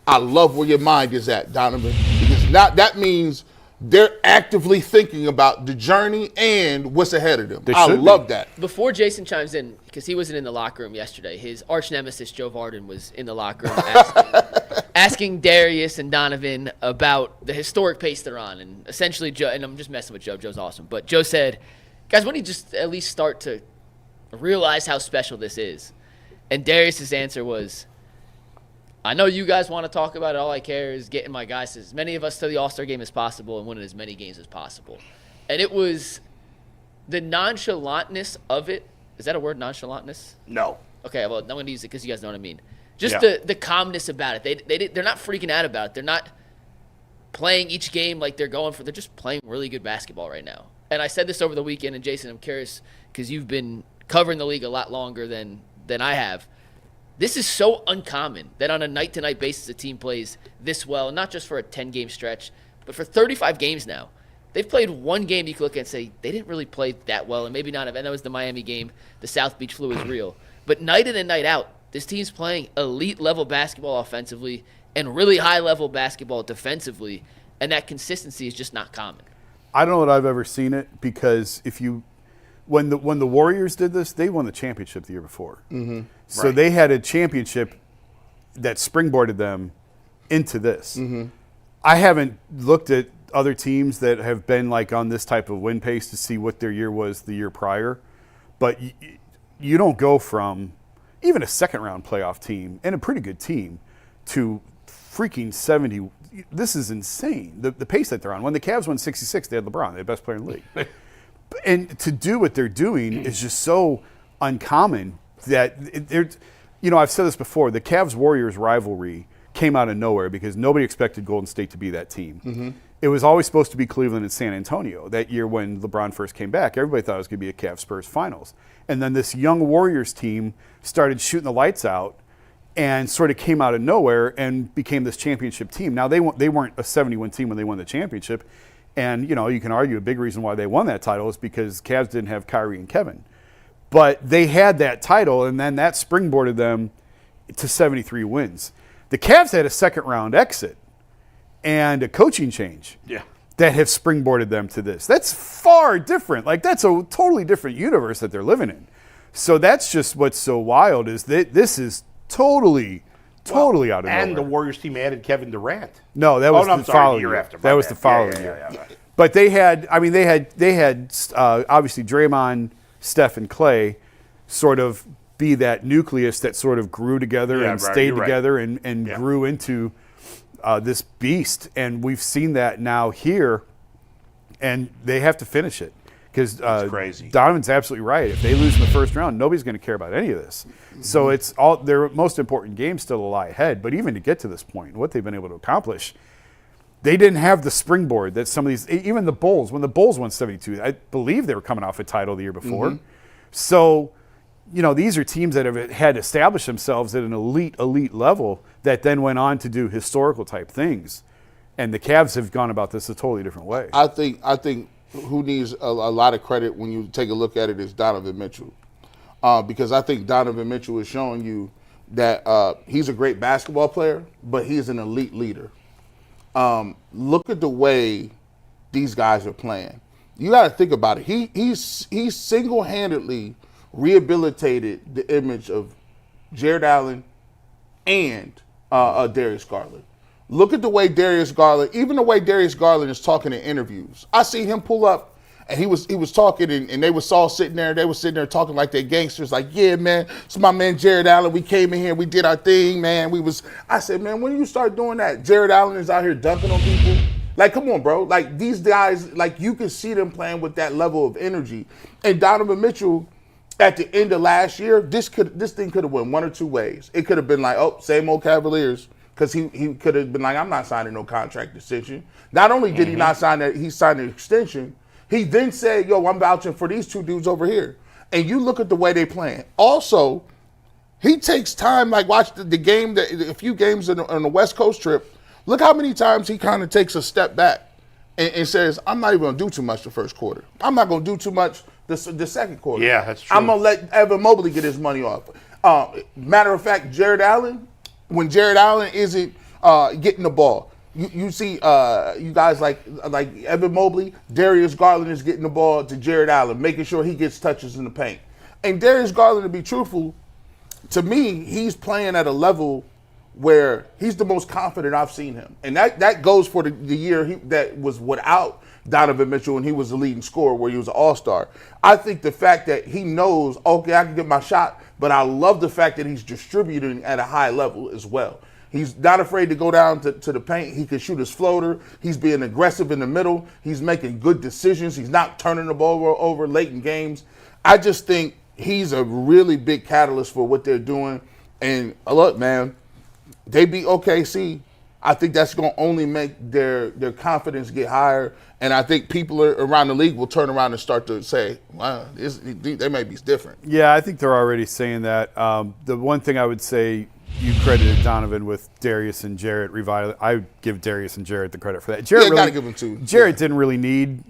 I love where your mind is at, Donovan. Because that means they're actively thinking about the journey and what's ahead of them. They I should be. love that. Before Jason chimes in, because he wasn't in the locker room yesterday, his arch nemesis Joe Varden was in the locker room asking Darius and Donovan about the historic pace they're on. And essentially, Joe, and I'm just messing with Joe. Joe's awesome. But Joe said, guys, when do you just at least start to realize how special this is? And Darius's answer was, I know you guys want to talk about it. All I care is getting my guys, as many of us, to the All-Star game as possible and winning as many games as possible. And it was the nonchalantness of it. Is that a word, nonchalantness? No. Okay, well, I'm going to use it because you guys know what I mean. Just the calmness about it. They're not freaking out about it. They're not playing each game like they're just playing really good basketball right now. And I said this over the weekend, and Jason, I'm curious because you've been covering the league a lot longer than I have. This is so uncommon that on a night-to-night basis a team plays this well, not just for a 10-game stretch, but for 35 games now. They've played one game you can look at and say they didn't really play that well, and maybe not. And that was the Miami game. The South Beach flu is real. But night in and night out, this team's playing elite-level basketball offensively and really high-level basketball defensively, and that consistency is just not common. I don't know that I've ever seen it because when the Warriors did this, they won the championship the year before. Mm-hmm. So they had a championship that springboarded them into this. Mm-hmm. I haven't looked at other teams that have been like on this type of win pace to see what their year was the year prior, but you don't go from even a second-round playoff team and a pretty good team to freaking 70. This is insane, the pace that they're on. When the Cavs won 66, they had LeBron, the best player in the league. And to do what they're doing is just so uncommon that I've said this before, the Cavs-Warriors rivalry came out of nowhere because nobody expected Golden State to be that team. Mm-hmm. It was always supposed to be Cleveland and San Antonio. That year when LeBron first came back, everybody thought it was going to be a Cavs-Spurs finals. And then this young Warriors team started shooting the lights out and sort of came out of nowhere and became this championship team. Now, they weren't a 70-win team when they won the championship. And, you can argue a big reason why they won that title is because Cavs didn't have Kyrie and Kevin. But they had that title, and then that springboarded them to 73 wins. The Cavs had a second-round exit and a coaching change that have springboarded them to this. That's far different. Like, that's a totally different universe that they're living in. So that's just what's so wild is that this is totally out of nowhere. And the Warriors team added Kevin Durant. No, that was the following year. That was the following year. Yeah. But they had obviously Draymond, Steph, and Clay sort of be that nucleus that sort of grew together and stayed together and grew into this beast. And we've seen that now here, and they have to finish it. Because Donovan's absolutely right. If they lose in the first round, nobody's going to care about any of this. Mm-hmm. So it's all their most important games still lie ahead. But even to get to this point, what they've been able to accomplish, they didn't have the springboard that some of these, even the Bulls, when the Bulls won 72, I believe they were coming off a title the year before. Mm-hmm. So, these are teams that have had established themselves at an elite level that then went on to do historical type things. And the Cavs have gone about this a totally different way. I think who needs a lot of credit when you take a look at it is Donovan Mitchell. Because I think Donovan Mitchell is showing you that he's a great basketball player, but he's an elite leader. Look at the way these guys are playing. You got to think about it. He single-handedly rehabilitated the image of Jared Allen and Darius Garland. Look at the way Darius Garland, even the way Darius Garland is talking in interviews. I see him pull up, and he was talking, and they was all sitting there. They were sitting there talking like they gangsters, like, yeah, man, it's my man Jared Allen. We came in here, we did our thing, man. I said, man, when you start doing that, Jared Allen is out here dunking on people. Like, come on, bro. Like, these guys, like, you can see them playing with that level of energy. And Donovan Mitchell, at the end of last year, this thing could have went one or two ways. It could have been like, oh, same old Cavaliers. Because he could have been like, I'm not signing no contract extension. Not only did he not sign that, he signed an extension. He then said, yo, I'm vouching for these two dudes over here. And you look at the way they playing. Also, he takes time, like watch the game, a few games on the West Coast trip. Look how many times he kind of takes a step back and says, I'm not even going to do too much the first quarter. I'm not going to do too much the second quarter. Yeah, that's true. I'm going to let Evan Mobley get his money off. Matter of fact, Jared Allen, when Jared Allen isn't getting the ball, you see you guys like Evan Mobley, Darius Garland is getting the ball to Jared Allen, making sure he gets touches in the paint. And Darius Garland, to be truthful, to me, he's playing at a level where he's the most confident I've seen him. And that goes for the year that was without Donovan Mitchell and he was the leading scorer where he was an all-star. I think the fact that he knows, okay, I can get my shot, but I love the fact that he's distributing at a high level as well. He's not afraid to go down to the paint. He can shoot his floater. He's being aggressive in the middle. He's making good decisions. He's not turning the ball over late in games. I just think he's a really big catalyst for what they're doing. And look, man, they beat OKC. I think that's going to only make their confidence get higher. And I think people around the league will turn around and start to say, wow, they may be different. Yeah, I think they're already saying that. The one thing I would say, you credited Donovan with Darius and Jarrett I give Darius and Jarrett the credit for that. Jarrett gotta give him two. Jarrett didn't really need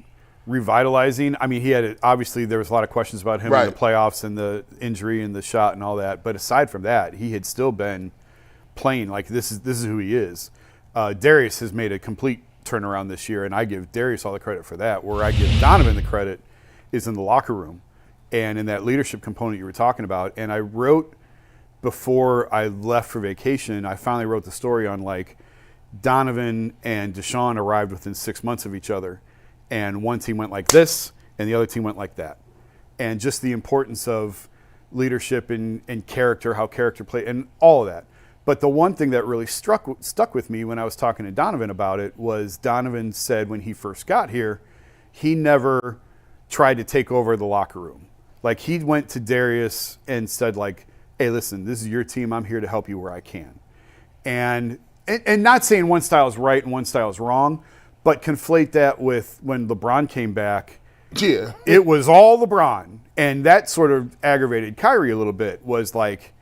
revitalizing. I mean, obviously there was a lot of questions about him in the playoffs and the injury and the shot and all that. But aside from that, he had still been playing like this is who he is. Darius has made a complete turnaround this year, and I give Darius all the credit for that. Where I give Donovan the credit is in the locker room and in that leadership component you were talking about. And I wrote, before I left for vacation, I finally wrote the story on like Donovan and Deshaun arrived within 6 months of each other. And one team went like this, and the other team went like that. And just the importance of leadership and character, how character play, and all of that. But the one thing that really stuck with me when I was talking to Donovan about it was Donovan said when he first got here, he never tried to take over the locker room. Like he went to Darius and said like, hey, listen, this is your team. I'm here to help you where I can. And not saying one style is right and one style is wrong, but conflate that with when LeBron came back. Yeah. It was all LeBron. And that sort of aggravated Kyrie a little bit, was like,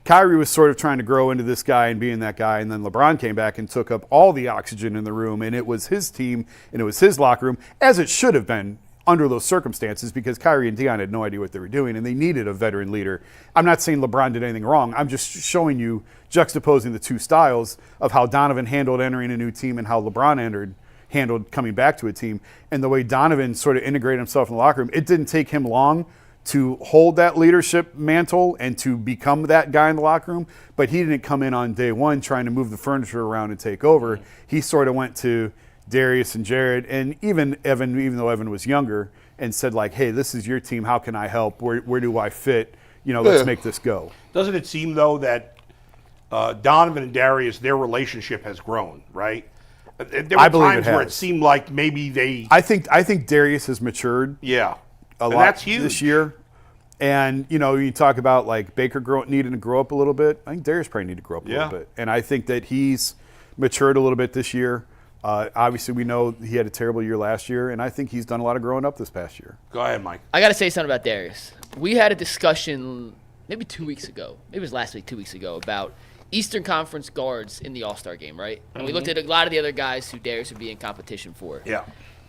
Kyrie was sort of trying to grow into this guy and being that guy, and then LeBron came back and took up all the oxygen in the room, and it was his team, and it was his locker room, as it should have been under those circumstances, because Kyrie and Dion had no idea what they were doing, and they needed a veteran leader. I'm not saying LeBron did anything wrong. I'm just showing you, juxtaposing the two styles of how Donovan handled entering a new team and how LeBron handled coming back to a team, and the way Donovan sort of integrated himself in the locker room. It didn't take him long to hold that leadership mantle and to become that guy in the locker room, but he didn't come in on day one trying to move the furniture around and take over. He sort of went to Darius and Jared and even Evan, even though Evan was younger, and said like, hey, this is your team. How can I help? Where do I fit? Let's make this go. Doesn't it seem, though, that Donovan and Darius, their relationship has grown, right? There were times where it seemed like maybe they... I think Darius has matured. Yeah. A lot that's huge this year. And, you talk about like Baker needing to grow up a little bit. I think Darius probably needed to grow up a little bit. And I think that he's matured a little bit this year. Obviously, we know he had a terrible year last year, and I think he's done a lot of growing up this past year. Go ahead, Mike. I got to say something about Darius. We had a discussion maybe 2 weeks ago. Maybe it was last week, 2 weeks ago, about Eastern Conference guards in the All-Star game, right? And we looked at a lot of the other guys who Darius would be in competition for. Yeah.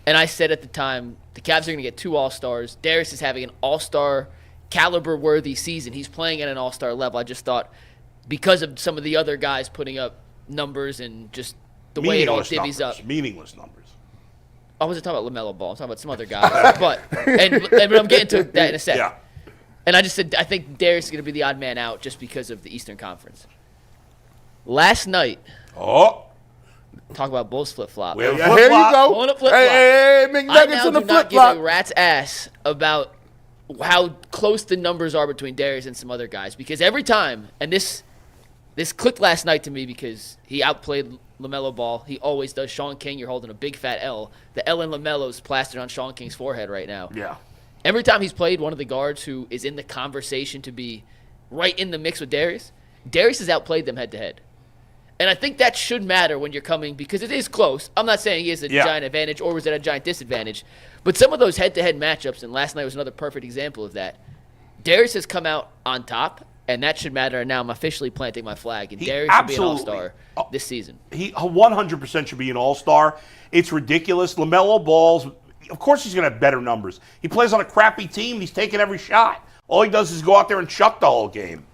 And I said at the time, the Cavs are going to get 2 All-Stars. Darius is having an All-Star caliber-worthy season. He's playing at an All-Star level. I just thought because of some of the other guys putting up numbers and just the way it all divvies up. Meaningless numbers. I wasn't talking about LaMelo Ball. I'm talking about some other guys. but I'm getting to that in a second. Yeah. And I just said I think Darius is going to be the odd man out just because of the Eastern Conference. Last night. Oh. Talk about Bulls flip-flop. Here you go. On a flip-flop. Hey, McNuggets in the flip-flop. I now do not give a rat's ass about how close the numbers are between Darius and some other guys. Because every time, and this clicked last night to me because he outplayed LaMelo Ball. He always does. Sean King, you're holding a big fat L. The L in LaMelo's plastered on Sean King's forehead right now. Yeah. Every time he's played one of the guards who is in the conversation to be right in the mix with Darius has outplayed them head-to-head. And I think that should matter when you're coming because it is close. I'm not saying he has a giant advantage or was at a giant disadvantage. But some of those head-to-head matchups, and last night was another perfect example of that, Darius has come out on top, and that should matter. And now I'm officially planting my flag. And Darius should be an all-star this season. He 100% should be an all-star. It's ridiculous. LaMelo Ball's, of course he's going to have better numbers. He plays on a crappy team. He's taking every shot. All he does is go out there and chuck the whole game.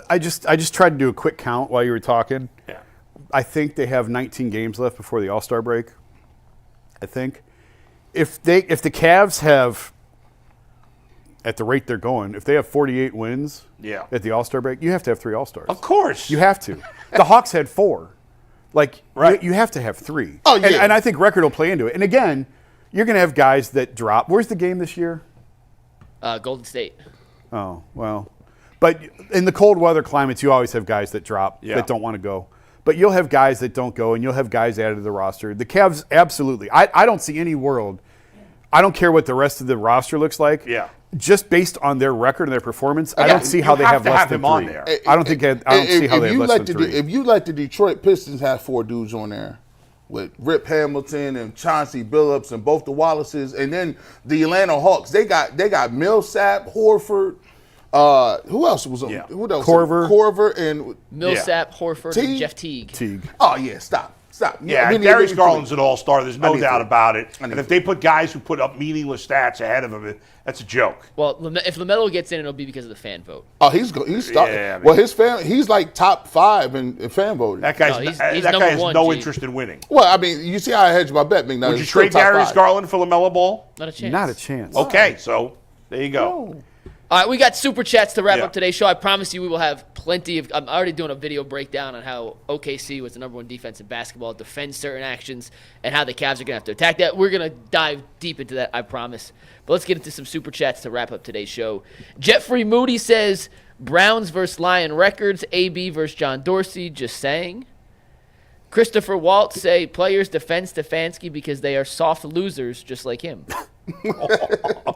I just tried to do a quick count while you were talking. Yeah. I think they have 19 games left before the All-Star break. I think if the Cavs have, at the rate they're going, if they have 48 wins at the All-Star break, you have to have 3 All-Stars. Of course. You have to. The Hawks had 4. Like, you have to have 3. Oh, yeah. And I think record will play into it. And again, you're going to have guys that drop. Where's the game this year? Golden State. Oh, well. But in the cold weather climates, you always have guys that drop that don't want to go. But you'll have guys that don't go, and you'll have guys added to the roster. The Cavs, absolutely. I don't see any world. I don't care what the rest of the roster looks like. Yeah. Just based on their record and their performance, I don't see how they have less than 3. On there. I don't see how they have less than 3. If you let the Detroit Pistons have 4 dudes on there, with Rip Hamilton and Chauncey Billups and both the Wallaces, and then the Atlanta Hawks, they got Millsap, Horford. Who else was on? Yeah. Who else? Korver and Millsap, Horford, and Jeff Teague. Oh yeah, stop. Yeah, Darius Garland's an all-star. There's no doubt about it. And if they put guys who put up meaningless stats ahead of him, that's a joke. Well, if LaMelo gets in, it'll be because of the fan vote. Oh, he's starting. Yeah, well, he's like top 5 in fan voting. That guy has no interest in winning. Well, I mean, you see how I hedged my bet, McNutt. Would you trade Darius Garland for LaMelo Ball? Not a chance. Not a chance. Okay, so there you go. All right, we got super chats to wrap up today's show. I promise you we will have plenty of – I'm already doing a video breakdown on how OKC was the number 1 defense in basketball, defends certain actions, and how the Cavs are going to have to attack that. We're going to dive deep into that, I promise. But let's get into some super chats to wrap up today's show. Jeffrey Moody says, Browns versus Lion Records, AB versus John Dorsey, just saying. Christopher Walt say, players defend Stefanski because they are soft losers just like him.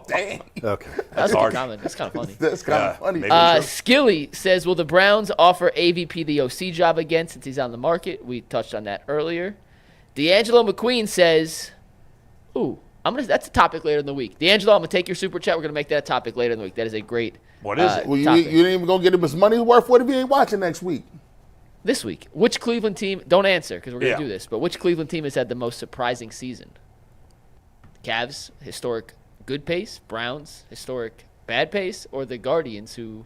Dang. Okay. That's a good comment. That's kind of funny. That's kind of funny. Skilly says, will the Browns offer AVP the OC job again since he's on the market? We touched on that earlier. D'Angelo McQueen says, that's a topic later in the week. D'Angelo, I'm going to take your super chat. We're going to make that a topic later in the week. That is a great What is it? Well, you ain't even going to get him his money's worth. What if he ain't watching next week? This week. Which Cleveland team, don't answer because we're going to do this, but which Cleveland team has had the most surprising season? Cavs, historic good pace. Browns, historic bad pace. Or the Guardians, who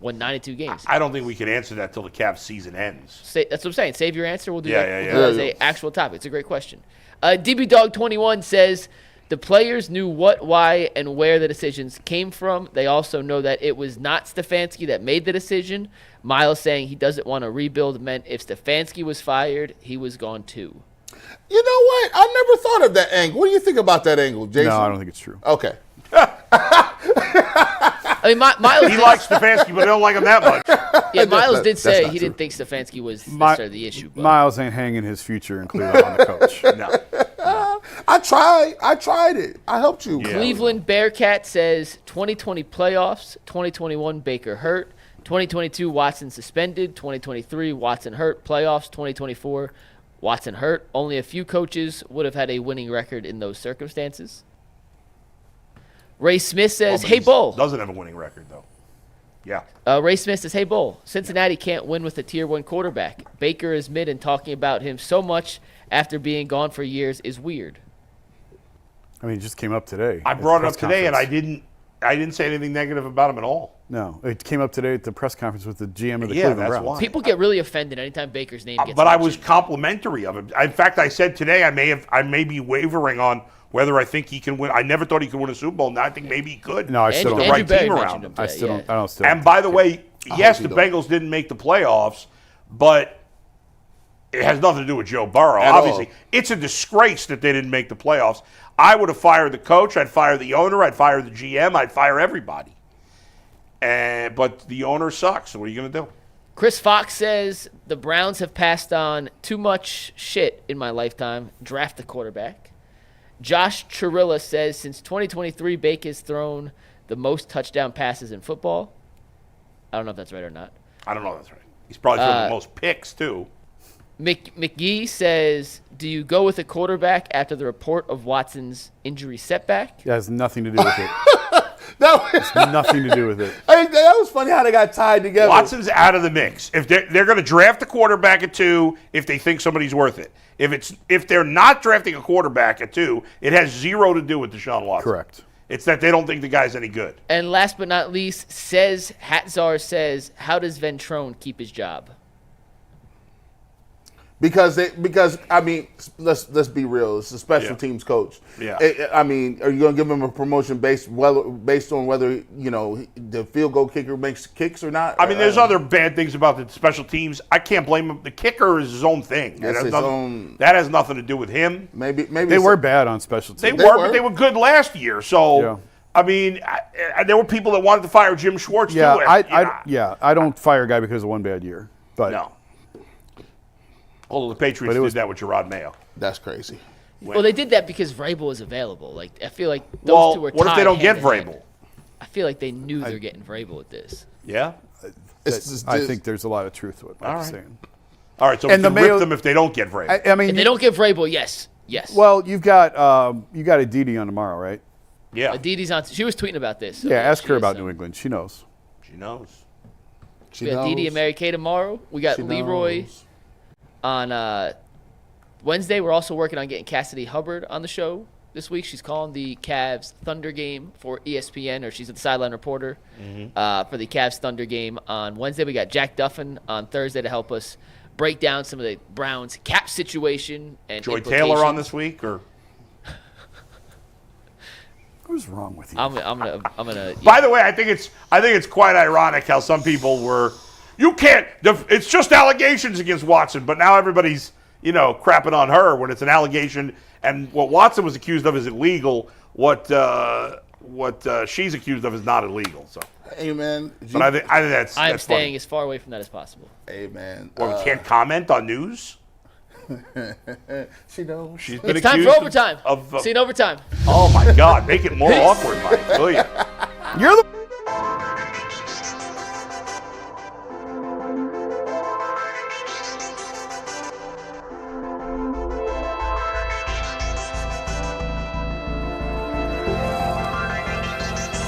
won 92 games. I don't think we can answer that till the Cavs season ends. That's what I'm saying. Save your answer. We'll do that. Yeah. We'll do that as an actual topic. It's a great question. DB Dog 21 says, the players knew what, why, and where the decisions came from. They also know that it was not Stefanski that made the decision. Miles saying he doesn't want to rebuild meant if Stefanski was fired, he was gone too. You know what? I never thought of that angle. What do you think about that angle, Jason? No, I don't think it's true. Okay. I mean, Miles. He likes Stefanski, but I don't like him that much. Yeah, Miles did say he didn't think Stefanski was necessarily the issue. But. Miles ain't hanging his future in Cleveland on the coach. No. I tried it. I helped you. Yeah. Cleveland Bearcat says 2020 playoffs, 2021 Baker hurt, 2022 Watson suspended, 2023 Watson hurt, playoffs, 2024 Watson hurt. Only a few coaches would have had a winning record in those circumstances. Ray Smith says, hey, Bull. Doesn't have a winning record, though. Yeah. Ray Smith says, hey, Bull, Cincinnati can't win with a Tier 1 quarterback. Baker is mid, and talking about him so much after being gone for years is weird. I mean, it just came up today. I brought it up today, and I didn't say anything negative about him at all. No, it came up today at the press conference with the GM of the Cleveland that's Browns. why. People get really offended anytime Baker's name gets But I mentioned. was complimentary of him. In fact, I said today I may be wavering on whether I think he can win. I never thought he could win a Super Bowl. Now I think maybe he could. No, I still don't. The Andrew right Berry team mentioned around him him. today, I still don't. I don't still. And by the way, yes, the hope he Bengals didn't make the playoffs, but it has nothing to do with Joe Burrow. At Obviously, all. it's a disgrace that they didn't make the playoffs. I would have fired the coach. I'd fire the owner. I'd fire the GM. I'd fire everybody. But the owner sucks. So what are you going to do? Chris Fox says the Browns have passed on too much shit in my lifetime. Draft the quarterback. Josh Chirilla says since 2023, Baker has thrown the most touchdown passes in football. I don't know if that's right or not. I don't know if that's right. He's probably thrown the most picks, too. McGee says, do you go with a quarterback after the report of Watson's injury setback? It has nothing to do with it. That was, Nothing to do with it. that was funny how they got tied together. Watson's out of the mix. If they're going to draft a quarterback at 2, if they think somebody's worth it. If they're not drafting a quarterback at 2, it has zero to do with Deshaun Watson. Correct. It's that they don't think the guy's any good. And last but not least, Hatzar says, how does Ventrone keep his job? Because I mean, let's be real. It's a special teams coach. Yeah. I mean, are you going to give him a promotion based on whether the field goal kicker makes kicks or not? I mean, there's other bad things about the special teams. I can't blame him. The kicker is his own thing. That's his own. That has nothing to do with him. Maybe They were bad on special teams. They were, but they were good last year. So, Yeah. I mean, there were people that wanted to fire Jim Schwartz too. I don't fire a guy because of one bad year. But no. Although the Patriots did that with Gerard Mayo. That's crazy. Well, they did that because Vrabel is available. Like I feel like those two were tied. What if they don't get hand-in-hand. Vrabel? I feel like they knew they're getting Vrabel with this. Yeah. I think there's a lot of truth to what I'm saying. All right, so we can rip them if they don't get Vrabel. I mean, if they don't get Vrabel, yes. Well, you've got Aditi on tomorrow, right? Yeah. Aditi's on. She was tweeting about this. So yeah, ask her about New England. She knows. She knows. We got Aditi and Mary Kay tomorrow. We got Leroy on Wednesday. We're also working on getting Cassidy Hubbard on the show this week. She's calling the Cavs Thunder game for ESPN, or she's a sideline reporter for the Cavs Thunder game on Wednesday. We got Jack Duffin on Thursday to help us break down some of the Browns cap situation and Joy Taylor on this week, or what's wrong with you? I'm gonna. By the way, I think it's quite ironic how some people were. You can't. It's just allegations against Watson, but now everybody's crapping on her when it's an allegation, and what Watson was accused of is illegal. What she's accused of is not illegal. So. Hey man. But I think that's. I'm staying as far away from that as possible. Hey man. Or we can't comment on news. She knows. She's been It's time for overtime. See you in overtime. Oh my God! Make it more awkward, Mike. Will you? You're the